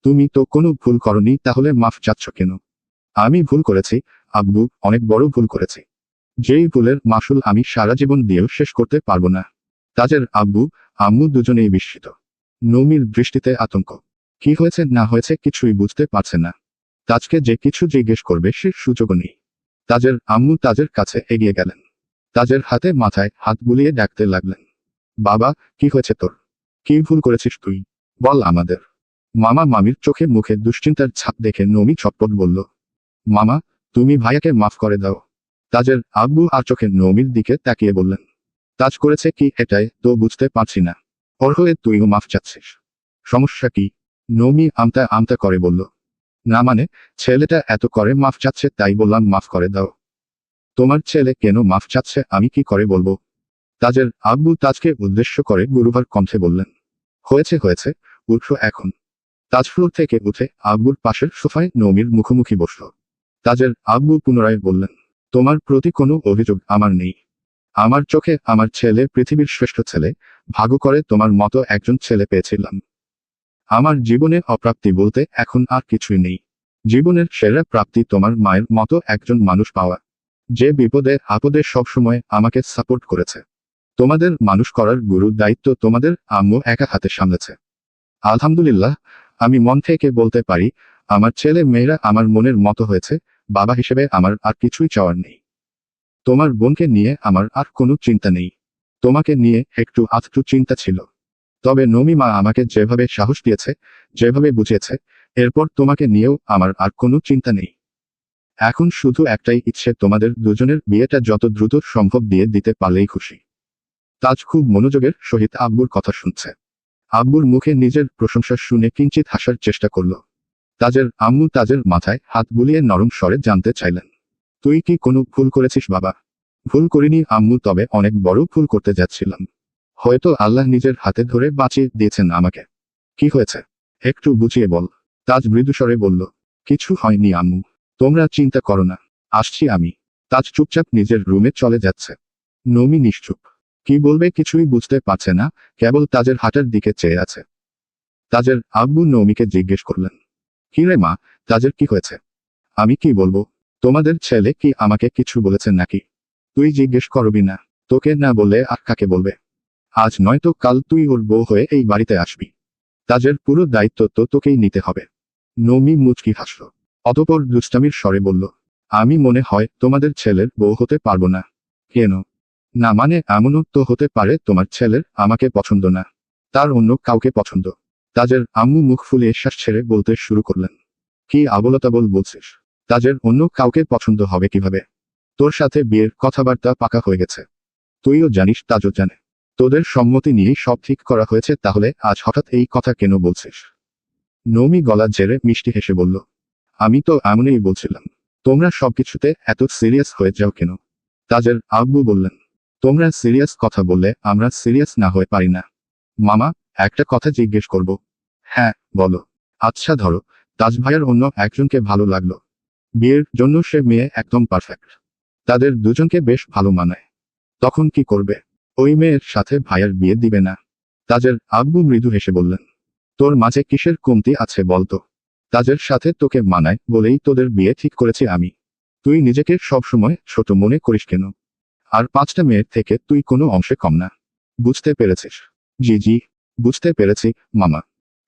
তুমি তো কোনো ভুল করনি, তাহলে মাফ চাচ্ছ কেন? আমি ভুল করেছি আব্বু, অনেক বড় ভুল করেছি। যেই ভুলের মাসুল আমি সারা জীবন দিয়েও শেষ করতে পারবো না। তাজের আব্বু আম্মু দুজনেই বিস্মিত। নমির দৃষ্টিতে আতঙ্ক। কি হয়েছে না হয়েছে কিছুই বুঝতে পারছে না। তাজকে যে কিছু জিজ্ঞেস করবে সে সুযোগও নেই। তাজের আম্মু তাজের কাছে এগিয়ে গেলেন। তাজের হাতে মাথায় হাত বুলিয়ে ডাকতে লাগলেন, বাবা, কি হয়েছে তোর? কি ভুল করেছিস তুই? বল আমাদের। মামা মামির চোখে মুখে দুশ্চিন্তার ছাপ দেখে নমি ছটপট বলল, মামা, তুমি ভাইয়াকে মাফ করে দাও। তাজের আব্বু আর চোখে নমির দিকে তাকিয়ে বললেন, তাজ করেছে কি এটাই তো বুঝতে পারছি না। ওর হয়ে তুইও মাফ চাচ্ছিস? সমস্যা কি? নমি আমতা আমতা করে বলল, না মানে, ছেলেটা এত করে মাফ চাচ্ছে তাই বললাম মাফ করে দাও। তোমার ছেলে কেন মাফ চাচ্ছে আমি কি করে বলবো? তাজের আব্বু তাজকে উদ্দেশ্য করে গুরুভার কণ্ঠে বললেন, হয়েছে হয়েছে, উঠো এখন। তাজ ফ্লোর থেকে উঠে আব্বুর পাশের সোফায় নমির মুখোমুখি বসল। তাজের আব্বু পুনরায় বললেন, তোমার প্রতি কোনো অভিযোগ আমার নেই। আমার চোখে আমার ছেলে পৃথিবীর শ্রেষ্ঠ ছেলে। ভাগ্য করে তোমার মতো একজন ছেলে পেয়েছিলাম। আমার জীবনে অপ্রাপ্তি বলতে এখন আর কিছুই নেই। জীবনের সেরা প্রাপ্তি তোমার মায়ের মতো একজন মানুষ পাওয়া, যে বিপদে আপদে সবসময় আমাকে সাপোর্ট করেছে। তোমাদের মানুষ করার গুরু দায়িত্ব তোমাদের আম্মু একা হাতে সামলেছে। আলহামদুলিল্লাহ, আমি মন থেকে বলতে পারি আমার ছেলে মেয়েরা আমার মনের মতো হয়েছে। বাবা হিসেবে আমার আর কিছুই চাওয়ার নেই। তোমার বোনকে নিয়ে আমার আর কোনো চিন্তা নেই। তোমাকে নিয়ে একটু আধটু চিন্তা ছিল। তবে নমি মা আমাকে যেভাবে সাহস দিয়েছে, যেভাবে বুঝিয়েছে, এরপর তোমাকে নিয়েও আমার আর কোনো চিন্তা নেই। এখন শুধু একটাই ইচ্ছে, তোমাদের দুজনের বিয়েটা যত দ্রুত সম্ভব দিয়ে দিতে পারলেই খুশি। তাজ খুব মনোযোগের সহিত আব্বুর কথা শুনছে। আব্বুর মুখে নিজের প্রশংসা শুনে কিঞ্চিত হাসার চেষ্টা করল। তাজের আম্মু তাজের মাথায় হাত বুলিয়ে নরম স্বরে জানতে চাইলেন, তুই কি কোনো ভুল করেছিস বাবা? ভুল করিনি আম্মু, তবে অনেক বড় ভুল করতে যাচ্ছিলাম। হয়তো আল্লাহ নিজের হাতে ধরে বাঁচিয়ে দিয়েছেন আমাকে। কি হয়েছে একটু বুঝিয়ে বল। তাজ মৃদুস্বরে বলল, কিছু হয়নি আম্মু, তোমরা চিন্তা করো না, আসছি আমি। তাজ চুপচাপ নিজের রুমে চলে যাচ্ছে। নমি নিশ্চুপ, কি বলবে কিছুই বুঝতে পারছে না, কেবল তাজের হাতের দিকে চেয়ে আছে। তাজের আব্বু নমিকে জিজ্ঞেস করলেন, কি রে মা, তাজের কি হয়েছে? আমি কি বলবো? তোমাদের ছেলে কি আমাকে কিছু বলেছেন নাকি? তুই জিজ্ঞেস করবি না? তোকে না বললে আর কাকে বলবে? আজ নয়তো কাল তুই ওর বউ হয়ে এই বাড়িতে আসবি। তাজের পুরো দায়িত্ব তো তোকেই নিতে হবে। নমি মুচকি হাসল। অতঃপর দুষ্টামির স্বরে বলল, আমি মনে হয় তোমাদের ছেলের বউ হতে পারবো না। কেন? না মানে এমনও তো হতে পারে তোমার ছেলের আমাকে পছন্দ না, তার অন্য কাউকে পছন্দ। তাজের আম্মু মুখ ফুলিয়ে শ্বাস ছেড়ে বলতে শুরু করলেন, কি আবোলতাবোল বলছিস? তাজের অন্য কাউকে পছন্দ হবে কিভাবে? তোর সাথে বিয়ের কথাবার্তা পাকা হয়ে গেছে, তুইও জানিস তাজও জানে। তোদের সম্মতি নিয়েই সব ঠিক করা হয়েছে, তাহলে আজ হঠাৎ এই কথা কেন বলছিস? নমি গলা ঝেড়ে মিষ্টি হেসে বলল, আমি তো এমনই বলছিলাম। তোমরা সবকিছুতে এত সিরিয়াস হয়ে যাও কেন? তাজের আব্বু বললেন, তোমরা সিরিয়াস কথা বললে আমরা সিরিয়াস না হয়ে পারি না। মামা, একটা কথা জিজ্ঞেস করব? হ্যাঁ বলো। আচ্ছা ধরো, তাজ ভাইয়ের অন্য একজনকে ভালো লাগলো, বিয়ের জন্য সে মেয়ে একদম পারফেক্ট, তাদের দুজনকে বেশ ভালো মানায়, তখন কি করবে? ওই মেয়ের সাথে ভাইয়ের বিয়ে দিবে না? তাজের আব্বু মৃদু হেসে বললেন, তোর মাঝে কিসের কমতি আছে বলতো? তাজের সাথে তোকে মানায় বলেই তোদের বিয়ে ঠিক করেছি আমি। তুই নিজেকে সবসময় ছোট মনে করিস কেন? আর 5টা মেয়ের থেকে তুই কোনো অংশে কম না, বুঝতে পেরেছিস? জি জি, বুঝতে পেরেছি মামা।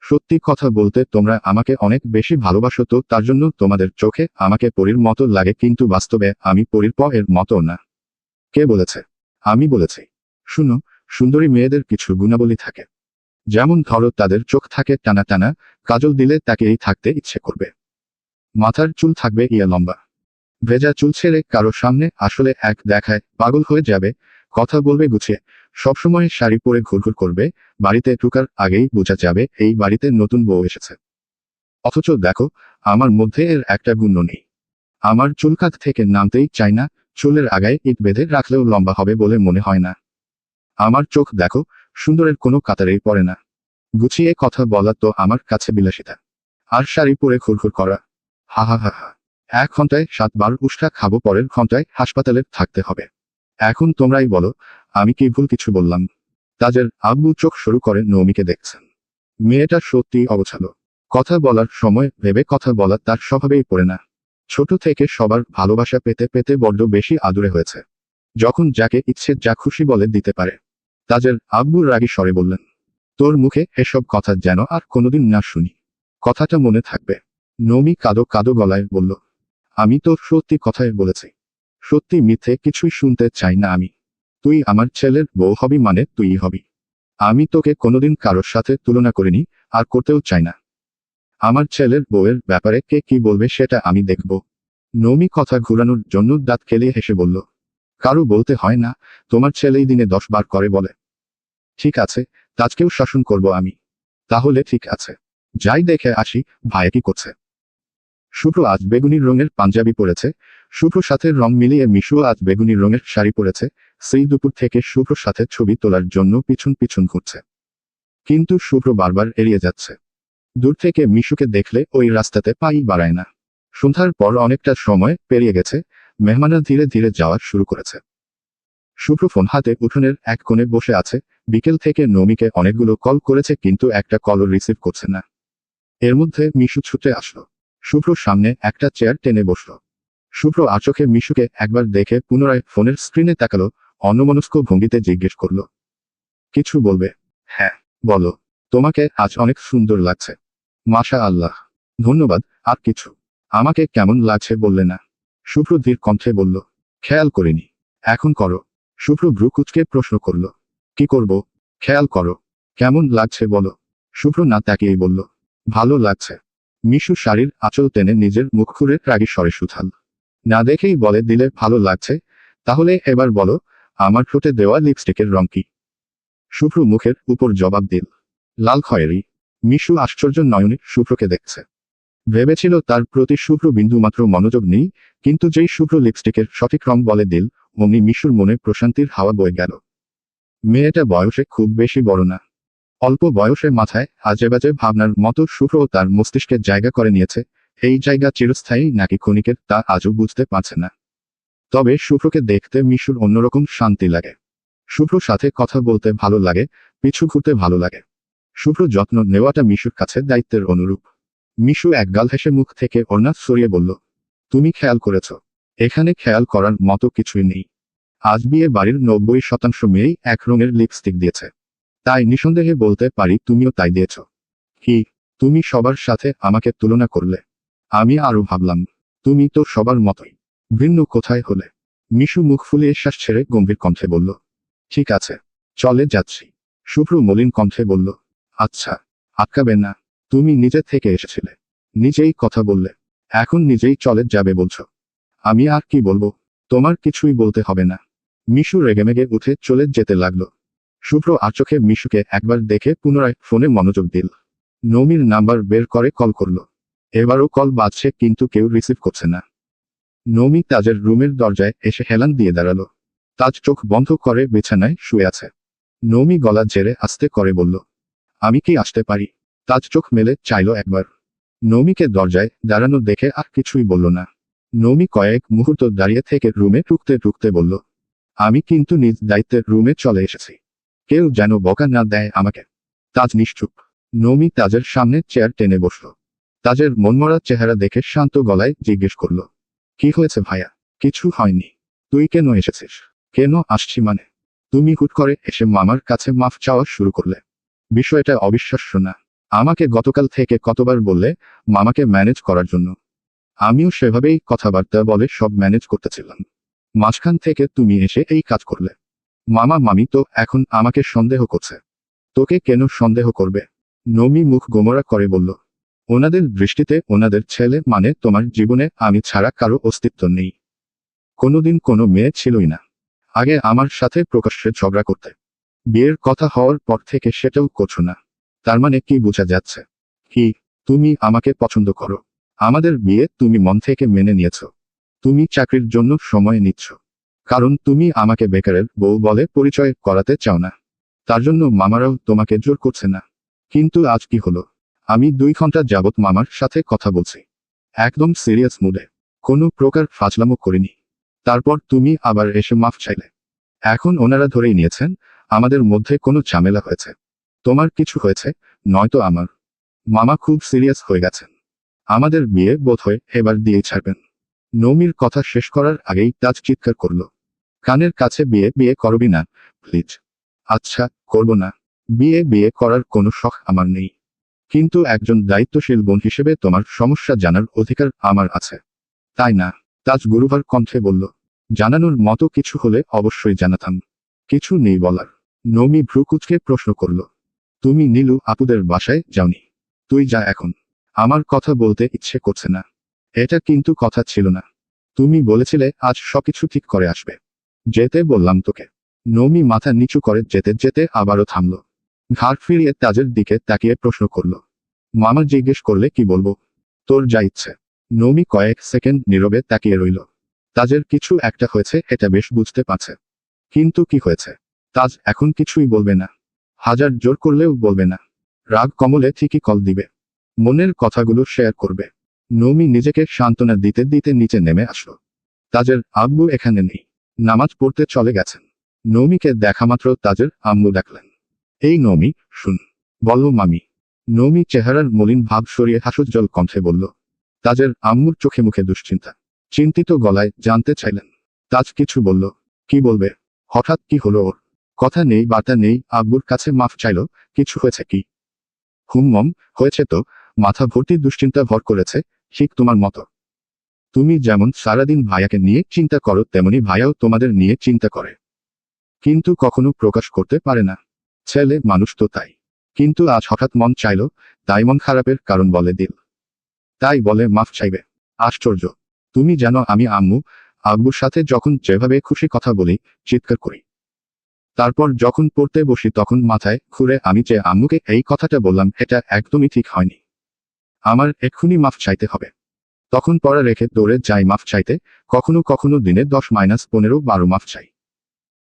সত্যি কথা বলতে তোমরা আমাকে অনেক বেশি ভালোবাসো, তো তার জন্য তোমাদের চোখে আমাকে পরীর মতো লাগে, কিন্তু বাস্তবে আমি পরীর এর মতো না। কে বলেছে? আমি বলেছি। শুনো, সুন্দরী মেয়েদের কিছু গুণাবলী থাকে, যেমন ধরো তাদের চোখ থাকে টানা টানা, কাজল দিলে তাকেই থাকতে ইচ্ছে করবে। মাথার চুল থাকবে ইয়া লম্বা, ভেজা চুল ছেড়ে কারো সামনে আসলে এক দেখায় পাগল হয়ে যাবে, কথা বলবে গুছিয়ে, সবসময় শাড়ি পরে ঘুরঘুর করবে, বাড়িতে ঢুকার আগেই বোঝা যাবে এই বাড়িতে নতুন বউ এসেছে। অথচ দেখো, আমার মধ্যে এর একটা গুণ নেই। আমার চুল কাঁধ থেকে নামতেই চাই না, চুলের আগায় ইট বেঁধে রাখলেও লম্বা হবে বলে মনে হয় না। আমার চোখ দেখো, সুন্দরের কোনো কাতারেই পড়ে না। গুছিয়ে কথা বলা তো আমার কাছে বিলাসিতা, আর শাড়ি পরে ঘুরঘুর করা, হা হা হা হা। 1 ঘন্টায় 7 বার উষ্টা খাবো, পরের ঘন্টায় হাসপাতালে থাকতে হবে। এখন তোমরাই বলো, আমি কি ভুল কিছু বললাম? তাজের আব্বু চোখ শুরু করে নমিকে দেখছেন। মেয়েটা সত্যি অগোছালো, কথা বলার সময় ভেবে কথা বলা তার স্বভাবেই পড়ে না। ছোট থেকে সবার ভালোবাসা পেতে পেতে বড্ড বেশি আদুরে হয়েছে, যখন যাকে ইচ্ছে যা খুশি বলে দিতে পারে। তাজের আব্বু রাগী স্বরে বললেন, তোর মুখে এসব কথা যেন আর কোনোদিন না শুনি, কথাটা মনে থাকবে। নমি কাদো কাদো গলায় বলল, আমি তো সত্যি কথাই বলেছি, সত্যি মিথ্যে কিছুই শুনতে চাই না আমি। তুই আমার ছেলের বউ হবি মানে তুই হবি। আমি তোকে কোনোদিন কারোর সাথে তুলনা করিনি, আর করতেও চাই না। আমার ছেলের বউয়ের ব্যাপারে কে কি বলবে সেটা আমি দেখব। নমি কথা ঘুরানোর জন্য দাঁত খেলিয়ে হেসে বলল, কারো বলতে হয় না, তোমার ছেলেই দিনে 10 বার করে বলে। ঠিক আছে, তাজকেও শাসন করব আমি। তাহলে ঠিক আছে, যাই দেখে আসি ভাই কি করছে। শুভ্র আজ বেগুনি রঙের পাঞ্জাবি পরেছে, শুভ্র সাথে রং মিলিয়ে মিশুও আজ বেগুনি রঙের শাড়ি পরেছে। সেই দুপুর থেকে শুভ্র সাথে ছবি তোলার জন্য পিছন পিছন ঘুরছে, কিন্তু শুভ্র বারবার এড়িয়ে যাচ্ছে। দূর থেকে মিশুকে দেখলে ওই রাস্তাতে পাই বাড়ায় না। সন্ধ্যার পর অনেকটা সময় পেরিয়ে গেছে, মেহমানরা ধীরে ধীরে যাওয়া শুরু করেছে। শুভ্র ফোন হাতে উঠোনের এক কোণে বসে আছে। বিকেল থেকে নমিকে অনেকগুলো কল করেছে, কিন্তু একটা কলও রিসিভ করছে না। এর মধ্যে মিশু ছুটে আসলো, শুভ্র সামনে একটা চেয়ার টেনে বসল। শুভ্র আর চোখে মিশুকে একবার দেখে পুনরায় ফোনের স্ক্রিনে তাকালো, অন্যমনস্ক ভঙ্গিতে জিজ্ঞেস করল, কিছু বলবে? হ্যাঁ বলো, তোমাকে আজ অনেক সুন্দর লাগছে। মাশা আল্লাহ, ধন্যবাদ। আর কিছু? আমাকে কেমন লাগছে বললে না? শুভ্র ধীর কণ্ঠে বলল, খেয়াল করিনি। এখন করো। শুভ্র ভ্রু কুঁচকে প্রশ্ন করল, কি করব? খেয়াল করো। কেমন লাগছে বলো। শুভ্র না তাকিয়েই বলল, ভালো লাগছে। মিশু শাড়ির আঁচল টেনে নিজের মুখ খুঁড়ে রাগী স্বরে সুথাল, না দেখেই বলে দিলে ভালো লাগছে। তাহলে এবার বলো, আমার ঠোঁটে দেওয়া লিপস্টিকের রং কি? শুভ্র মুখের উপর জবাব দিল, লাল খয়েরি। মিশু আশ্চর্য নয়নে শুভ্রকে দেখছে। ভেবেছিল তার প্রতি শুভ্র বিন্দুমাত্র মনোযোগ নেই, কিন্তু যেই শুভ্র লিপস্টিকের সঠিক রং বলে দিল, অমনি মিশুর মনে প্রশান্তির হাওয়া বয়ে গেল। মেয়েটা বয়সে খুব বেশি বড় না। অল্প বয়সে মাথায় আজেবাজে ভাবনার মতো শুভ্র তার মস্তিষ্কে জায়গা করে নিয়েছে। এই জায়গা চিরস্থায়ী নাকি ক্ষণিকের তা আজও বুঝতে পারছে না। তবে শুভ্রকে দেখতে মিশুর অন্যরকম শান্তি লাগে। শুভ্র সাথে কথা বলতে ভালো লাগে, পিছু ঘুরতে ভালো লাগে। শুভ্র যত্ন নেওয়াটা মিশুর কাছে দায়িত্বের অনুরূপ। মিশু একগাল হেসে মুখ থেকে ওড়না সরিয়ে বলল, তুমি খেয়াল করেছ? এখানে খেয়াল করার মতো কিছুই নেই। আজ বিয়ে বাড়ির 90% মেয়েই এক রঙের লিপস্টিক দিয়েছে। তাই নিঃসন্দেহে বলতে পারি তুমিও তাই দিয়েছ। কি, তুমি সবার সাথে আমাকে তুলনা করলে? আমি আরো ভাবলাম, তুমি তো সবার মতোই। ভিন্ন কোথায় হলে? মিশু মুখ ফুলিয়ে শ্বাস ছেড়ে গম্ভীর কণ্ঠে বলল, ঠিক আছে, চলে যাচ্ছি। শুভ্র মলিন কণ্ঠে বলল, আচ্ছা, আটকাবে না। তুমি নিজে থেকে এসেছিলে, নিজেই কথা বললে, এখন নিজেই চলে যাবে বলছো। আমি আর কি বলবো? তোমার কিছুই বলতে হবে না। মিশু রেগেমেগে উঠে চলে যেতে লাগলো। শুভ্র আর চোখে মিশুকে একবার দেখে পুনরায় ফোনে মনোযোগ দিল। নমির নাম্বার বের করে কল করলো। এবারও কল বাজছে কিন্তু কেউ রিসিভ করছে না। নমি তাজের রুমের দরজায় এসে হেলান দিয়ে দাঁড়ালো। তাজ চোখ বন্ধ করে বিছানায় শুয়ে আছে। নমি গলা ঝেড়ে আস্তে করে বলল, আমি কি আসতে পারি? তাজ চোখ মেলে চাইল একবার। নমিকে দরজায় দাঁড়ানো দেখে আর কিছুই বলল না। নমি কয়েক মুহূর্ত দাঁড়িয়ে থেকে রুমে ঢুকতে ঢুকতে বলল, আমি কিন্তু নিজ দায়িত্বের রুমে চলে এসেছি। কেউ যেন বকা না দেয় আমাকে। তাজ নিশ্চুপ। নমি তাজের সামনে চেয়ার টেনে বসল। তাজের মনমরা চেহারা দেখে শান্ত গলায় জিজ্ঞেস করল, কি হয়েছে ভাইয়া? কিছু হয়নি। তুই কেন এসেছিস? কেন আসছি মানে? তুমি হুট করে এসে মামার কাছে মাফ চাওয়া শুরু করলে। বিষয়টা অবিশ্বাস্য না। আমাকে গতকাল থেকে কতবার বললে মামাকে ম্যানেজ করার জন্য। আমিও সেভাবেই কথাবার্তা বলে সব ম্যানেজ করতেছিলাম। মাঝখান থেকে তুমি এসে এই কাজ করলে। মামা মামি তো এখন আমাকে সন্দেহ করছে। তোকে কেন সন্দেহ করবে? নমি মুখ গোমরা করে বলল, ওনাদের দৃষ্টিতে ওনাদের ছেলে মানে তোমার জীবনে আমি ছাড়া কারো অস্তিত্ব নেই। কোনোদিন কোনো মেয়ে ছিলই না। আগে আমার সাথে প্রকাশ্যে ঝগড়া করতে। বিয়ের কথা হওয়ার পর থেকে সেটাও করছো না। তার মানে কি বোঝা যাচ্ছে? কি, তুমি আমাকে পছন্দ করো? আমাদের বিয়ে তুমি মন থেকে মেনে নিয়েছো। তুমি চাকরির জন্য সময় নিচ্ছ। কারণ তুমি আমাকে বেকারের বউ বলে পরিচয় করাতে চাও না। তার জন্য মামারাও তোমাকে জোর করছে না। কিন্তু আজ কি হলো? আমি 2 ঘন্টা যাবত মামার সাথে কথা বলছি। একদম সিরিয়াস মুডে। কোনো প্রকার ফাজলামো করিনি। তারপর তুমি আবার এসে মাফ চাইলে। এখন ওনারা ধরেই নিয়েছেন আমাদের মধ্যে কোনো ঝামেলা হয়েছে। তোমার কিছু হয়েছে, নয়তো আমার। মামা খুব সিরিয়াস হয়ে গেছেন। আমাদের বিয়ে বোধহয় এবার দিয়েই ছাড়বেন। নমির কথা শেষ করার আগেই তাজ চিৎকার করল, কানের কাছে বিয়ে বিয়ে করবি না প্লিজ? আচ্ছা, করব না। বিয়ে বিয়ে করার কোনো শখ আমার নেই। কিন্তু একজন দায়িত্বশীল বোন হিসেবে তোমার সমস্যা জানার অধিকার আমার আছে, তাই না? তাজ গুরুবার কণ্ঠে বলল, জানানোর মতো কিছু হলে অবশ্যই জানাতাম। কিছু নেই বলার। নমি ভ্রু কুঁচকে প্রশ্ন করল, তুমি নীলু আপুদের বাসায় যাওনি? তুই যা এখন। আমার কথা বলতে ইচ্ছে করছে না। এটা কিন্তু কথা ছিল না। তুমি বলেছিলে আজ সবকিছু ঠিক করে আসবে। যেতে বললাম তোকে। নমি মাথা নিচু করে যেতে যেতে আবারও থামল। ঘাড় ফিরিয়ে তাজের দিকে তাকিয়ে প্রশ্ন করল, মামা জিজ্ঞেস করলে কি বলবো? তোর যা ইচ্ছে। নমি কয়েক সেকেন্ড নীরবে তাকিয়ে রইল। তাজের কিছু একটা হয়েছে এটা বেশ বুঝতে পারছে। কিন্তু কি হয়েছে? তাজ এখন কিছুই বলবে না। হাজার জোর করলেও বলবে না। রাগ কমলে ঠিকই কল দিবে। মনের কথাগুলো শেয়ার করবে। নমি নিজেকে সান্ত্বনা দিতে দিতে নিচে নেমে আসলো। তাজের আব্বু এখানে নেই। নামাজ পড়তে চলে গেছেন। নমিকে দেখামাত্র তাজের আম্মু ডাকলেন, এই নমি, শুন। বলো মামি। নমি চেহারার মলিন ভাব সরিয়ে হাসুজ্জ্বল কণ্ঠে বলল। তাজের আম্মুর চোখে মুখে দুশ্চিন্তা। চিন্তিত গলায় জানতে চাইলেন। তাজ কিছু বলল। কি বলবে? হঠাৎ কি হলো ওর? কথা নেই বার্তা নেই, আব্বুর কাছে মাফ চাইল। কিছু হয়েছে কি? মম, হয়েছে তো। মাথা ভর্তি দুশ্চিন্তা ভর করেছে, ঠিক তোমার মতো। তুমি যেমন সারাদিন ভাইয়াকে নিয়ে চিন্তা করো তেমনি ভাইয়াও তোমাদের নিয়ে চিন্তা করে। কিন্তু কখনো প্রকাশ করতে পারে না। ছেলে মানুষ তো তাই। কিন্তু আজ হঠাৎ মন চাইল, তাই মন খারাপের কারণ বলে দিল। তাই বলে মাফ চাইবে। আশ্চর্য। তুমি জানো আমি আম্মু আব্বুর সাথে যখন যেভাবে খুশি কথা বলি, চিৎকার করি। তারপর যখন পড়তে বসি তখন মাথায় ঘুরে আমি যে আম্মুকে এই কথাটা বললাম এটা একদমই ঠিক হয়নি। আমার এক্ষুনি মাফ চাইতে হবে। তখন পড়া রেখে দৌড়ে যাই মাফ চাইতে, কখনো কখনো দিনে 10-15-12 মাফ চাই।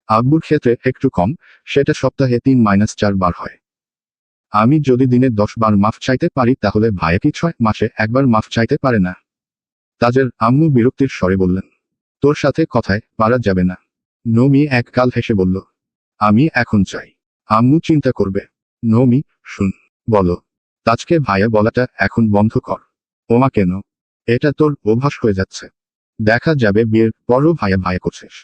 আব্বুর ক্ষেত্রে একটু কম, সেটা সপ্তাহে 3-4 বার হয়। আমি যদি দিনে 10 বার মাফ চাইতে পারি তাহলে ভাইয়া কি 6 মাসে একবার মাফ চাইতে পারে না? তাজের আম্মু বিরক্তির স্বরে বললেন, তোর সাথে কথায় পারা যাবে না। নমি এক গাল হেসে বলল, আমি এখন চাই। আম্মু চিন্তা করবে। নমি, শুন, বলো। তাজকে ভাইয়া বলাটা এখন বন্ধ কর। ওমা কেন? এটা তোর অভ্যাস হয়ে যাচ্ছে। দেখা যাবে বিয়ের পরও ভাইয়া ভাইয়া করছিস।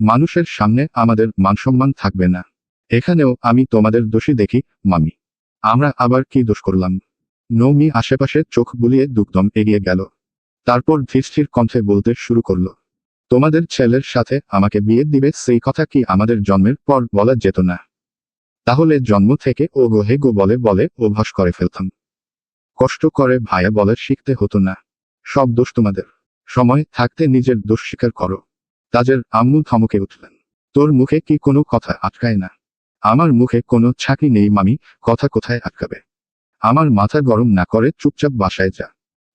মানুষের সামনে আমাদের মানসম্মান থাকবে না। এখানেও আমি তোমাদের দোষী দেখি, মামি। আমরা আবার কি দোষ করলাম? নমি আশেপাশে চোখ বুলিয়ে দুকদম এগিয়ে গেল। তারপর ধীরস্থির কণ্ঠে বলতে শুরু করলো, তোমাদের ছেলের সাথে আমাকে বিয়ে দিবে সেই কথা কি আমাদের জন্মের পর বলা যেত না? তাহলে জন্ম থেকে ও গো হে গো বলে বলে অভ্যাস করে ফেলতাম। কষ্ট করে ভাইয়া বলে শিখতে হতো না। সব দোষ তোমাদের। সময় থাকতে নিজের দোষ স্বীকার করো। তাজের আম্মু ধমকে উঠলেন, তোর মুখে কি কোনো কথা আটকায় না? আমার মুখে কোনো ছাকি নেই মামি, কথা কোথায় আটকাবে? আমার মাথা গরম না করে চুপচাপ বাসায় যা।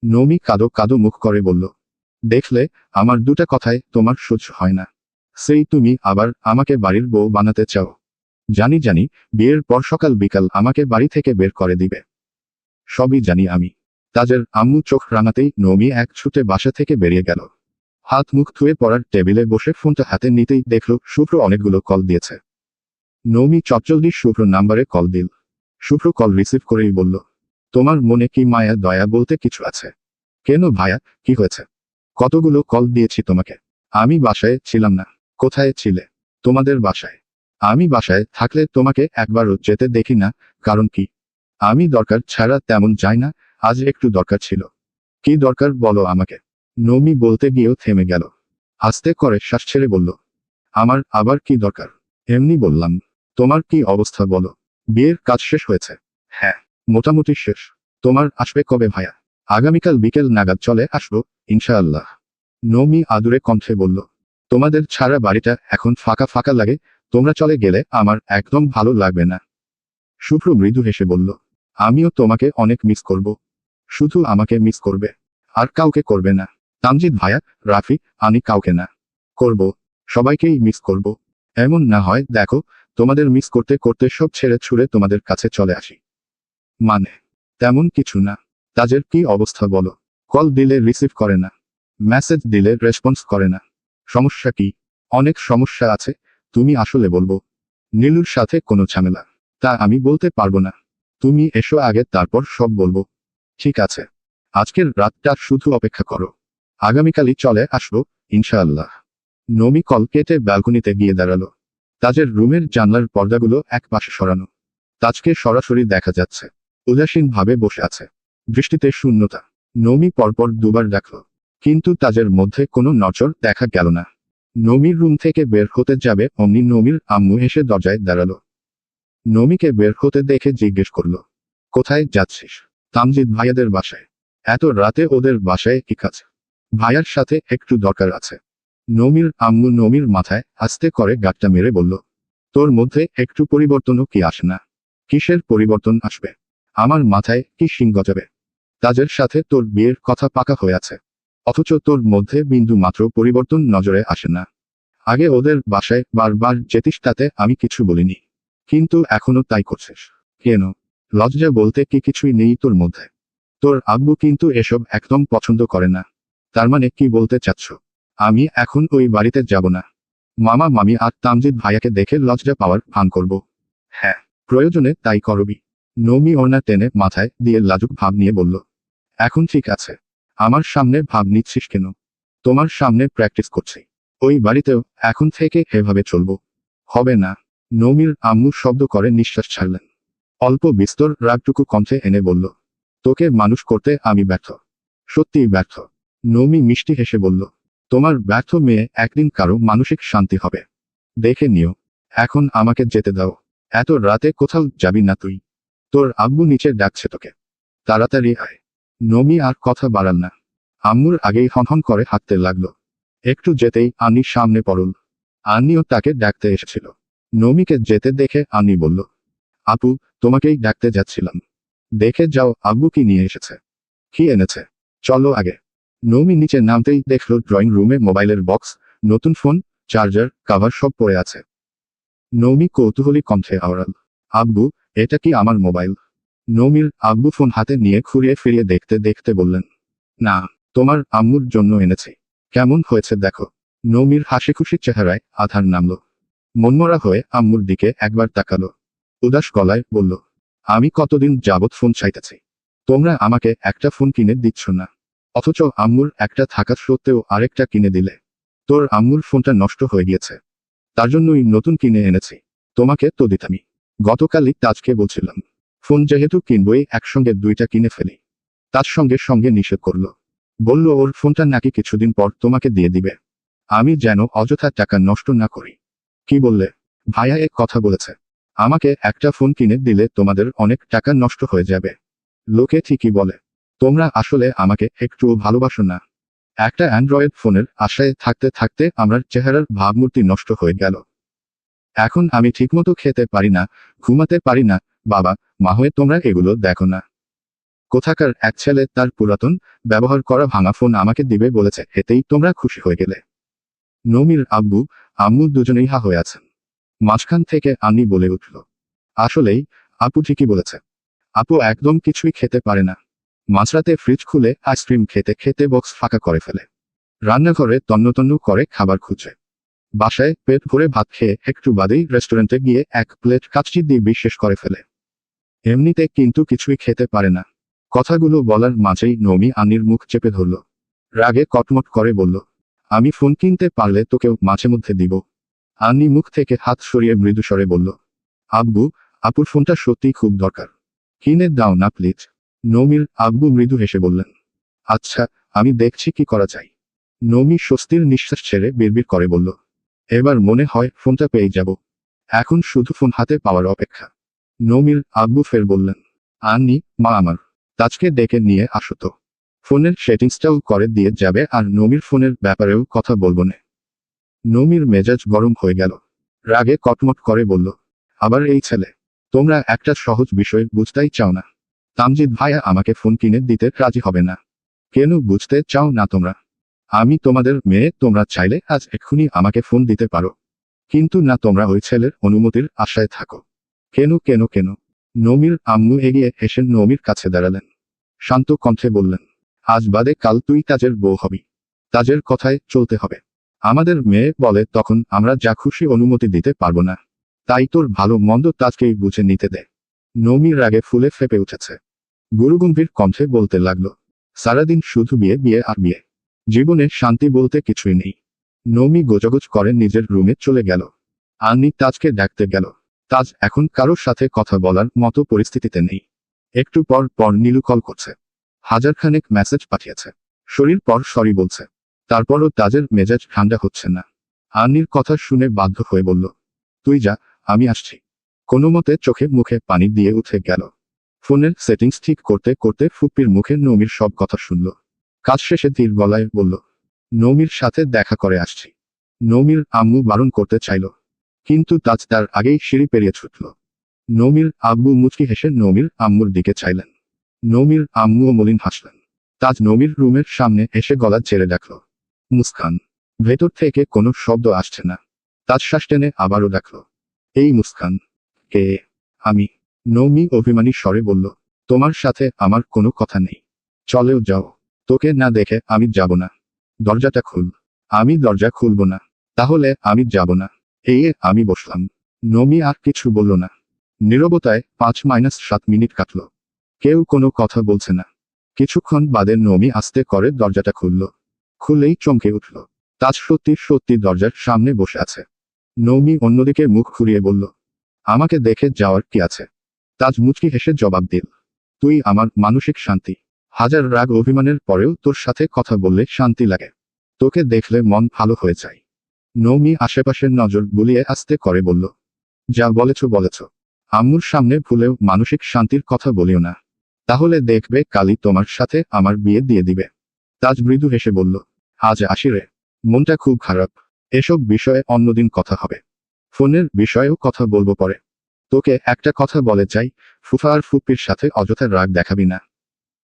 নমি কাদো কাদো মুখ করে বলল, দেখলে আমার দুটা কথায় তোমার সহ্য হয় না। সেই তুমি আবার আমাকে বাড়ির বউ বানাতে চাও। জানি জানি, বিয়ের পর সকাল বিকাল আমাকে বাড়ি থেকে বের করে দিবে। সবই জানি আমি। তাজের আম্মু চোখ রাঙাতেই নমি এক ছুটে বাসা থেকে বেরিয়ে গেল। হাত মুখ ধুয়ে পড়ার টেবিলে বসে ফোনটা হাতে নিতেই দেখল শুভ্র অনেকগুলো কল দিয়েছে। নমি চটজলদি শুভ্র নাম্বারে কল দিল। শুভ্র কল রিসিভ করেই বলল, তোমার মনে কি মায়া দয়া বলতে কিছু আছে? কেন ভাইয়া, কি হয়েছে? কতগুলো কল দিয়েছি তোমাকে। আমি বাসায় ছিলাম না। কোথায় ছিলে? তোমাদের বাসায়। আমি বাসায় থাকলে তোমাকে একবারও যেতে দেখি না, কারণ কি? আমি দরকার ছাড়া তেমন যাই না, আজ একটু দরকার ছিল। কি দরকার বলো আমাকে? নমি বলতে গিয়েও থেমে গেল। আস্তে করে শ্বাস ছেড়ে বলল, আমার আবার কি দরকার? এমনি বললাম। তোমার কি অবস্থা বলো? বিয়ের কাজ শেষ হয়েছে? হ্যাঁ, মোটামুটি শেষ। তোমার আসবে কবে ভাইয়া? আগামীকাল বিকেল নাগাদ চলে আসবো, ইনশাআল্লাহ। নমি আদুরে কণ্ঠে বলল, তোমাদের ছাড়া বাড়িটা এখন ফাঁকা ফাঁকা লাগে, তোমরা চলে গেলে আমার একদম ভালো লাগবে না। শুভ্র মৃদু হেসে বলল, আমিও তোমাকে অনেক মিস করব। শুধু আমাকে মিস করবে, আর কাউকে করবে না। তামজিদ ভাইয়া, রাফি, আমি কাউকে না। করব, সবাইকেই মিস করব। এমন না হয় দেখো, তোমাদের মিস করতে করতে সব ছেড়ে ছুড়ে তোমাদের কাছে চলে আসি। মানে? তেমন কিছু না। তাজের কি অবস্থা বলো? কল দিলে রিসিভ করে না, মেসেজ দিলে রেসপন্স করে না। সমস্যা কি? অনেক সমস্যা আছে, তুমি আসলে বলবো। নীলুর সাথে কোনো ঝামেলা? তা আমি বলতে পারবো না। তুমি এসো আগে, তারপর সব বলবো। ঠিক আছে, আজকের রাতটা শুধু অপেক্ষা করো। আগামীকালই চলে আসবো, ইনশাআল্লাহ। নমি কল কেটে ব্যালকনিতে গিয়ে দাঁড়ালো। তাজের রুমের জানলার পর্দাগুলো এক পাশে সরানো। তাজকে সরাসরি দেখা যাচ্ছে। উদাসীন ভাবে বসে আছে। দৃষ্টিতে শূন্যতা। নমি পরপর দুবার ডাকল, কিন্তু তাজের মধ্যে কোনো নজর দেখা গেল না। নমির রুম থেকে বের হতে যাবে অমনি নমির আম্মু এসে দরজায় দাঁড়ালো। নমিকে বের হতে দেখে জিজ্ঞেস করল, কোথায় যাচ্ছিস? তামজিদ ভাইয়াদের বাসায়। এত রাতে ওদের বাসায় কি কাজ? ভাইয়ার সাথে একটু দরকার আছে। নমির আম্মু নমির মাথায় আস্তে করে গাঁটটা মেরে বলল, তোর মধ্যে একটু পরিবর্তনও কি আসে না? কিসের পরিবর্তন আসবে? আমার মাথায় কি শিং গজাবে? তাজের সাথে তোর বিয়ের কথা পাকা হয়ে আছে, অথচ তোর মধ্যে বিন্দু মাত্র পরিবর্তন নজরে আসে না। আগে ওদের বাসায় বারবার যেতিস, তাতে আমি কিছু বলিনি, কিন্তু এখনো তাই করছিস কেন? লজ্জা বলতে কি কিছুই নেই তোর মধ্যে? তোর আব্বু কিন্তু এসব একদম পছন্দ করে না। তার মানে কি বলতে চাচ্ছ? আমি এখন ওই বাড়িতে যাব না? মামা মামি আর তামজিদ ভাইয়াকে দেখে লজ্জা পাওয়ার ভান করব? হ্যাঁ, প্রয়োজনে তাই করবি। নমি ওড়না টেনে মাথায় দিয়ে লাজুক ভাব নিয়ে বলল, এখন ঠিক আছে। আমার সামনে ভাব নিচ্ছিস কেন? তোমার সামনে প্র্যাকটিস করছি। ওই বাড়িতেও এখন থেকে এভাবে চলবো? হবে না। নমির আম্মু শব্দ করে নিঃশ্বাস ছাড়লেন। অল্প বিস্তর রাগটুকু কণ্ঠে এনে বলল, তোকে মানুষ করতে আমি ব্যর্থ। সত্যিই ব্যর্থ। নমি মিষ্টি হেসে বলল, তোমার ব্যর্থ মেয়ে একদিন কারো মানসিক শান্তি হবে, দেখে নিও। এখন আমাকে যেতে দাও। এত রাতে কোথাও যাবি না তুই? তোর আব্বু নিচে ডাকছে তোকে, তাড়াতাড়ি আয়। নমি আর কথা বাড়াল না। আম্মুর আগেই হনহন করে হাঁটতে লাগলো। একটু যেতেই আনি সামনে পড়ল। আনিও তাকে ডাকতে এসেছিল। নমিকে যেতে দেখে আনি বলল, আপু, তোমাকেই ডাকতে যাচ্ছিলাম। দেখে যাও আব্বু কি নিয়ে এসেছে। কি এনেছে? চলো আগে। নৌমি নিচে নামতেই দেখল ড্রয়িং রুমে মোবাইলের বক্স, নতুন ফোন, চার্জার, কাভার সব পড়ে আছে। নৌমি কৌতূহলী কণ্ঠে আওড়াল, আব্বু, এটা কি আমার মোবাইল? নৌমির আব্বু ফোন হাতে নিয়ে ঘুরিয়ে ফিরিয়ে দেখতে দেখতে বললেন, না, তোমার আম্মুর জন্য এনেছি। কেমন হয়েছে দেখো। নৌমির হাসিখুশি চেহারায় আধার নামল। মনমরা হয়ে আম্মুর দিকে একবার তাকালো। উদাস গলায় বলল, আমি কতদিন যাবৎ ফোন চাইতেছি, তোমরা আমাকে একটা ফোন কিনে দিচ্ছ না, অথচ আম্মুর একটা থাকা সত্ত্বেও আরেকটা কিনে দিলে। তোর আম্মুর ফোনটা নষ্ট হয়ে গিয়েছে, তার জন্যই নতুন কিনে এনেছি। তোমাকে তো দিতামই। গতকালই তাজকে বলছিলাম, ফোন যেহেতু কিনবই একসঙ্গে দুইটা কিনে ফেলি। তার সঙ্গে সঙ্গে নিষেধ করলো, বলল ওর ফোনটা নাকি কিছুদিন পর তোমাকে দিয়ে দিবে। আমি যেন অযথা টাকা নষ্ট না করি। কি বললে? ভাইয়া এক কথা বলেছে, আমাকে একটা ফোন কিনে দিলে তোমাদের অনেক টাকা নষ্ট হয়ে যাবে। লোকে ঠিকই বলে, তোমরা আসলে আমাকে একটুও ভালোবাসো না। একটা অ্যান্ড্রয়েড ফোনের আশায় থাকতে থাকতে আমার চেহারার ভাবমূর্তি নষ্ট হয়ে গেল। এখন আমি ঠিকমতো খেতে পারি না, ঘুমাতে পারি না। বাবা মা হয়ে তোমরা এগুলো দেখো না। কোথাকার এক ছেলে তার পুরাতন ব্যবহার করা ভাঙা ফোন আমাকে দিবে বলেছে, এতেই তোমরা খুশি হয়ে গেলে। নমির আব্বু আম্মু দুজনেই হা হয়ে আছেন। মাঝখান থেকে আনি বলে উঠল, আসলেই আপু ঠিকই বলেছে। আপু একদম কিছুই খেতে পারে না। মাঝরাতে ফ্রিজ খুলে আইসক্রিম খেতে খেতে বক্স ফাঁকা করে ফেলে। রান্নাঘরে তন্ন করে খাবার খুঁজে। বাসায় পেট ভরে ভাত খেয়ে একটু বাদেই রেস্টুরেন্টে গিয়ে এক প্লেট কাচ্চি দিয়ে শেষ করে ফেলে। এমনিতে কিন্তু কিছুই খেতে পারে না। কথাগুলো বলার মাঝেই নমি আনির মুখ চেপে ধরল। রাগে কটমট করে বলল, আমি ফোন কিনতে পারলে তোকেও মাঝে মধ্যে দিব। আনি মুখ থেকে হাত সরিয়ে মৃদুস্বরে বলল, আব্বু, আপুর ফোনটা সত্যি খুব দরকার, কিনে দাও না প্লিজ। নমির আব্বু মৃদু হেসে বললেন, আচ্ছা, আমি দেখছি কি করা যায়। নমি স্বস্তির নিঃশ্বাস ছেড়ে বিড়বিড় করে বলল, এবার মনে হয় ফোনটা পেয়ে যাব। এখন শুধু ফোন হাতে পাওয়ার অপেক্ষা। নমির আব্বু ফের বললেন, আন্নি, মা আমার, তাজকে ডেকে নিয়ে আসো তো। ফোনের সেটিংসটাও করে দিয়ে যাবে আর নমির ফোনের ব্যাপারেও কথা বলবো না। নমির মেজাজ গরম হয়ে গেল। রাগে কটমট করে বলল, আবার এই ছেলে, তোমরা একটা সহজ বিষয় বুঝতেই চাও না। তামজিদ ভাইয়া আমাকে ফোন কিনে দিতে রাজি হবে না। কেন বুঝতে চাও না তোমরা? আমি তোমাদের মেয়ে, তোমরা চাইলে আজ এক্ষুনি আমাকে ফোন দিতে পারো, কিন্তু না, তোমরা ওই ছেলের অনুমতির আশায় থাকো। কেন কেন কেন? নমির আম্মু এগিয়ে এসে নমির কাছে দাঁড়ালেন। শান্ত কণ্ঠে বললেন, আজ বাদে কাল তুই তাজের বউ হবি। তাজের কথায় চলতে হবে। আমাদের মেয়ে বলে তখন আমরা যা খুশি অনুমতি দিতে পারবো না। তাই তোর ভালো মন্দ তাজকেই বুঝে নিতে দে। নমির রাগে ফুলে ফেপে উঠেছে। গুরুগম্ভীর কণ্ঠে বলতে লাগলো, সারাদিন শুধু বিয়ে বিয়ে আর বিয়ে, জীবনে শান্তি বলতে কিছুই নেই। নমি গোজগোজ করে নিজের রুমে চলে গেল। আন্নি তাজকে ডাকতে গেল। তাজ এখন কারোর সাথে কথা বলার মতো পরিস্থিতিতে নেই। একটু পর পর নীলু কল করছে, হাজারখানেক মেসেজ পাঠিয়েছে, শরীর পর সরি বলছে। তারপরও তাজের মেজাজ ঠান্ডা হচ্ছে না। আন্নির কথা শুনে বাধ্য হয়ে বলল, তুই যা, আমি আসছি। কোনোমতে চোখে মুখে পানি দিয়ে উঠে গেল। ফোনের সেটিংস ঠিক করতে করতে ফুপ্পির মুখে নমির সব কথা শুনল। কাজ শেষে ধীর গলায় বলল, নমির সাথে দেখা করে আসছি। নমির আম্মু বারণ করতে চাইল, কিন্তু তাজ তার আগেই সিঁড়ি পেরিয়ে ছুটল। নমির আব্বু মুচকি হেসে নমির আম্মুর দিকে চাইলেন। নমির আম্মুও মলিন হাসলেন। তাজ নমির রুমের সামনে এসে গলা ছেড়ে ডাকল, মুস্কান। ভেতর থেকে কোনো শব্দ আসছে না। তাজ শ্বাস টেনে আবারও ডাকল, এই মুস্কান। কে? আমি। নমি অভিমানী স্বরে বলল, তোমার সাথে আমার কোনো কথা নেই। চলেও যাও। তোকে না দেখে আমি যাব না। দরজাটা খুল। আমি দরজা খুলব না। তাহলে আমি যাব না। এই আমি বসলাম। নমি আর কিছু বলল না। নীরবতায় 5-7 মিনিট কাটল। কেউ কোনো কথা বলছে না। কিছুক্ষণ বাদে নমি আস্তে করে দরজাটা খুলল। খুলেই চমকে উঠল। তাজ সত্যি সত্যি দরজার সামনে বসে আছে। নমি অন্যদিকে মুখ ঘুরিয়ে বলল, আমাকে দেখে যাওয়ার কি আছে? তাজ মুচকি হেসে জবাব দিল, তুই আমার মানসিক শান্তি। হাজার রাগ অভিমানের পরেও তোর সাথে কথা বললে শান্তি লাগে। তোকে দেখলে মন ভালো হয়ে যায়। নমি আশেপাশের নজর বুলিয়ে আস্তে করে বলল, যা বলেছ। আম্মুর সামনে ভুলেও মানসিক শান্তির কথা বলিও না। তাহলে দেখবে কালই তোমার সাথে আমার বিয়ে দিয়ে দিবে। তাজ মৃদু হেসে বলল, আজ আসি রে, মনটা খুব খারাপ। এসব বিষয়ে অন্যদিন কথা হবে। ফোনের বিষয়েও কথা বলবো পরে। তোকে একটা কথা বলে চাই, ফুফা আর ফুপ্পির সাথে অযথা রাগ দেখাবি না।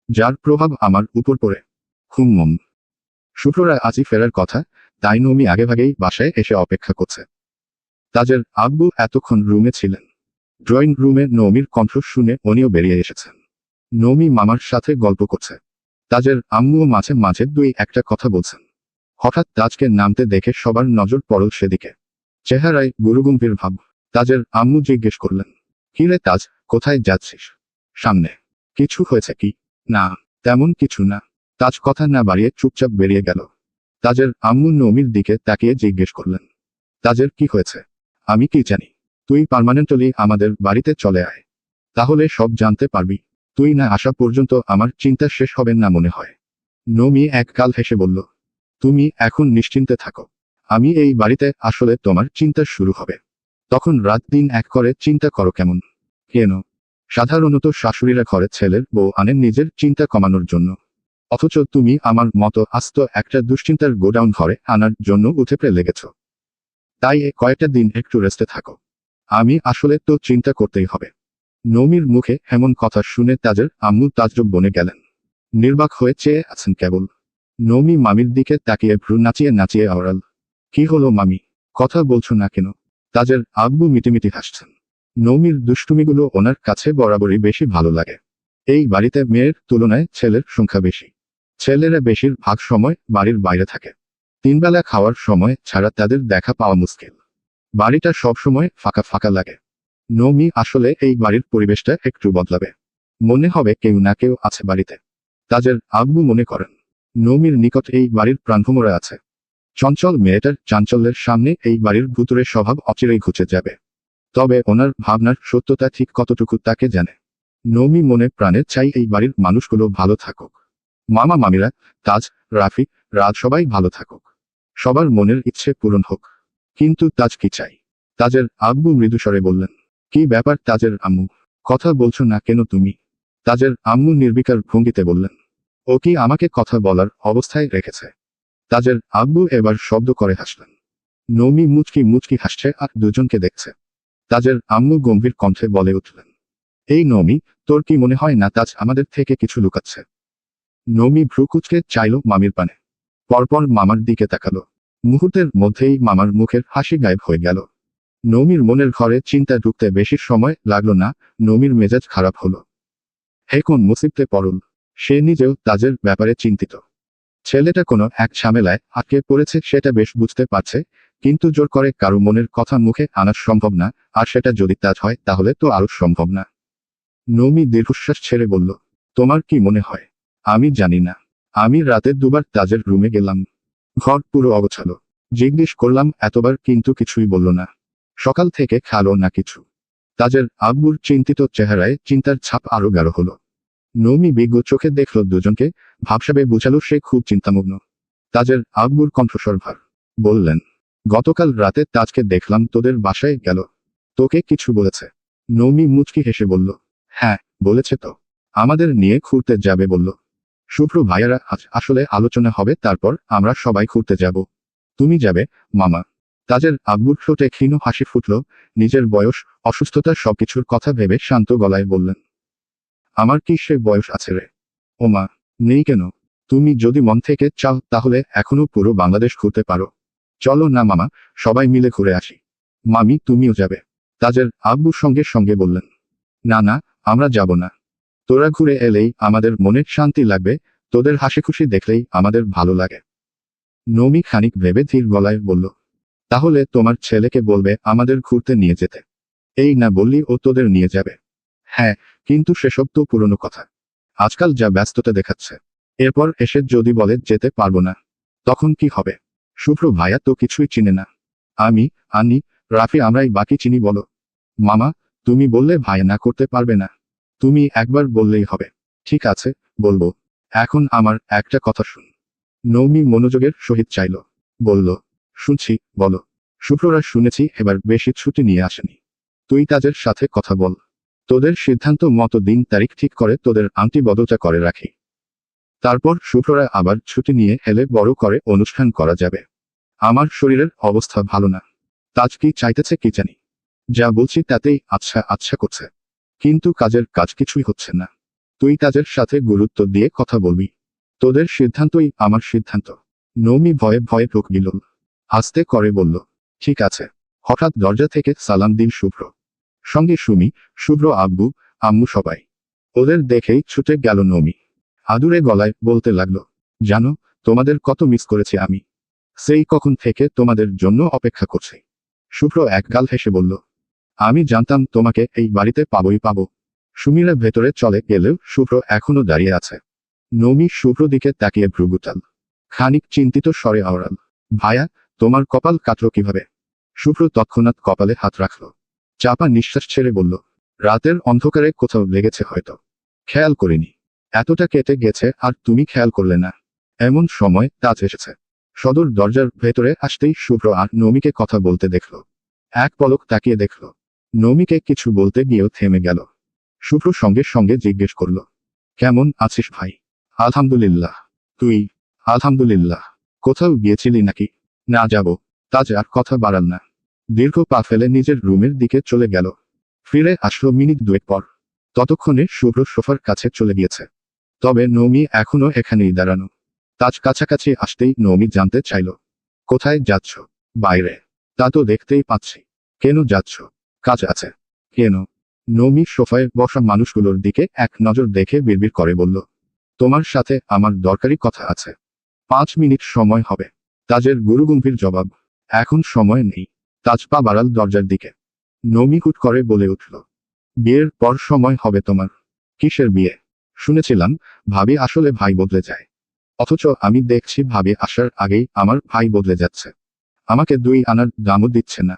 যার প্রভাব আমার উপর পড়ে। হুম। শুভ্ররা আজই ফেরার কথা, তাই নমি আগেভাগেই বাসায় এসে অপেক্ষা করছে। তাজের আব্বু এতক্ষণ রুমে ছিলেন। ড্রয়িং রুমে নমির কণ্ঠ শুনে উনিও বেরিয়ে এসেছেন। নমি মামার সাথে গল্প করছে। তাজের আম্মুও মাঝে মাঝে দুই একটা কথা বলছেন। হঠাৎ তাজকে নামতে দেখে সবার নজর পড়ল সেদিকে। চেহারায় গুরুগম্ভীর ভাব। তাজের আম্মু জিজ্ঞেস করলেন, কি রে তাজ, কোথায় যাচ্ছিস? সামনে। কিছু হয়েছে কি? না, তেমন কিছু না। তাজ কথা না বাড়িয়ে চুপচাপ বেরিয়ে গেল। তাজের আম্মু নমির দিকে তাকিয়ে জিজ্ঞেস করলেন, তাজের কি হয়েছে? আমি কি জানি? তুই পার্মানেন্টলি আমাদের বাড়িতে চলে আয়। তাহলে সব জানতে পারবি। তুই না আসা পর্যন্ত আমার চিন্তা শেষ হবে না মনে হয়। নমি একগাল হেসে বলল, তুমি এখন নিশ্চিন্তে থাকো। আমি এই বাড়িতে আসলে তোমার চিন্তা শুরু হবে। তখন রাত দিন এক করে চিন্তা করো কেমন? কেন? সাধারণত শাশুড়িরা ঘরে ছেলের বউ আনেন নিজের চিন্তা কমানোর জন্য। অথচ তুমি আমার মতো আস্ত একটা দুশ্চিন্তার গোডাউন ঘরে আনার জন্য উঠে পড়ে লেগেছ। তাই কয়েকটা দিন একটু রেস্টে থাকো। আমি আসলে তো চিন্তা করতেই হবে। নমির মুখে এমন কথা শুনে তাজের আম্মু তাজ্জব বনে গেলেন। নির্বাক হয়ে চেয়ে আছেন কেবল। নমি মামির দিকে তাকিয়ে ভ্রু নাচিয়ে নাচিয়ে আওড়াল, কি হলো মামি? কথা বলছো না কেন? তাজের আব্বু মিটিমিটি হাসছেন। নমির দুষ্টুমিগুলো ওনার কাছে বরাবরই বেশি ভালো লাগে। এই বাড়িতে মেয়ের তুলনায় ছেলের সংখ্যা বেশি। ছেলেরা বেশিরভাগ সময় বাড়ির বাইরে থাকে। তিনবেলা খাওয়ার সময় ছাড়া তাদের দেখা পাওয়া মুশকিল। বাড়িটা সবসময় ফাঁকা ফাঁকা লাগে। নমি আসলে এই বাড়ির পরিবেশটা একটু বদলাবে। মনে হবে কেউ না কেউ আছে বাড়িতে। তাজের আব্বু মনে করেন, নমির নিকট এই বাড়ির প্রাণভোমরা আছে। চঞ্চল মেয়েটার চাঞ্চল্যের সামনে এই বাড়ির ভুতুরে স্বভাব অচিরেই ঘুচে যাবে। তবে ওনার ভাবনার সত্যতা ঠিক কতটুকু তাকে জানে। নমি মনে প্রাণে চাই এই বাড়ির মানুষগুলো ভালো থাকুক। মামা মামিরা, তাজ, রাফি, রাজ সবাই ভালো থাকুক। সবার মনের ইচ্ছে পূরণ হোক। কিন্তু তাজ কি চাই? তাজের আব্বু মৃদুস্বরে বললেন, কি ব্যাপার তাজের আম্মু? কথা বলছো না কেন তুমি? তাজের আম্মু নির্বিকার ভঙ্গিতে বললেন, ও কি আমাকে কথা বলার অবস্থায় রেখেছে? তাজের আব্বু এবার শব্দ করে হাসলেন। নমি মুচকি মুচকি হাসছে আর দুজনকে দেখছে। তাজের আম্মু গম্ভীর কণ্ঠে বলে উঠলেন, এই নমি, তোর কি মনে হয় না তাজ আমাদের থেকে কিছু লুকাচ্ছে? নমি ভ্রু কুঁচকে চাইল মামির পানে। পরপর মামার দিকে তাকালো। মুহূর্তের মধ্যেই মামার মুখের হাসি গায়েব হয়ে গেল। নমির মনের ঘরে চিন্তা ঢুকতে বেশি সময় লাগলো না। নমির মেজাজ খারাপ হলো। হে কোন মুসিবতে পড়ল। সে নিজেও তাজের ব্যাপারে চিন্তিত। ছেলেটা কোনো এক ঝামেলায় আটকে পড়েছে সেটা বেশ বুঝতে পারছে, কিন্তু জোর করে কারো মনের কথা মুখে আনা সম্ভব না, আর সেটা যদি তাজ হয় তাহলে তো আরো সম্ভব না। নমি দীর্ঘশ্বাস ছেড়ে বলল, তোমার কি মনে হয়? আমি জানি না। আমি রাতে দুবার তাজের রুমে গেলাম। ঘর পুরো অগোছালো। জিজ্ঞেস করলাম এতবার কিন্তু কিছুই বলল না। সকাল থেকে খালো না কিছু। তাজের আব্বুর চিন্তিত চেহারায় চিন্তার ছাপ আরো গাঢ় হলো। নমি বিজ্ঞ চোখে দেখল দুজনকে, ভাবসাবে বুঝালো সে খুব চিন্তামগ্ন। তাজের আব্বুর কণ্ঠস্বর ভার। বললেন, গতকাল রাতে তাজকে দেখলাম তোদের বাসায় গেল। তোকে কিছু বলেছে? নমি মুচকি হেসে বলল, হ্যাঁ, বলেছে তো। আমাদের নিয়ে ঘুরতে যাবে বলল। শুভ্র ভাইয়ারা আজ আসলে আলোচনা হবে, তারপর আমরা সবাই ঘুরতে যাব। তুমি যাবে, মামা? তাজের আব্বুর ঠোঁটে ক্ষীণ হাসি ফুটল। নিজের বয়স, অসুস্থতা সবকিছুর কথা ভেবে শান্ত গলায় বললেন, আমার কি সে বয়স আছে রে? ওমা, নেই কেন? তুমি যদি মন থেকে চাও তাহলে এখনো পুরো বাংলাদেশ ঘুরতে পারো। চলো না মামা, সবাই মিলে ঘুরে আসি। মামি তুমিও যাবে? তাজের আব্বু সঙ্গে সঙ্গে বললেন, না না, আমরা যাব না। তোরা ঘুরে এলেই আমাদের মনে শান্তি লাগবে, তোদের হাসি খুশি দেখলেই আমাদের ভালো লাগে। নমি খানিক ভেবে ধীর গলায় বলল, তাহলে তোমার ছেলেকে বলবে আমাদের ঘুরতে নিয়ে যেতে। এই না বললি ও তোদের নিয়ে যাবে। হ্যাঁ, কিন্তু সেসব তো পুরনো কথা। আজকাল যা ব্যস্ততা দেখাচ্ছে। এরপর এসে যদি বলে যেতে পারবো না, তখন কি হবে? শুভ্র ভাইয়া তো কিছুই চিনে না। আমি, আনি, রাফি আমরাই বাকি চিনি বলো। মামা, তুমি বললে ভাইয়া না করতে পারবে না। তুমি একবার বললেই হবে। ঠিক আছে, বলবো। এখন আমার একটা কথা শুন। নৌমি মনোযোগের সহিত চাইল। বলল, শুনছি, বলো। শুভ্ররা শুনেছি এবার বেশি ছুটি নিয়ে আসেনি। তুই তাদের সাথে কথা বল। তোদের সিদ্ধান্ত মতো দিন তারিখ ঠিক করে তোদের আংটি বদলটা করে রাখি। তারপর শুভ্ররা আবার ছুটি নিয়ে এলে বড় করে অনুষ্ঠান করা যাবে। আমার শরীরের অবস্থা ভালো না। তাজ কি চাইতেছে কি জানি। যা বলছি তাতেই আচ্ছা আচ্ছা করছে। কিন্তু কাজের কাজ কিছুই হচ্ছে না। তুই তাজের সাথে গুরুত্ব দিয়ে কথা বলবি। তোদের সিদ্ধান্তই আমার সিদ্ধান্ত। নৌমি ভয়ে ভয়ে ঢোক গিল। আস্তে করে বলল, ঠিক আছে। হঠাৎ দরজা থেকে সালাম দিল শুভ্র। সঙ্গে সুমি, শুভ্র আব্বু, আম্মু সবাই। ওদের দেখেই ছুটে গেল নৌমি। আদুরে গলায় বলতে লাগলো, জানো, তোমাদের কত মিস করেছি আমি। সেই কখন থেকে তোমাদের জন্য অপেক্ষা করছি। শুভ্র একগাল হেসে বলল, আমি জানতাম তোমাকে এই বাড়িতে পাবোই পাবো। সুমিরা ভেতরে চলে গেলেও শুভ্র এখনো দাঁড়িয়ে আছে। নৌমি শুভ্র দিকে তাকিয়ে ভ্রুগুটাল। খানিক চিন্তিত স্বরে আওড়াল, ভাইয়া, তোমার কপাল কাটল কিভাবে? শুভ্র তৎক্ষণাৎ কপালে হাত রাখল। চাপা নিঃশ্বাস ছেড়ে বলল, রাতের অন্ধকারে কোথাও লেগেছে হয়তো। খেয়াল করিনি। এতটা কেটে গেছে আর তুমি খেয়াল করলে না। এমন সময় তাজ এসেছে। সদর দরজার ভেতরে আসতেই শুভ্র আর নৌমিকে কথা বলতে দেখল। এক পলক তাকিয়ে দেখল। নৌমিকে কিছু বলতে গিয়েও থেমে গেল। শুভ্র সঙ্গে সঙ্গে জিজ্ঞেস করল, কেমন আছিস ভাই? আলহামদুলিল্লাহ। তুই? আলহামদুলিল্লাহ। কোথাও গিয়েছিলি নাকি? না, যাব। তাজ আর কথা বাড়াল না। দীর্ঘ পা ফেলে নিজের রুমের দিকে চলে গেল। ফিরে আসলো মিনিট দুয়েক পর। ততক্ষণে শুভ্র সোফার কাছে চলে গিয়েছে। তবে নৌমি এখনো এখানেই দাঁড়ানো। তাজ কাছাকাছি আসতেই নৌমি জানতে চাইল, কোথায় যাচ্ছ? বাইরে। তা তো দেখতেই পাচ্ছি। কেন যাচ্ছ? কাজ আছে। কেন? নৌমি সোফায় বসা মানুষগুলোর দিকে এক নজর দেখে বিড়বিড় করে বলল, তোমার সাথে আমার দরকারি কথা আছে। 5 মিনিট সময় হবে। তাজের গুরুগম্ভীর জবাব, এখন সময় নেই। তাজ পা বাড়াল দরজার দিকে। নৌমি হুট করে বলে উঠল, বিয়ের পর সময় হবে তোমার। কিসের বিয়ে? শুনেছিলাম ভাবি আসলে ভাই বদলে যায়। অথচ আমি দেখছি ভাবি আসার আগেই আমার ভাই বদলে যাচ্ছে। আমাকে 2 আনার দামও দিচ্ছে না।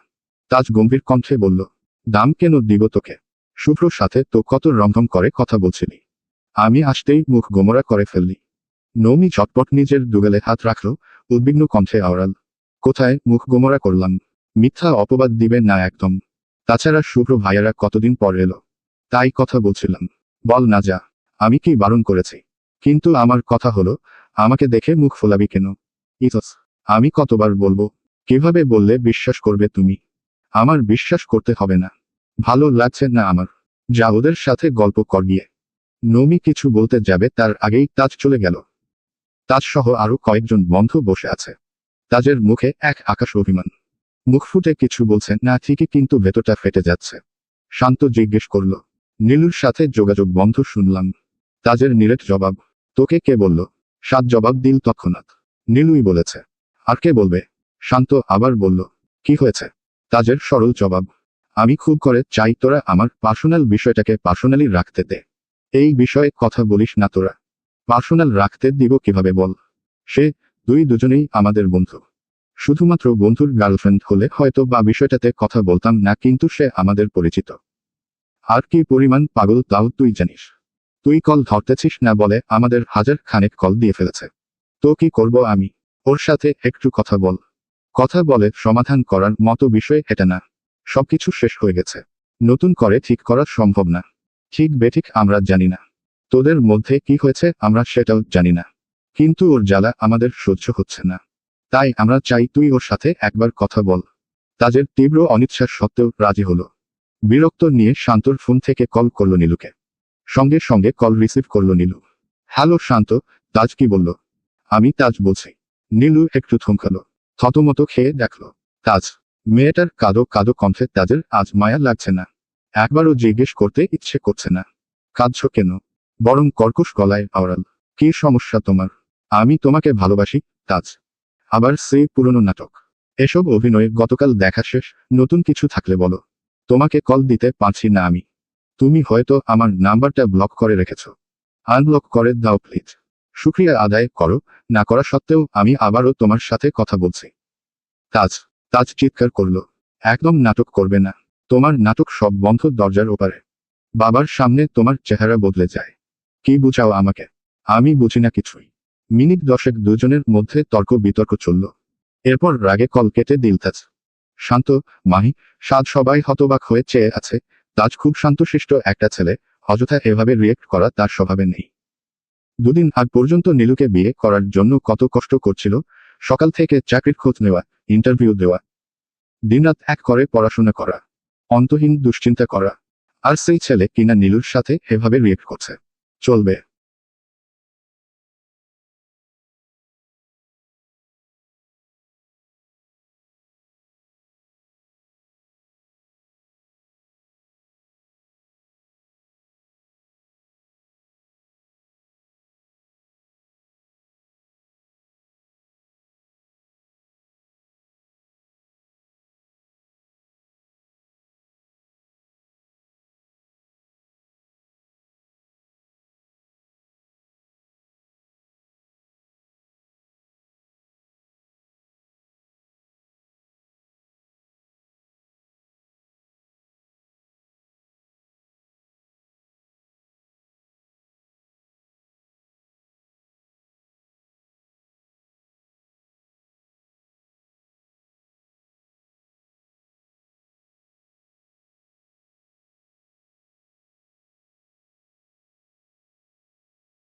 তাজ গম্ভীর কণ্ঠে বলল, দাম কেন দিব তোকে? শুভ্রর সাথে তো কত রমধম করে কথা বলছিলি। আমি আসতেই মুখ গোমরা করে ফেললি। নৌমি ঝটপট নিজের দুগালে হাত রাখল, উদ্বিগ্ন কণ্ঠে আওড়াল, কোথায় মুখ গোমরা করলাম? মিথ্যা অপবাদ দিবে না একদম। তাছাড়া শুভ্র ভাইয়ারা কতদিন পর এলো, তাই কথা বলছিলাম। বল না যা। আমি কি বারণ করেছি? কিন্তু আমার কথা হলো, আমাকে দেখে মুখ ফোলাবি কেন? ইতস, আমি কতবার বলবো? কিভাবে বললে বিশ্বাস করবে তুমি? আমার বিশ্বাস করতে হবে না। ভালো লাগছে না আমার। যা ওদের সাথে গল্প কর গিয়ে। নৌমি কিছু বলতে যাবে তার আগেই তাজ চলে গেল। তাজ সহ আরো কয়েকজন বন্ধু বসে আছে। তাজের মুখে এক আকাশ অভিমান। মুখ ফুটে কিছু বলছে না ঠিকই, কিন্তু ভেতরটা ফেটে যাচ্ছে। শান্ত জিজ্ঞেস করল, নীলুর সাথে যোগাযোগ বন্ধ শুনলাম। তাজের নিরেট জবাব, তোকে কে বলল? সাত জবাব দিল তৎক্ষণাৎ, নীলুই বলেছে। আর কে বলবে? শান্ত আবার বলল, কি হয়েছে? তাজের সরল জবাব, আমি খুব করে চাই তোরা আমার পার্সোনাল বিষয়টাকে পার্সোনালি রাখতে দে। এই বিষয়ে কথা বলিস না তোরা। পার্সোনাল রাখতে দিব কিভাবে বল? সে দুজনেই আমাদের বন্ধু। শুধুমাত্র বন্ধুর গার্লফ্রেন্ড হলে হয়তো বা বিষয়টাতে কথা বলতাম না, কিন্তু সে আমাদের পরিচিত। আর কি পরিমাণ পাগল তাও তুই জানিস। তুই কল ধরতেছিস না বলে আমাদের হাজার খানেক কল দিয়ে ফেলেছে। তো কি করব আমি? ওর সাথে একটু কথা বল। কথা বলে সমাধান করার মতো বিষয় এটা না। সবকিছু শেষ হয়ে গেছে। নতুন করে ঠিক করা সম্ভব না। ঠিক বেঠিক আমরা জানি না। তোদের মধ্যে কি হয়েছে আমরা সেটাও জানি না। কিন্তু ওর জ্বালা আমাদের সহ্য হচ্ছে না। তাই আমরা চাই তুই ওর সাথে একবার কথা বল। তাজের তীব্র অনিচ্ছা সত্ত্বেও রাজি হলো। বিরক্ত নিয়ে শান্তর ফোন থেকে কল করল নীলুকে। সঙ্গে সঙ্গে কল রিসিভ করল নীলু। হ্যালো শান্ত, তাজ কি বলল? আমি তাজ বলছি। নীলু একটু থমকালো। থতমত খেয়ে দেখল, তাজ। মেয়েটার কাদো কাদো কণ্ঠে তাজের আজ মায়া লাগছে না। একবারও জিজ্ঞেস করতে ইচ্ছে করছে না, কাঁদছ কেন? বরং কর্কশ গলায় আওড়াল, কি সমস্যা তোমার? আমি তোমাকে ভালোবাসি, তাজ। আবার সেই পুরনো নাটক। এসব অভিনয়ে গতকাল দেখা শেষ, নতুন কিছু থাকলে বলো। তোমাকে কল দিতে পারছি না আমি। তুমি হয়তো আমার নাম্বারটা ব্লক করে রেখেছ। আনব্লক করে দাও প্লিজ। শুক্রিয়া আদায় করো, না করা সত্ত্বেও আমি আবারও তোমার সাথে কথা বলছি। তাজ। তাজ চিৎকার করল, একদম নাটক করবে না। তোমার নাটক সব বন্ধ দরজার ওপারে। বাবার সামনে তোমার চেহারা বদলে যায়। কি বুঝাও আমাকে? আমি বুঝি না কিছুই। মিনিট 10 দুজনের মধ্যে তর্ক বিতর্ক চলল। এরপর রাগে কল কেটে দিল তাজ। শান্ত, মাহি, সাদ সবাই হতবাক হয়ে চেয়ে আছে। তাজ খুব শান্তশিষ্ট একটা ছেলে, অযথা এভাবে রিয়েক্ট করা তার স্বভাবে নেই। দুদিন আগ পর্যন্ত নীলুকে বিয়ে করার জন্য কত কষ্ট করছিল। সকাল থেকে চাকরির খোঁজ নেওয়া, ইন্টারভিউ দেওয়া, দিনরাত এক করে পড়াশোনা করা, অন্তহীন দুশ্চিন্তা করা। আর সেই ছেলে কিনা নীলুর সাথে এভাবে রিয়েক্ট করছে। চলবে।